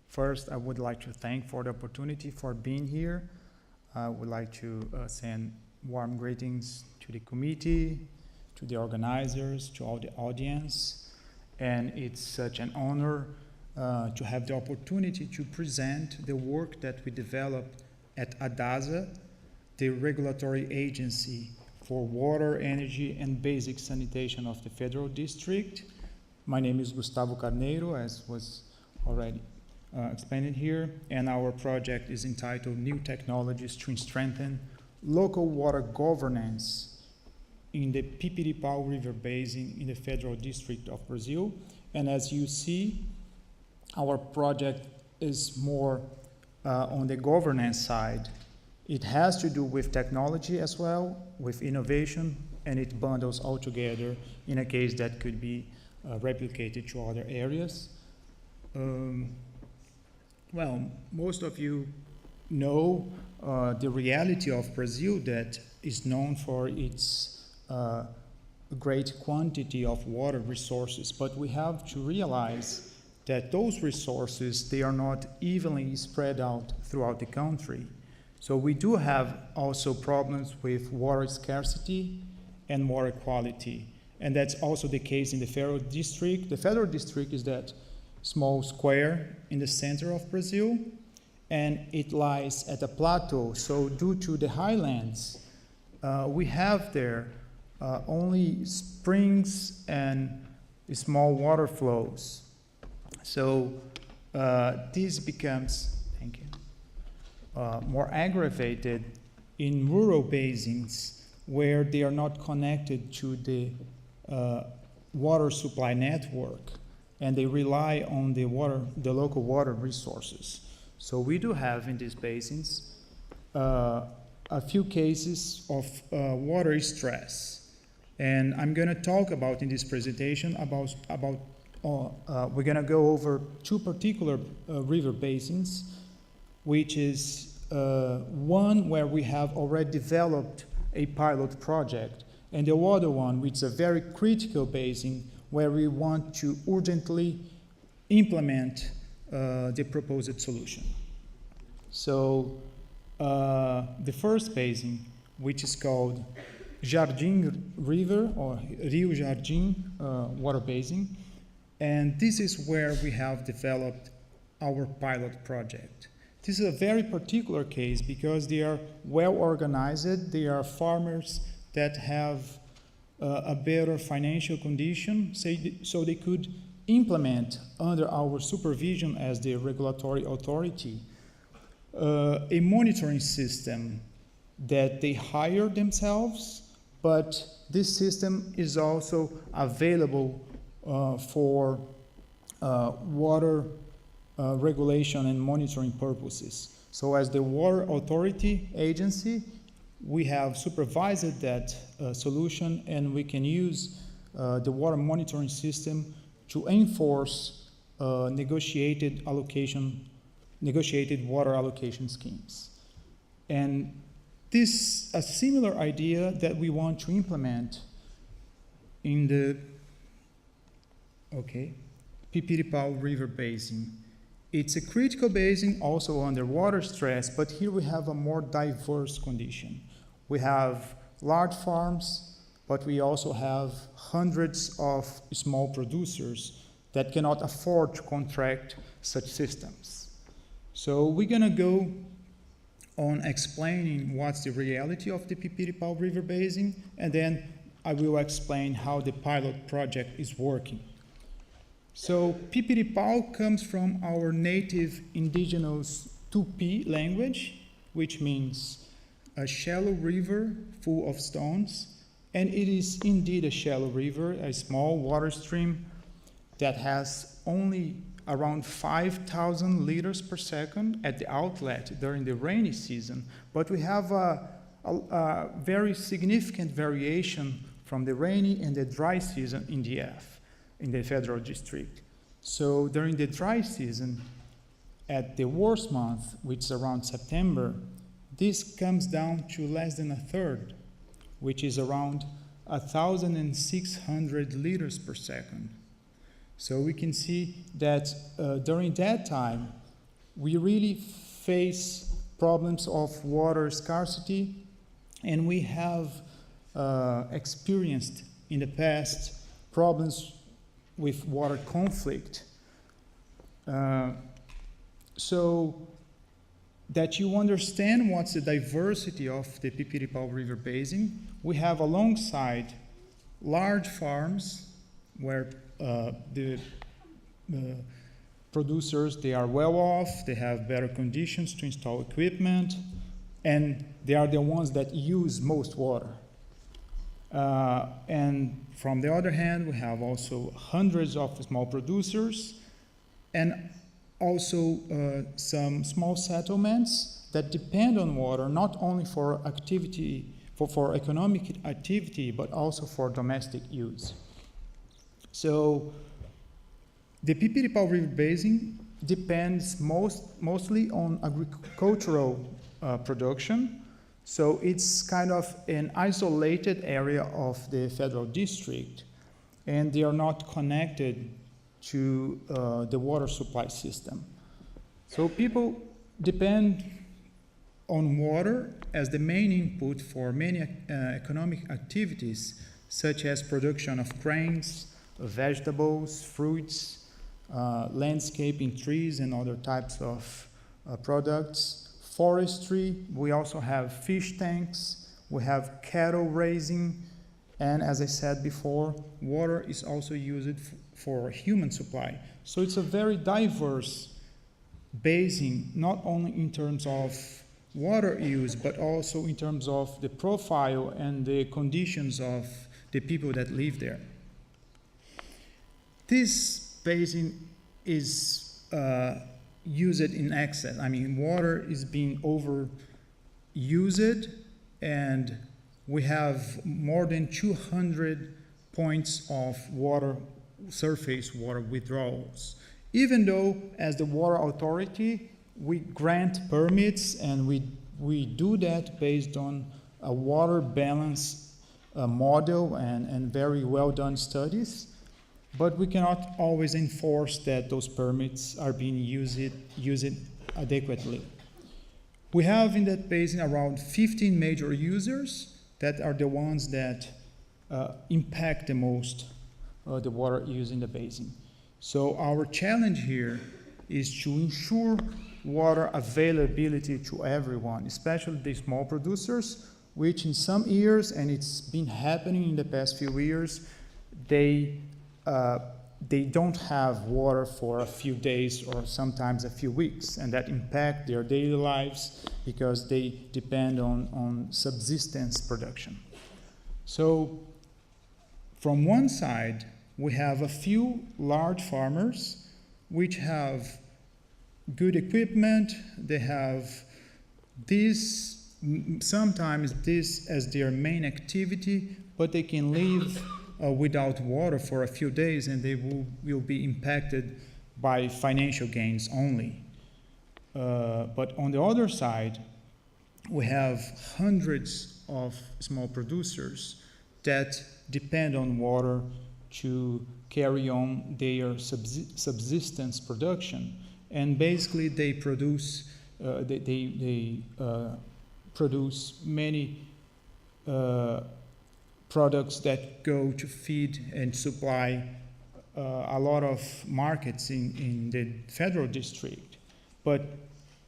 Speaker 17: first, I would like to thank for the opportunity for being here. I would like to send warm greetings to the committee, to the organizers, to all the audience. And it's such an honor to have the opportunity to present the work that we developed at ADASA, the regulatory agency for water, energy, and basic sanitation of the Federal District. My name is Gustavo Carneiro, as was already explained here. And our project is entitled New Technologies to Strengthen Local Water Governance in the Pipiripau River Basin in the Federal District of Brazil. And as you see, our project is more on the governance side. It has to do with technology as well, with innovation, and it bundles all together in a case that could be replicated to other areas. Well, most of you know the reality of Brazil, that is known for its great quantity of water resources, but we have to realize that those resources, they are not evenly spread out throughout the country. So we do have also problems with water scarcity and water quality. And that's also the case in the Federal District. The Federal District is that small square in the center of Brazil, and it lies at a plateau. So due to the highlands, we have there only springs and small water flows. So this becomes, thank you, more aggravated in rural basins where they are not connected to the water supply network, and they rely on the local water resources. So we do have in these basins a few cases of water stress, and I'm going to talk about in this presentation about we're going to go over two particular river basins, which is one where we have already developed a pilot project, and the other one, which is a very critical basin where we want to urgently implement the proposed solution. So the first basin, which is called Jardim River or Rio Jardim water basin, and this is where we have developed our pilot project. This is a very particular case because they are well organized. They are farmers that have a better financial condition, so they could implement under our supervision as the regulatory authority a monitoring system that they hire themselves, but this system is also available for water regulation and monitoring purposes. So as the Water Authority Agency, we have supervised that solution, and we can use the water monitoring system to enforce negotiated water allocation schemes. And this a similar idea that we want to implement in the Pipiripau River Basin. It's a critical basin, also under water stress, but here we have a more diverse condition. We have large farms, but we also have hundreds of small producers that cannot afford to contract such systems. So we're gonna go on explaining what's the reality of the Pipiripau River Basin, and then I will explain how the pilot project is working. So Pipiripau comes from our native indigenous Tupi language, which means a shallow river full of stones. And it is indeed a shallow river, a small water stream that has only around 5,000 liters per second at the outlet during the rainy season. But we have a very significant variation from the rainy and the dry season in DF. In the Federal District. So during the dry season, at the worst month, which is around September, this comes down to less than a third, which is around 1,600 liters per second. So we can see that during that time, we really face problems of water scarcity, and we have experienced in the past problems with water conflict. So that you understand what's the diversity of the Pipiripau River Basin, we have alongside large farms where the producers, they are well off, they have better conditions to install equipment, and they are the ones that use most water. And from the other hand, we have also hundreds of small producers and also some small settlements that depend on water not only for activity, for economic activity, but also for domestic use. So the Pipiripau River Basin depends mostly on agricultural production. So it's kind of an isolated area of the federal district, and they are not connected to the water supply system. So people depend on water as the main input for many economic activities, such as production of grains, vegetables, fruits, landscaping, trees, and other types of products. Forestry, we also have fish tanks, we have cattle raising, and as I said before, water is also used for human supply. So it's a very diverse basin, not only in terms of water use, but also in terms of the profile and the conditions of the people that live there. This basin is used in excess. I mean, water is being overused, and we have more than 200 points of surface water withdrawals. Even though, as the water authority, we grant permits, and we do that based on a water balance model and very well done studies. But we cannot always enforce that those permits are being used adequately. We have in that basin around 15 major users that are the ones that impact the most the water use in the basin. So our challenge here is to ensure water availability to everyone, especially the small producers, which in some years, and it's been happening in the past few years, they don't have water for a few days or sometimes a few weeks, and that impact their daily lives because they depend on subsistence production. So from one side, we have a few large farmers which have good equipment, they have sometimes this as their main activity, but they can live without water for a few days, and they will be impacted by financial gains only. But on the other side, we have hundreds of small producers that depend on water to carry on their subsistence production, and basically they produce produce many products that go to feed and supply a lot of markets in the federal district. But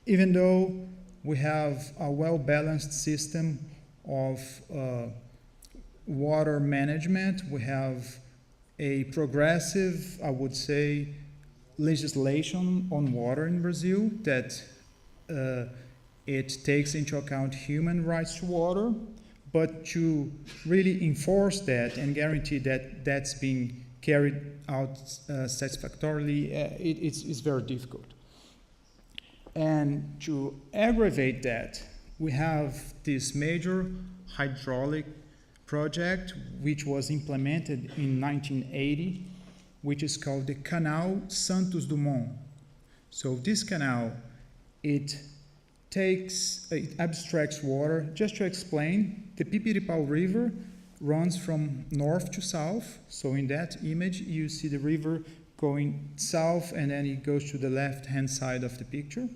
Speaker 17: even though we have a well-balanced system of water management, we have a progressive, I would say, legislation on water in Brazil that it takes into account human rights to water, but to really enforce that and guarantee that that's being carried out satisfactorily, it's very difficult. And to aggravate that, we have this major hydraulic project which was implemented in 1980, which is called the Canal Santos Dumont. So this canal, it abstracts water. Just to explain, the Pipiripau River runs from north to south. So in that image, you see the river going south, and then it goes to the left-hand side of the picture.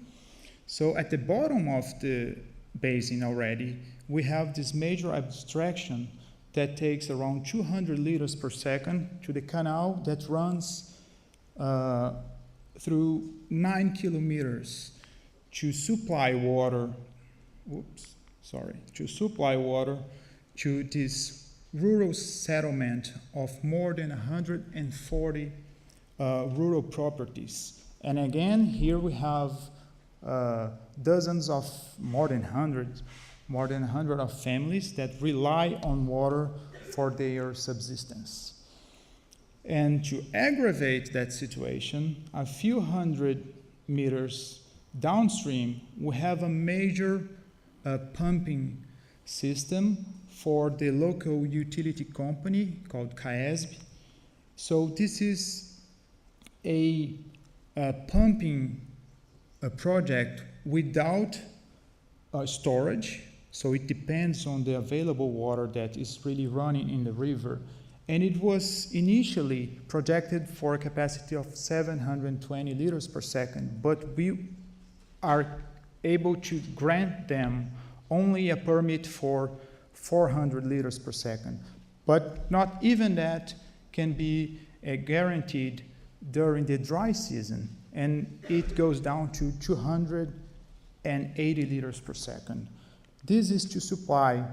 Speaker 17: So at the bottom of the basin already, we have this major abstraction that takes around 200 liters per second to the canal that runs through 9 kilometers to supply water, to supply water to this rural settlement of more than 140 rural properties. And again, here we have dozens of more than 100 of families that rely on water for their subsistence. And to aggravate that situation, a few hundred meters downstream, we have a major pumping system for the local utility company called CAESB. So this is a pumping project without storage, so it depends on the available water that is really running in the river. And it was initially projected for a capacity of 720 liters per second, but we are able to grant them only a permit for 400 liters per second. But not even that can be guaranteed during the dry season, and it goes down to 280 liters per second. This is to supply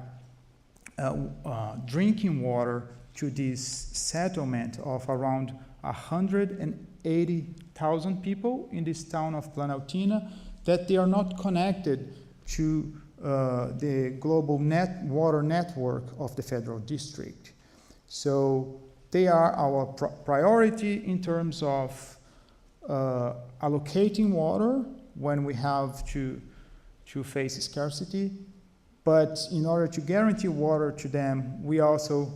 Speaker 17: drinking water to this settlement of around 180,000 people in this town of Planaltina, that they are not connected to the global water network of the federal district. So they are our priority in terms of allocating water when we have to face scarcity. But in order to guarantee water to them, we also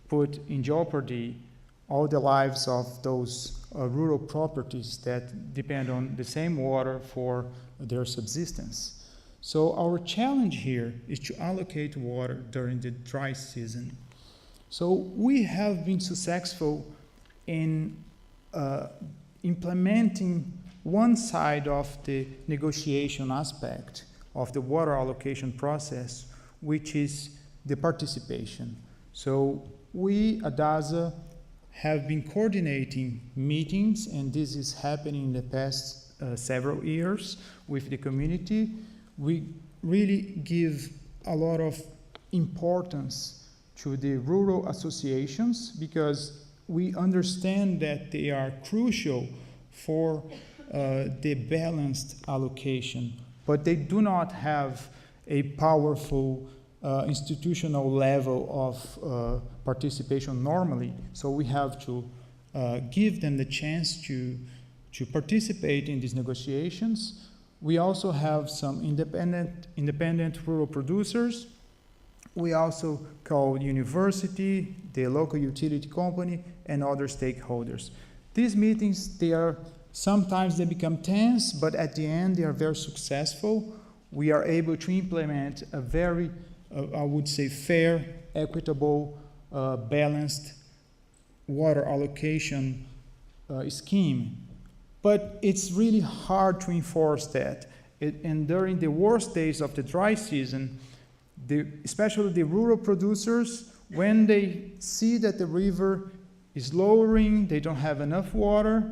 Speaker 17: put in jeopardy all the lives of those rural properties that depend on the same water for their subsistence. So our challenge here is to allocate water during the dry season. So we have been successful in implementing one side of the negotiation aspect of the water allocation process, which is the participation. So we, ADASA, have been coordinating meetings, and this is happening in the past several years with the community. We really give a lot of importance to the rural associations because we understand that they are crucial for the balanced allocation, but they do not have a powerful institutional level of participation normally. So we have to give them the chance to participate in these negotiations. We also have some independent rural producers. We also call university, the local utility company, and other stakeholders. These meetings, sometimes they become tense, but at the end they are very successful. We are able to implement a very, I would say, fair, equitable, balanced water allocation scheme. But it's really hard to enforce that. And during the worst days of the dry season, especially the rural producers, when they see that the river is lowering, they don't have enough water,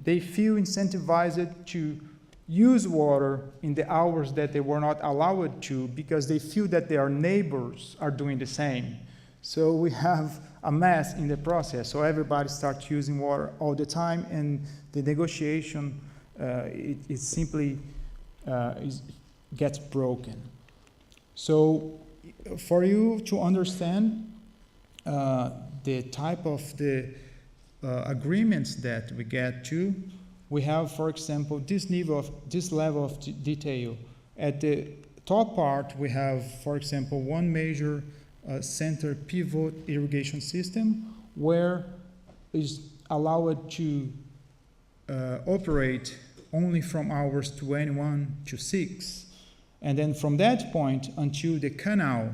Speaker 17: they feel incentivized to use water in the hours that they were not allowed to because they feel that their neighbors are doing the same. So we have a mess in the process. So everybody starts using water all the time, and the negotiation it simply gets broken. So for you to understand the type of the agreements that we get to, we have, for example, this level of detail. At the top part, we have, for example, one major center pivot irrigation system where is allowed to operate only from hours 21 to 6. And then from that point until the canal,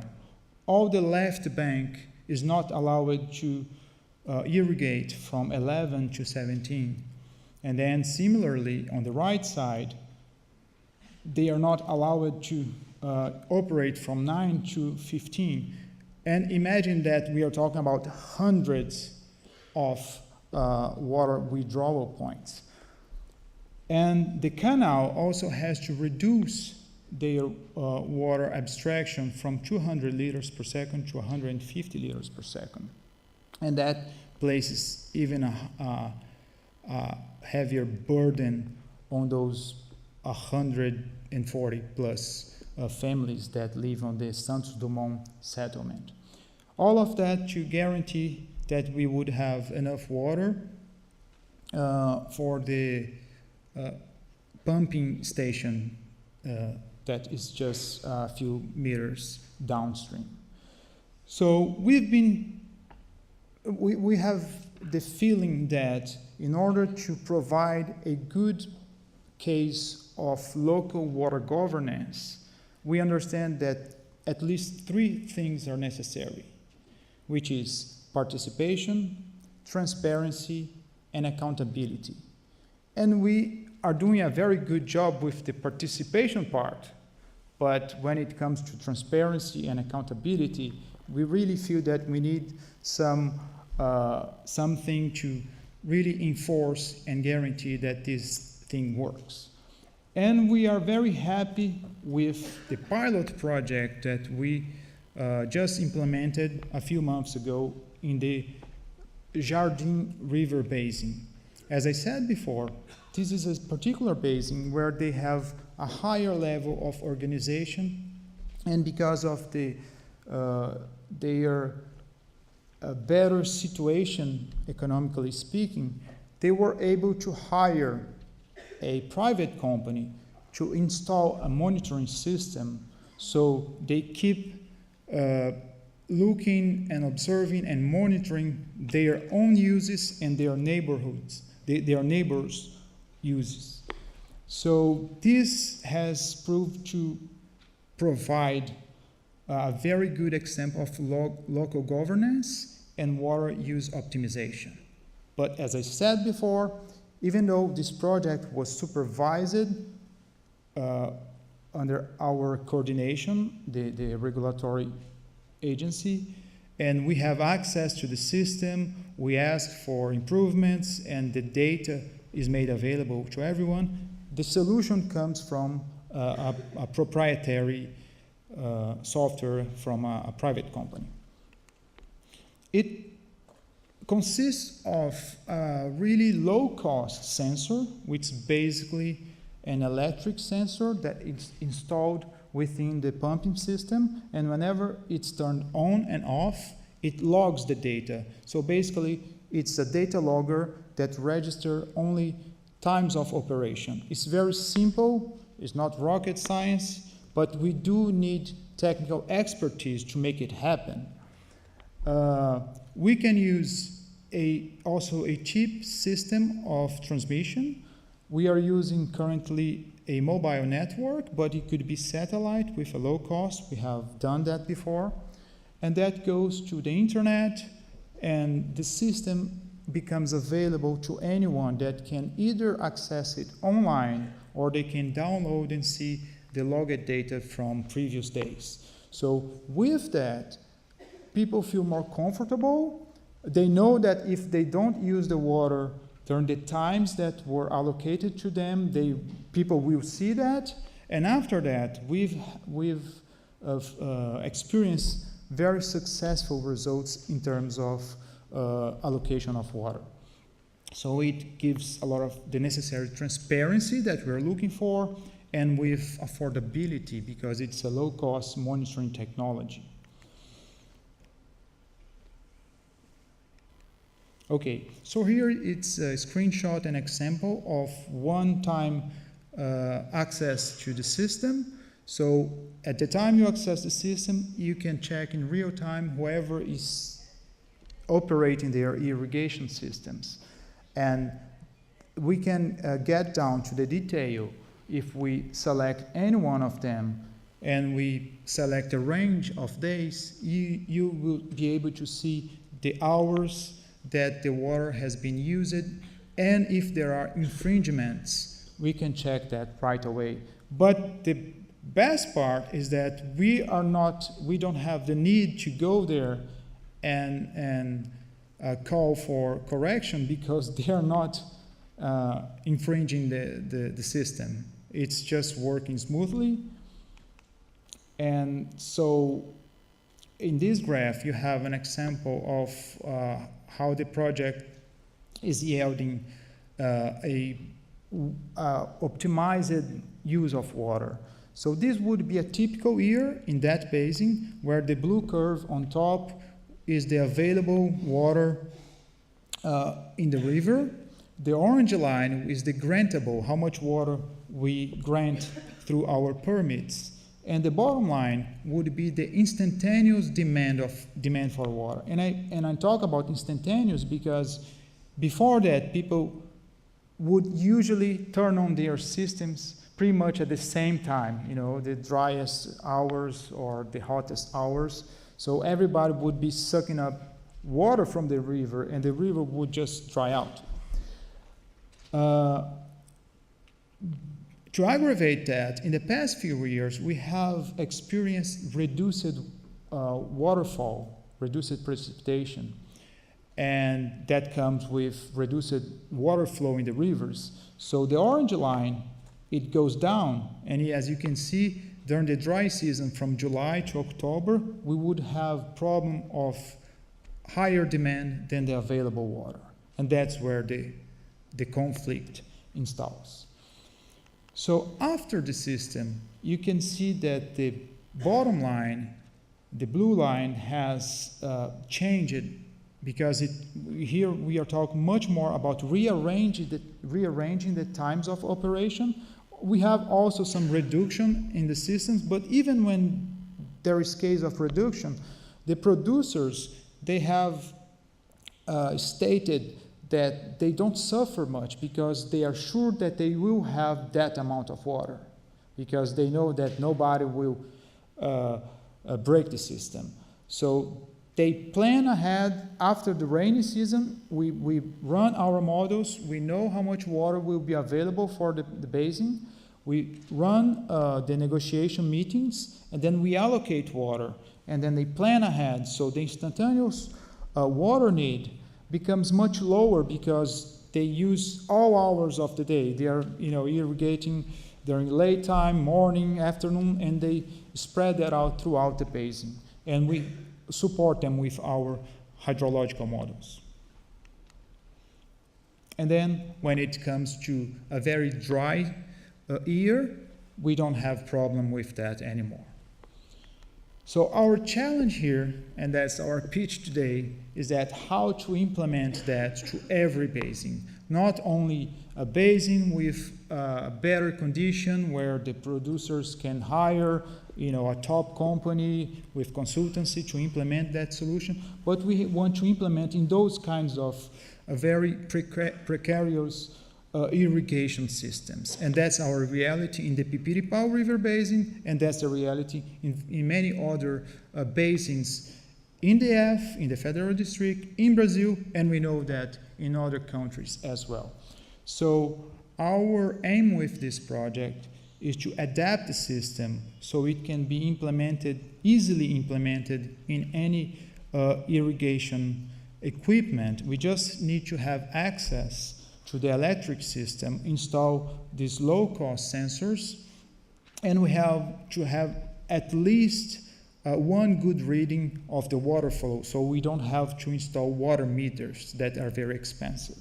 Speaker 17: all the left bank is not allowed to irrigate from 11 to 17. And then similarly, on the right side, they are not allowed to operate from 9 to 15. And imagine that we are talking about hundreds of water withdrawal points. And the canal also has to reduce their water abstraction from 200 liters per second to 150 liters per second. And that places even a heavier burden on those 140 plus families that live on the Santos Dumont settlement. All of that to guarantee that we would have enough water for the pumping station that is just a few meters downstream. So we have the feeling that in order to provide a good case of local water governance, we understand that at least 3 things are necessary, which is participation, transparency, and accountability. And we are doing a very good job with the participation part, but when it comes to transparency and accountability, we really feel that we need something to really enforce and guarantee that this thing works. And we are very happy with the pilot project that we just implemented a few months ago in the Jardim River Basin. As I said before, this is a particular basin where they have a higher level of organization, and because of their better situation, economically speaking, they were able to hire a private company to install a monitoring system, so they keep looking and observing and monitoring their own uses and their neighborhoods, their neighbors' uses. So this has proved to provide a very good example of local governance and water use optimization. But as I said before, even though this project was supervised under our coordination, the regulatory agency, and we have access to the system, we ask for improvements, and the data is made available to everyone, the solution comes from a proprietary software from a private company. It consists of a really low-cost sensor, which is basically an electric sensor that is installed within the pumping system, and whenever it's turned on and off, it logs the data. So basically, it's a data logger that registers only times of operation. It's very simple, it's not rocket science, but we do need technical expertise to make it happen. We can use also a cheap system of transmission. We are using currently a mobile network, but it could be satellite with a low cost. We have done that before. And that goes to the internet, and the system becomes available to anyone that can either access it online or they can download and see the logged data from previous days. So with that, people feel more comfortable. They know that if they don't use the water during the times that were allocated to them, people will see that. And after that, we've experienced very successful results in terms of allocation of water. So it gives a lot of the necessary transparency that we're looking for, and with affordability, because it's a low-cost monitoring technology. Okay, so here it's a screenshot, an example of one-time access to the system. So at the time you access the system, you can check in real time whoever is operating their irrigation systems. And we can get down to the detail. If we select any one of them and we select a range of days, you will be able to see the hours that the water has been used, and if there are infringements, we can check that right away. But the best part is that we don't have the need to go there and call for correction, because they are not infringing the system. It's just working smoothly. And so in this graph, you have an example of how the project is yielding a optimized use of water. So this would be a typical year in that basin, where the blue curve on top is the available water in the river. The orange line is the grantable, how much water we grant through our permits. And the bottom line would be the instantaneous demand for water. And I talk about instantaneous because before that, people would usually turn on their systems pretty much at the same time, you know, the driest hours or the hottest hours. So everybody would be sucking up water from the river, and the river would just dry out. To aggravate that, in the past few years, we have experienced reduced waterfall, reduced precipitation, and that comes with reduced water flow in the rivers. So the orange line, it goes down, and as you can see, during the dry season from July to October, we would have problem of higher demand than the available water, and that's where the conflict installs. So after the system, you can see that the bottom line, the blue line, has changed because here we are talking much more about rearranging the times of operation. We have also some reduction in the systems, but even when there is case of reduction, the producers, they have stated that they don't suffer much because they are sure that they will have that amount of water, because they know that nobody will break the system. So they plan ahead. After the rainy season, we run our models. We know how much water will be available for the basin. We run the negotiation meetings, and then we allocate water, and then they plan ahead. So the instantaneous water need becomes much lower because they use all hours of the day. They are, irrigating during late time, morning, afternoon, and they spread that out throughout the basin. And we support them with our hydrological models. And then when it comes to a very dry year, we don't have problem with that anymore. So our challenge here, and that's our pitch today, is that how to implement that to every basin, not only a basin with a better condition where the producers can hire a top company with consultancy to implement that solution, but we want to implement in those kinds of very precarious irrigation systems. And that's our reality in the Pipiripau River Basin, and that's the reality in many other basins in the F, in the Federal District, in Brazil, and we know that in other countries as well. So our aim with this project is to adapt the system so it can be easily implemented in any irrigation equipment. We just need to have access to the electric system, install these low-cost sensors, and we have to have at least one good reading of the water flow, so we don't have to install water meters that are very expensive.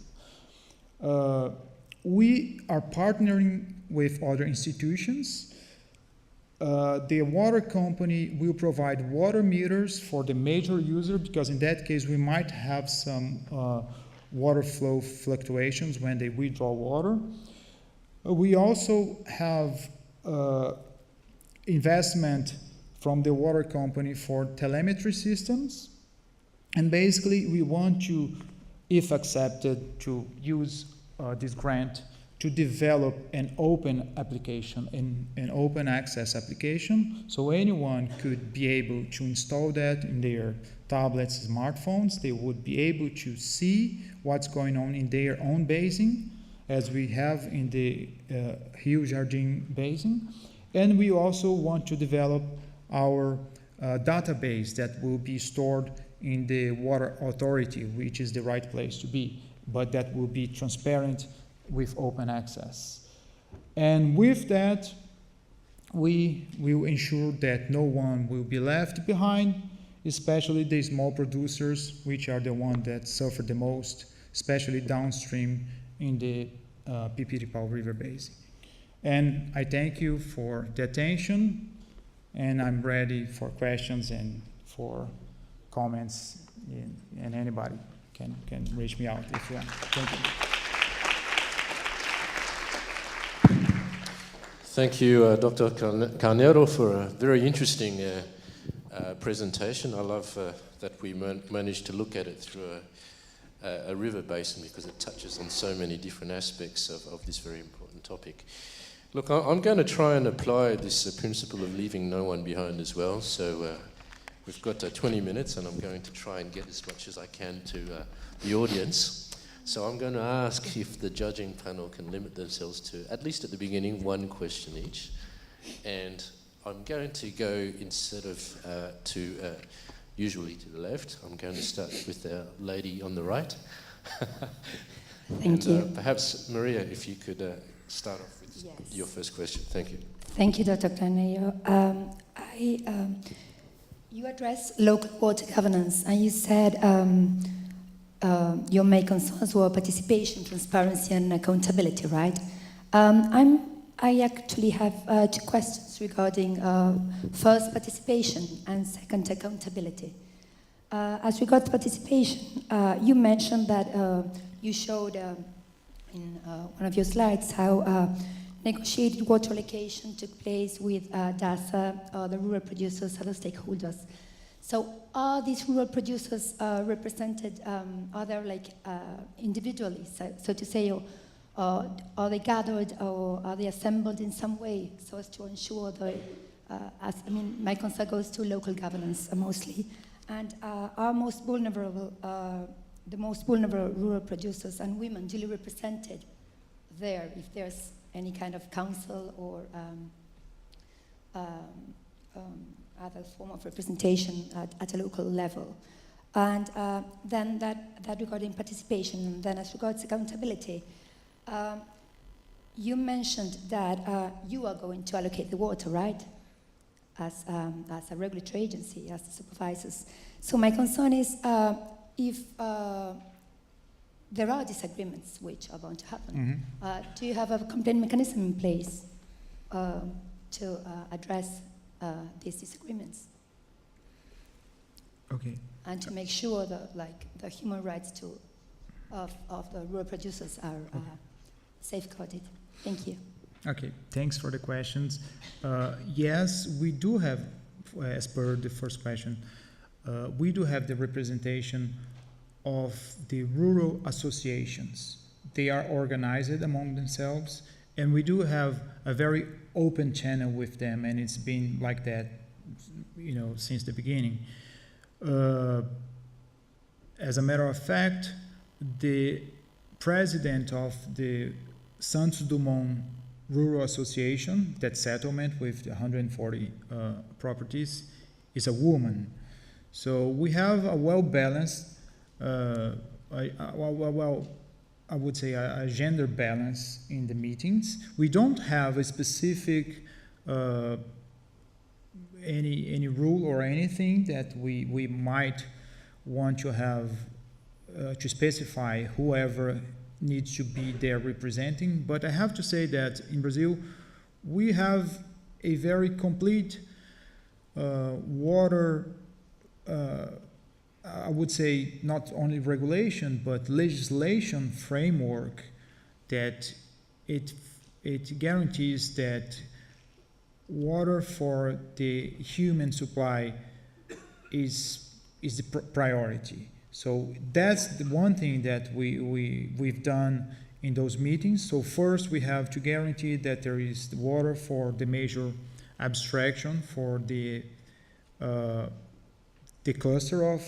Speaker 17: We are partnering with other institutions. The water company will provide water meters for the major user, because in that case we might have some water flow fluctuations when they withdraw water. We also have investment from the water company for telemetry systems. And basically we want to, if accepted, to use this grant to develop an open application, an open access application, so anyone could be able to install that in their tablets, smartphones. They would be able to see what's going on in their own basin, as we have in the Rio Jardim Basin. And we also want to develop our database that will be stored in the Water Authority, which is the right place to be, but that will be transparent with open access. And with that, we will ensure that no one will be left behind, especially the small producers, which are the ones that suffer the most, especially downstream in the Pipiripau River Basin. And I thank you for the attention, and I'm ready for questions and for comments, and anybody can reach me out if you want. Thank you.
Speaker 4: Thank you, Dr. Carneiro, for a very interesting presentation. I love that we managed to look at it through a river basin, because it touches on so many different aspects of this very important topic. Look, I'm going to try and apply this principle of leaving no one behind as well. So we've got 20 minutes, and I'm going to try and get as much as I can to the audience. So I'm going to ask if the judging panel can limit themselves to, at least at the beginning, one question each. And I'm going to go, instead of usually to the left, I'm going to start with the lady on the right.
Speaker 18: Thank you.
Speaker 4: Perhaps, Maria, if you could start off with your first question. Thank you.
Speaker 18: Thank you, Dr. Carneiro. You addressed local water governance, and you said your main concerns were participation, transparency, and accountability, right? I actually have two questions regarding first, participation, and second, accountability. As regards participation, you mentioned that you showed in one of your slides how negotiated water allocation took place with DASA, the rural producers, other stakeholders. So are these rural producers represented, are they like individually, so to say, or are they gathered, or are they assembled in some way so as to ensure the, my concern goes to local governance mostly, and are most vulnerable, the most vulnerable rural producers and women duly represented there, if there's any kind of council or other form of representation at a local level. And then that regarding participation, and then as regards accountability, you mentioned that you are going to allocate the water, right? As a regulatory agency, as the supervisors. So my concern is if there are disagreements which are going to happen, do you have a complaint mechanism in place to address these disagreements?
Speaker 17: Okay.
Speaker 18: And to make sure that the human rights of the rural producers are safeguarded. Thank you.
Speaker 17: Okay, thanks for the questions. Yes, we do have, as per the first question, we do have the representation of the rural associations. They are organized among themselves, and we do have a very open channel with them, and it's been like that, since the beginning. As a matter of fact, the president of the Santos Dumont Rural Association, that settlement with 140 properties, is a woman. So we have a well-balanced, I would say a gender balance in the meetings. We don't have a specific any rule or anything that we might want to have to specify whoever needs to be there representing. But I have to say that in Brazil, we have a very complete water, I would say not only regulation, but legislation framework that it guarantees that water for the human supply is the priority. So that's the one thing that we've done in those meetings. So first we have to guarantee that there is water for the major abstraction for the cluster of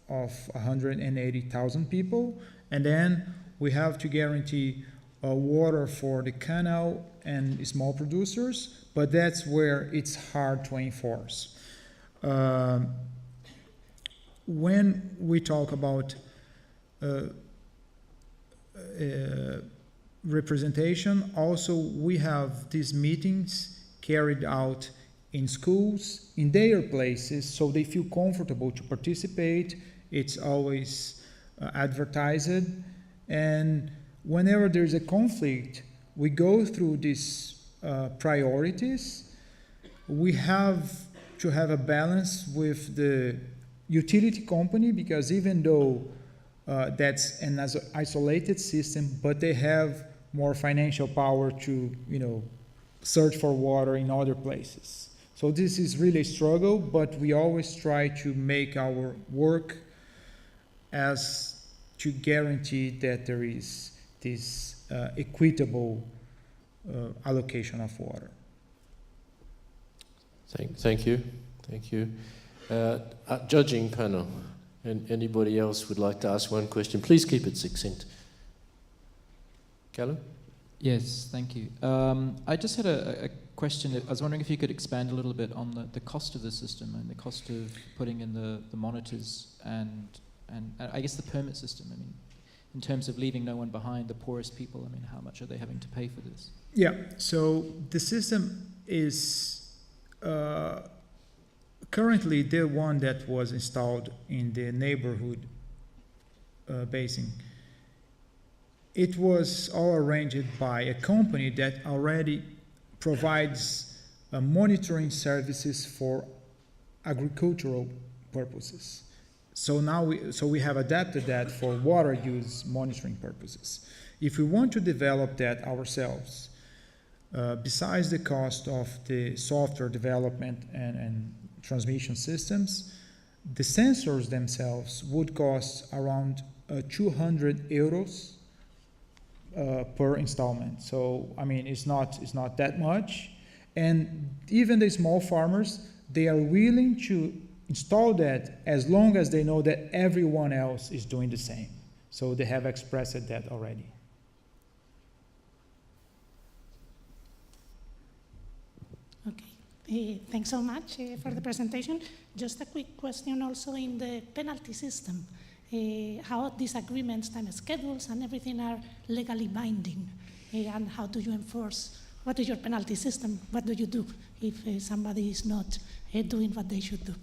Speaker 17: 180,000 people, and then we have to guarantee water for the canal and small producers, but that's where it's hard to enforce. When we talk about representation, also we have these meetings carried out in schools, in their places, so they feel comfortable to participate. It's always advertised, and whenever there's a conflict, we go through these priorities. We have to have a balance with the utility company, because even though that's an isolated system, but they have more financial power to, search for water in other places. So this is really a struggle, but we always try to make our work as to guarantee that there is this equitable allocation of water.
Speaker 4: Thank you. Judging panel, and anybody else would like to ask one question, please keep it succinct. Callum?
Speaker 14: Yes, thank you. I just had a question. I was wondering if you could expand a little bit on the cost of the system and the cost of putting in the monitors and I guess the permit system. I mean, in terms of leaving no one behind, the poorest people, I mean, how much are they having to pay for this?
Speaker 17: Yeah, so the system is currently the one that was installed in the neighborhood basin. It was all arranged by a company that already provides monitoring services for agricultural purposes. So now we have adapted that for water use monitoring purposes. If we want to develop that ourselves, besides the cost of the software development and transmission systems, the sensors themselves would cost around 200 euros per installment. So, I mean, it's not that much. And even the small farmers, they are willing to install that as long as they know that everyone else is doing the same. So they have expressed that already.
Speaker 13: Okay, thanks so much for the presentation. Just a quick question also in the penalty system. How these agreements, time schedules, and everything are legally binding, and how do you enforce? What is your penalty system? What do you do if somebody is not doing what they should do?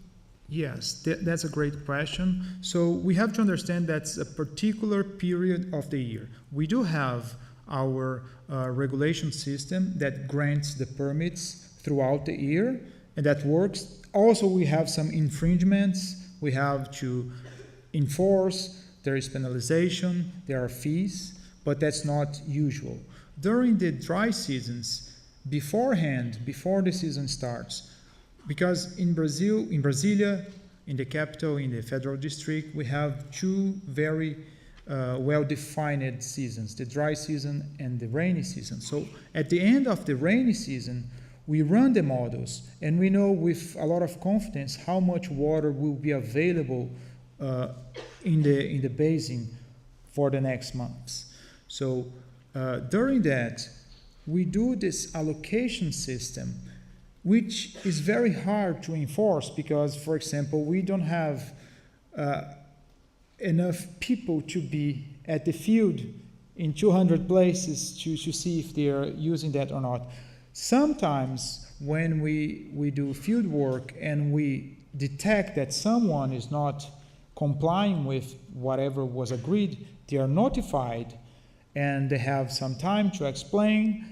Speaker 17: Yes, that's a great question. So we have to understand that's a particular period of the year. We do have our regulation system that grants the permits throughout the year, and that works. Also, we have some infringements. We have to enforce, there is penalization, there are fees, but that's not usual. During the dry seasons, beforehand, before the season starts, because in Brasilia, in the capital, in the federal district, we have two very well-defined seasons, the dry season and the rainy season. So at the end of the rainy season, we run the models, and we know with a lot of confidence how much water will be available in the basin for the next months. So during that, we do this allocation system, which is very hard to enforce because, for example, we don't have enough people to be at the field in 200 places to see if they are using that or not. Sometimes when we do field work and we detect that someone is not complying with whatever was agreed, they are notified and they have some time to explain,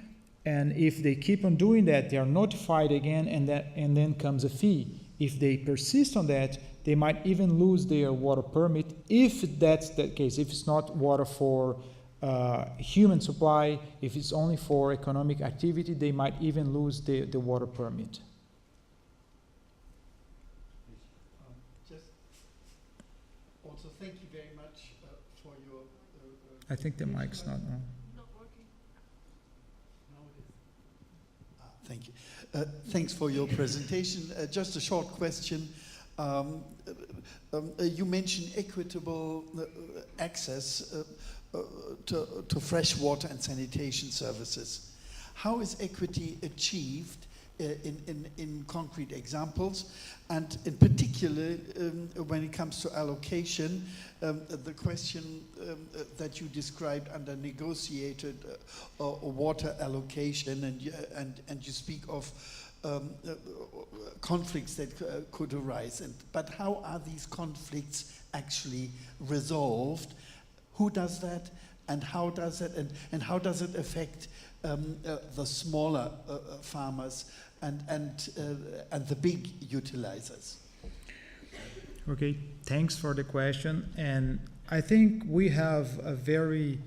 Speaker 17: and if they keep on doing that, they are notified again, and then comes a fee. If they persist on that, they might even lose their water permit if that's the case. If it's not water for human supply, if it's only for economic activity, they might even lose the water permit.
Speaker 12: Also, thank you very much for your...
Speaker 17: I think the mic's not on.
Speaker 12: Thank you. Thanks for your presentation. Just a short question. You mentioned equitable access to fresh water and sanitation services. How is equity achieved in concrete examples? And in particular, when it comes to allocation, the question that you described under negotiated water allocation, and you speak of conflicts that could arise. But how are these conflicts actually resolved? Who does that? and how does it affect the smaller farmers and the big utilizers?
Speaker 17: Okay, thanks for the question. And I think we have a very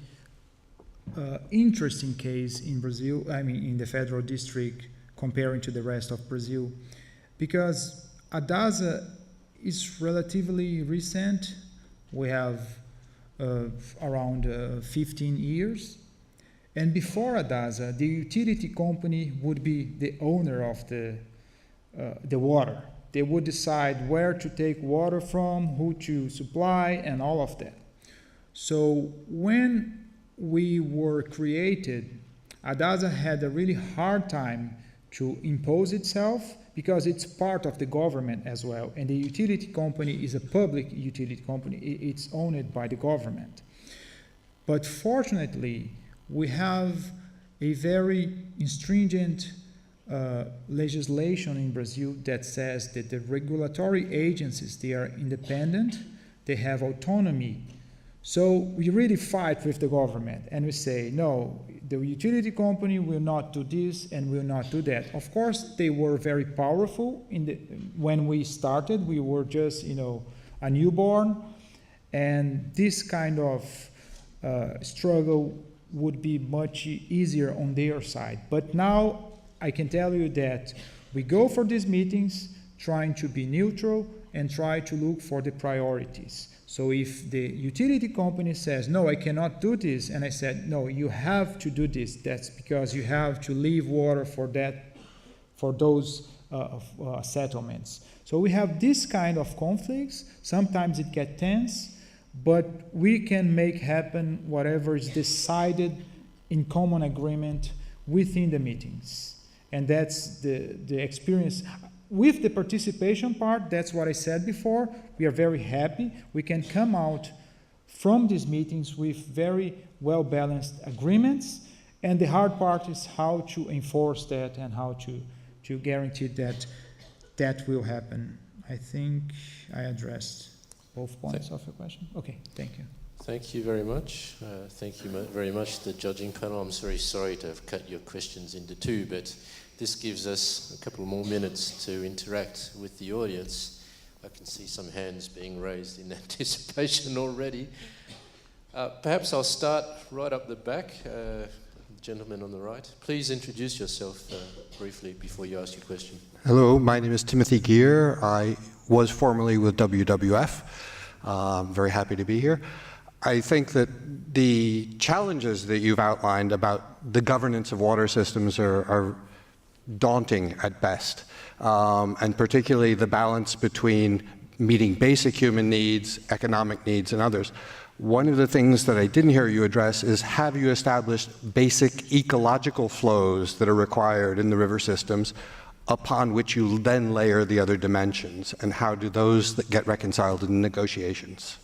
Speaker 17: interesting case in Brazil, in the Federal District, comparing to the rest of Brazil, because ADASA is relatively recent. We have around 15 years. And before ADASA, the utility company would be the owner of the water. They would decide where to take water from, who to supply, and all of that. So when we were created, ADASA had a really hard time to impose itself because it's part of the government as well. And the utility company is a public utility company. It's owned by the government. But fortunately, we have a very stringent legislation in Brazil that says that the regulatory agencies, they are independent, they have autonomy. So we really fight with the government and we say, no, the utility company will not do this and will not do that. Of course, they were very powerful. When we started, we were just, a newborn, and this kind of struggle would be much easier on their side. But now I can tell you that we go for these meetings trying to be neutral and try to look for the priorities. So if the utility company says, no, I cannot do this, and I said, no, you have to do this, that's because you have to leave water for those settlements. So we have this kind of conflicts. Sometimes it gets tense, but we can make happen whatever is decided in common agreement within the meetings. And that's the experience. With the participation part, that's what I said before, we are very happy. We can come out from these meetings with very well-balanced agreements, and the hard part is how to enforce that and how to guarantee that that will happen. I think I addressed both points of your question. Okay, thank you.
Speaker 4: Thank you very much. Thank you very much, the judging panel. I'm very sorry to have cut your questions into two, but this gives us a couple more minutes to interact with the audience. I can see some hands being raised in anticipation already. Perhaps I'll start right up the back. Gentleman on the right. Please introduce yourself briefly before you ask your question.
Speaker 19: Hello, my name is Timothy Gear. I was formerly with WWF. I'm very happy to be here. I think that the challenges that you've outlined about the governance of water systems are daunting at best, and particularly the balance between meeting basic human needs, economic needs, and others. One of the things that I didn't hear you address is, have you established basic ecological flows that are required in the river systems upon which you then layer the other dimensions, and how do those get reconciled in negotiations?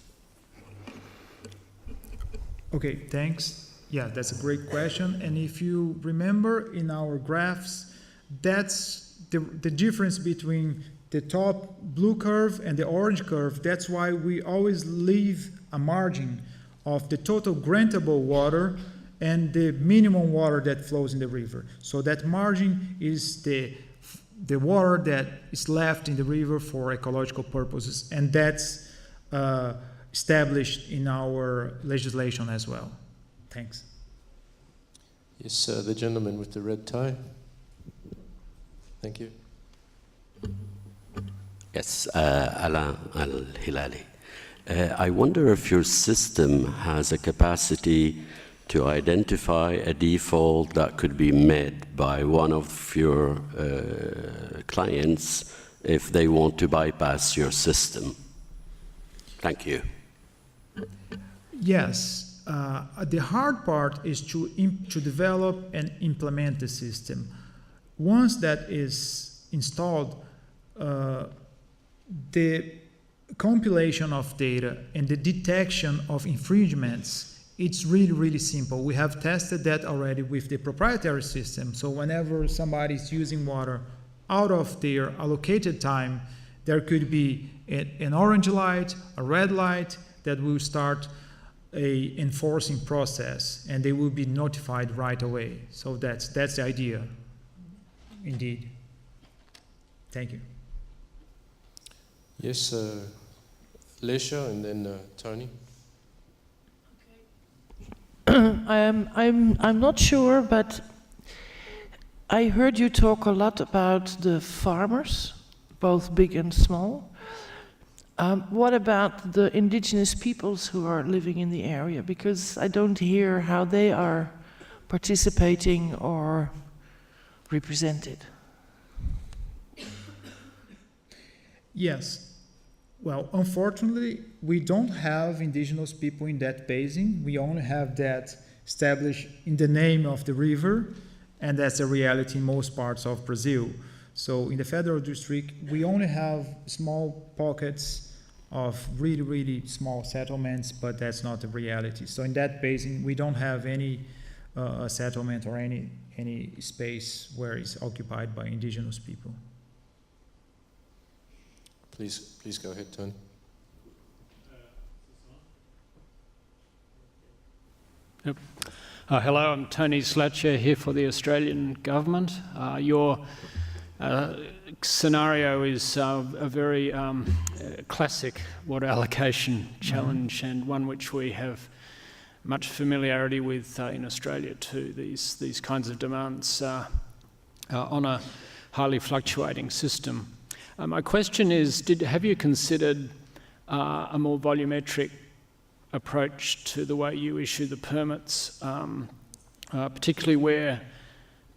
Speaker 17: Okay, thanks. Yeah, that's a great question. And if you remember in our graphs, that's the difference between the top blue curve and the orange curve. That's why we always leave a margin of the total grantable water and the minimum water that flows in the river. So that margin is the water that is left in the river for ecological purposes, and that's established in our legislation as well. Thanks.
Speaker 4: Yes, the gentleman with the red tie. Thank you.
Speaker 15: Yes, Alain Al-Hilali. I wonder if your system has a capacity to identify a default that could be met by one of your clients if they want to bypass your system. Thank you.
Speaker 17: Yes. The hard part is to develop and implement the system. Once that is installed, the compilation of data and the detection of infringements, it's really, really simple. We have tested that already with the proprietary system. So whenever somebody is using water out of their allocated time, there could be an orange light, a red light that will start a enforcing process, and they will be notified right away. So that's the idea, indeed. Thank you.
Speaker 4: Yes, Lesha, and then Tony.
Speaker 20: I'm not sure, but I heard you talk a lot about the farmers, both big and small. What about the indigenous peoples who are living in the area? Because I don't hear how they are participating or represented.
Speaker 17: Yes. Well, unfortunately, we don't have indigenous people in that basin. We only have that established in the name of the river, and that's a reality in most parts of Brazil. So in the Federal District, we only have small pockets of really, really small settlements, but that's not the reality. So in that basin, we don't have any settlement or any space where it's occupied by indigenous people.
Speaker 4: Please go ahead, Tony.
Speaker 21: Yep. Hello, I'm Tony Slatcher here for the Australian government. Your scenario is a very classic water allocation challenge, and one which we have much familiarity with in Australia too. These kinds of demands on a highly fluctuating system. My question is, have you considered a more volumetric approach to the way you issue the permits, particularly where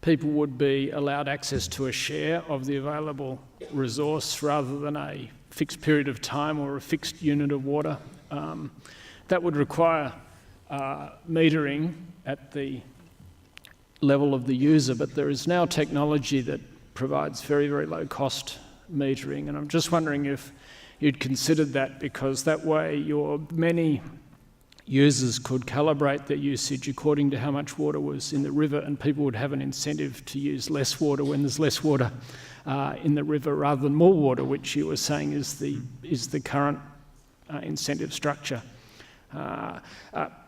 Speaker 21: people would be allowed access to a share of the available resource rather than a fixed period of time or a fixed unit of water? That would require metering at the level of the user, but there is now technology that provides very, very low cost metering, and I'm just wondering if you'd considered that, because that way your many users could calibrate their usage according to how much water was in the river, and people would have an incentive to use less water when there's less water in the river rather than more water, which you were saying is the current incentive structure.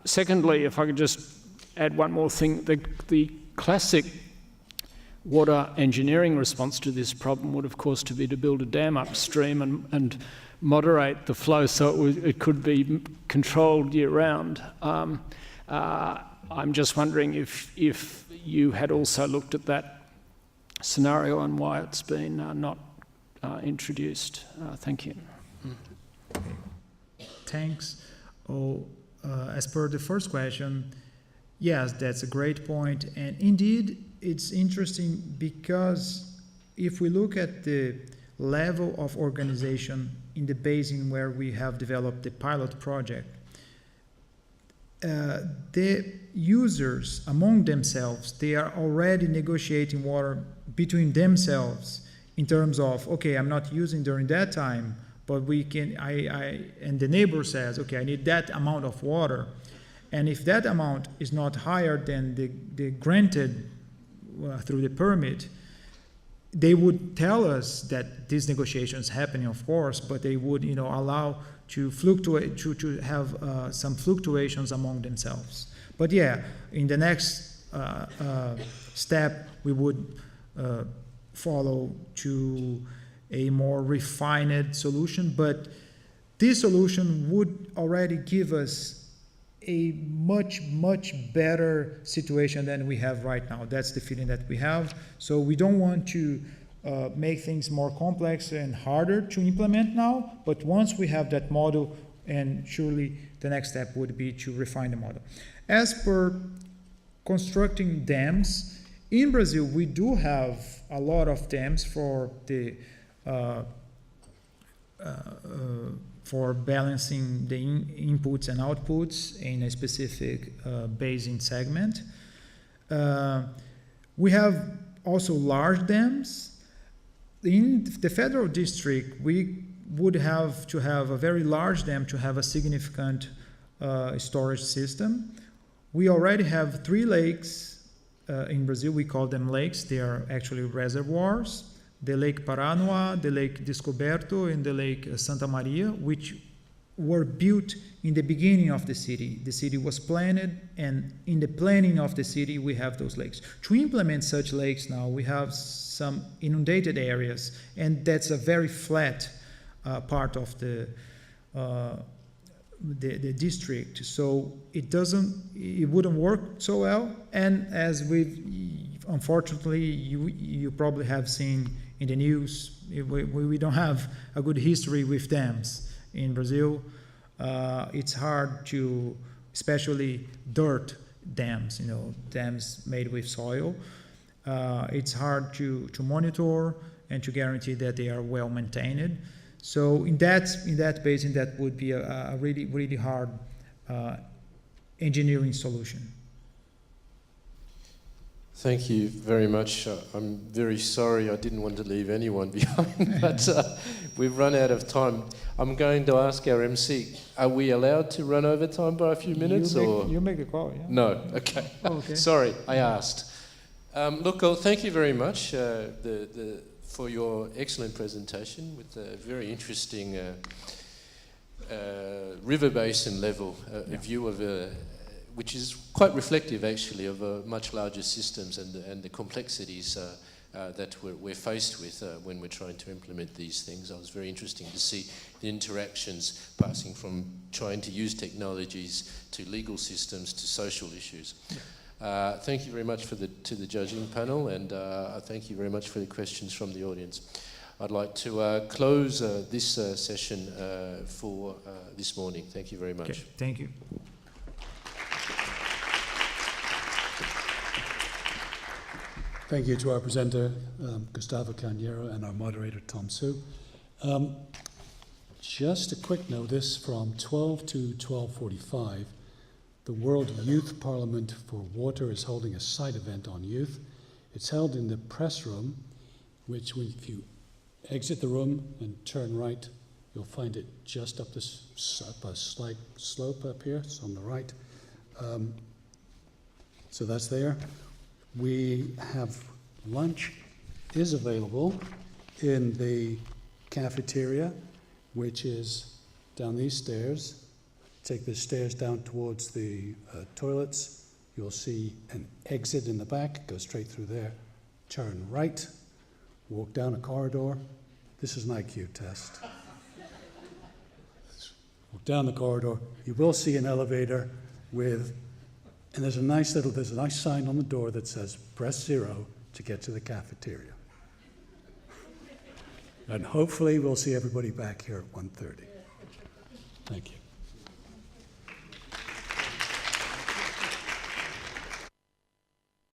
Speaker 21: Secondly, if I could just add one more thing, the classic water engineering response to this problem would, of course, be to build a dam upstream and moderate the flow so it could be controlled year-round. I'm just wondering if you had also looked at that scenario and why it's been not introduced. Thank you.
Speaker 17: Thanks. As per the first question, yes, that's a great point. And indeed, it's interesting because if we look at the level of organization in the basin where we have developed the pilot project, the users among themselves, they are already negotiating water between themselves in terms of, okay, I'm not using during that time, but we can, and the neighbor says, okay, I need that amount of water. And if that amount is not higher than the granted through the permit, they would tell us that these negotiations happening, of course, but they would, allow to fluctuate, to have some fluctuations among themselves. But yeah, in the next step, we would follow to a more refined solution, but this solution would already give us a much, much better situation than we have right now. That's the feeling that we have. So we don't want to make things more complex and harder to implement now, but once we have that model, and surely the next step would be to refine the model. As per constructing dams, in Brazil, we do have a lot of dams for the for balancing the inputs and outputs in a specific basin segment. We have also large dams. In the Federal District, we would have to have a very large dam to have a significant storage system. We already have 3 lakes in Brazil. We call them lakes. They are actually reservoirs. The Lake Paranoá, the Lake Descoberto, and the Lake Santa Maria, which were built in the beginning of the city. The city was planned, and in the planning of the city, we have those lakes. To implement such lakes now, we have some inundated areas, and that's a very flat part of the district. So it wouldn't work so well. And as unfortunately, you probably have seen in the news, we don't have a good history with dams. In Brazil, it's hard to, especially dirt dams, dams made with soil. It's hard to monitor and to guarantee that they are well maintained. So in that basin, that would be a really, really hard engineering solution.
Speaker 4: Thank you very much. I'm very sorry I didn't want to leave anyone behind, but we've run out of time. I'm going to ask our MC, are we allowed to run over time by a few minutes?
Speaker 17: You make the call, yeah?
Speaker 4: No, okay. Oh, okay. Sorry, I asked. Look, thank you very much for your excellent presentation with a very interesting river basin level view of which is quite reflective, actually, of much larger systems and the complexities that we're faced with when we're trying to implement these things. It was very interesting to see the interactions passing from trying to use technologies to legal systems to social issues. Thank you very much to the judging panel, and thank you very much for the questions from the audience. I'd like to close this session for this morning. Thank you very much.
Speaker 17: Okay, thank you.
Speaker 1: Thank you to our presenter, Gustavo Cañero, and our moderator, Tom Su. Just a quick notice, from 12 to 12:45, the World Youth Parliament for Water is holding a side event on youth. It's held in the press room, which if you exit the room and turn right, you'll find it just up a slight slope up here. It's on the right. So that's there. We have lunch is available in the cafeteria, which is down these stairs. Take the stairs down towards the toilets. You'll see an exit in the back. Go straight through there. Turn right. Walk down a corridor. This is an IQ test. Walk down the corridor. You will see an elevator and there's a nice sign on the door that says, press 0 to get to the cafeteria. And hopefully we'll see everybody back here at 1:30. Thank you.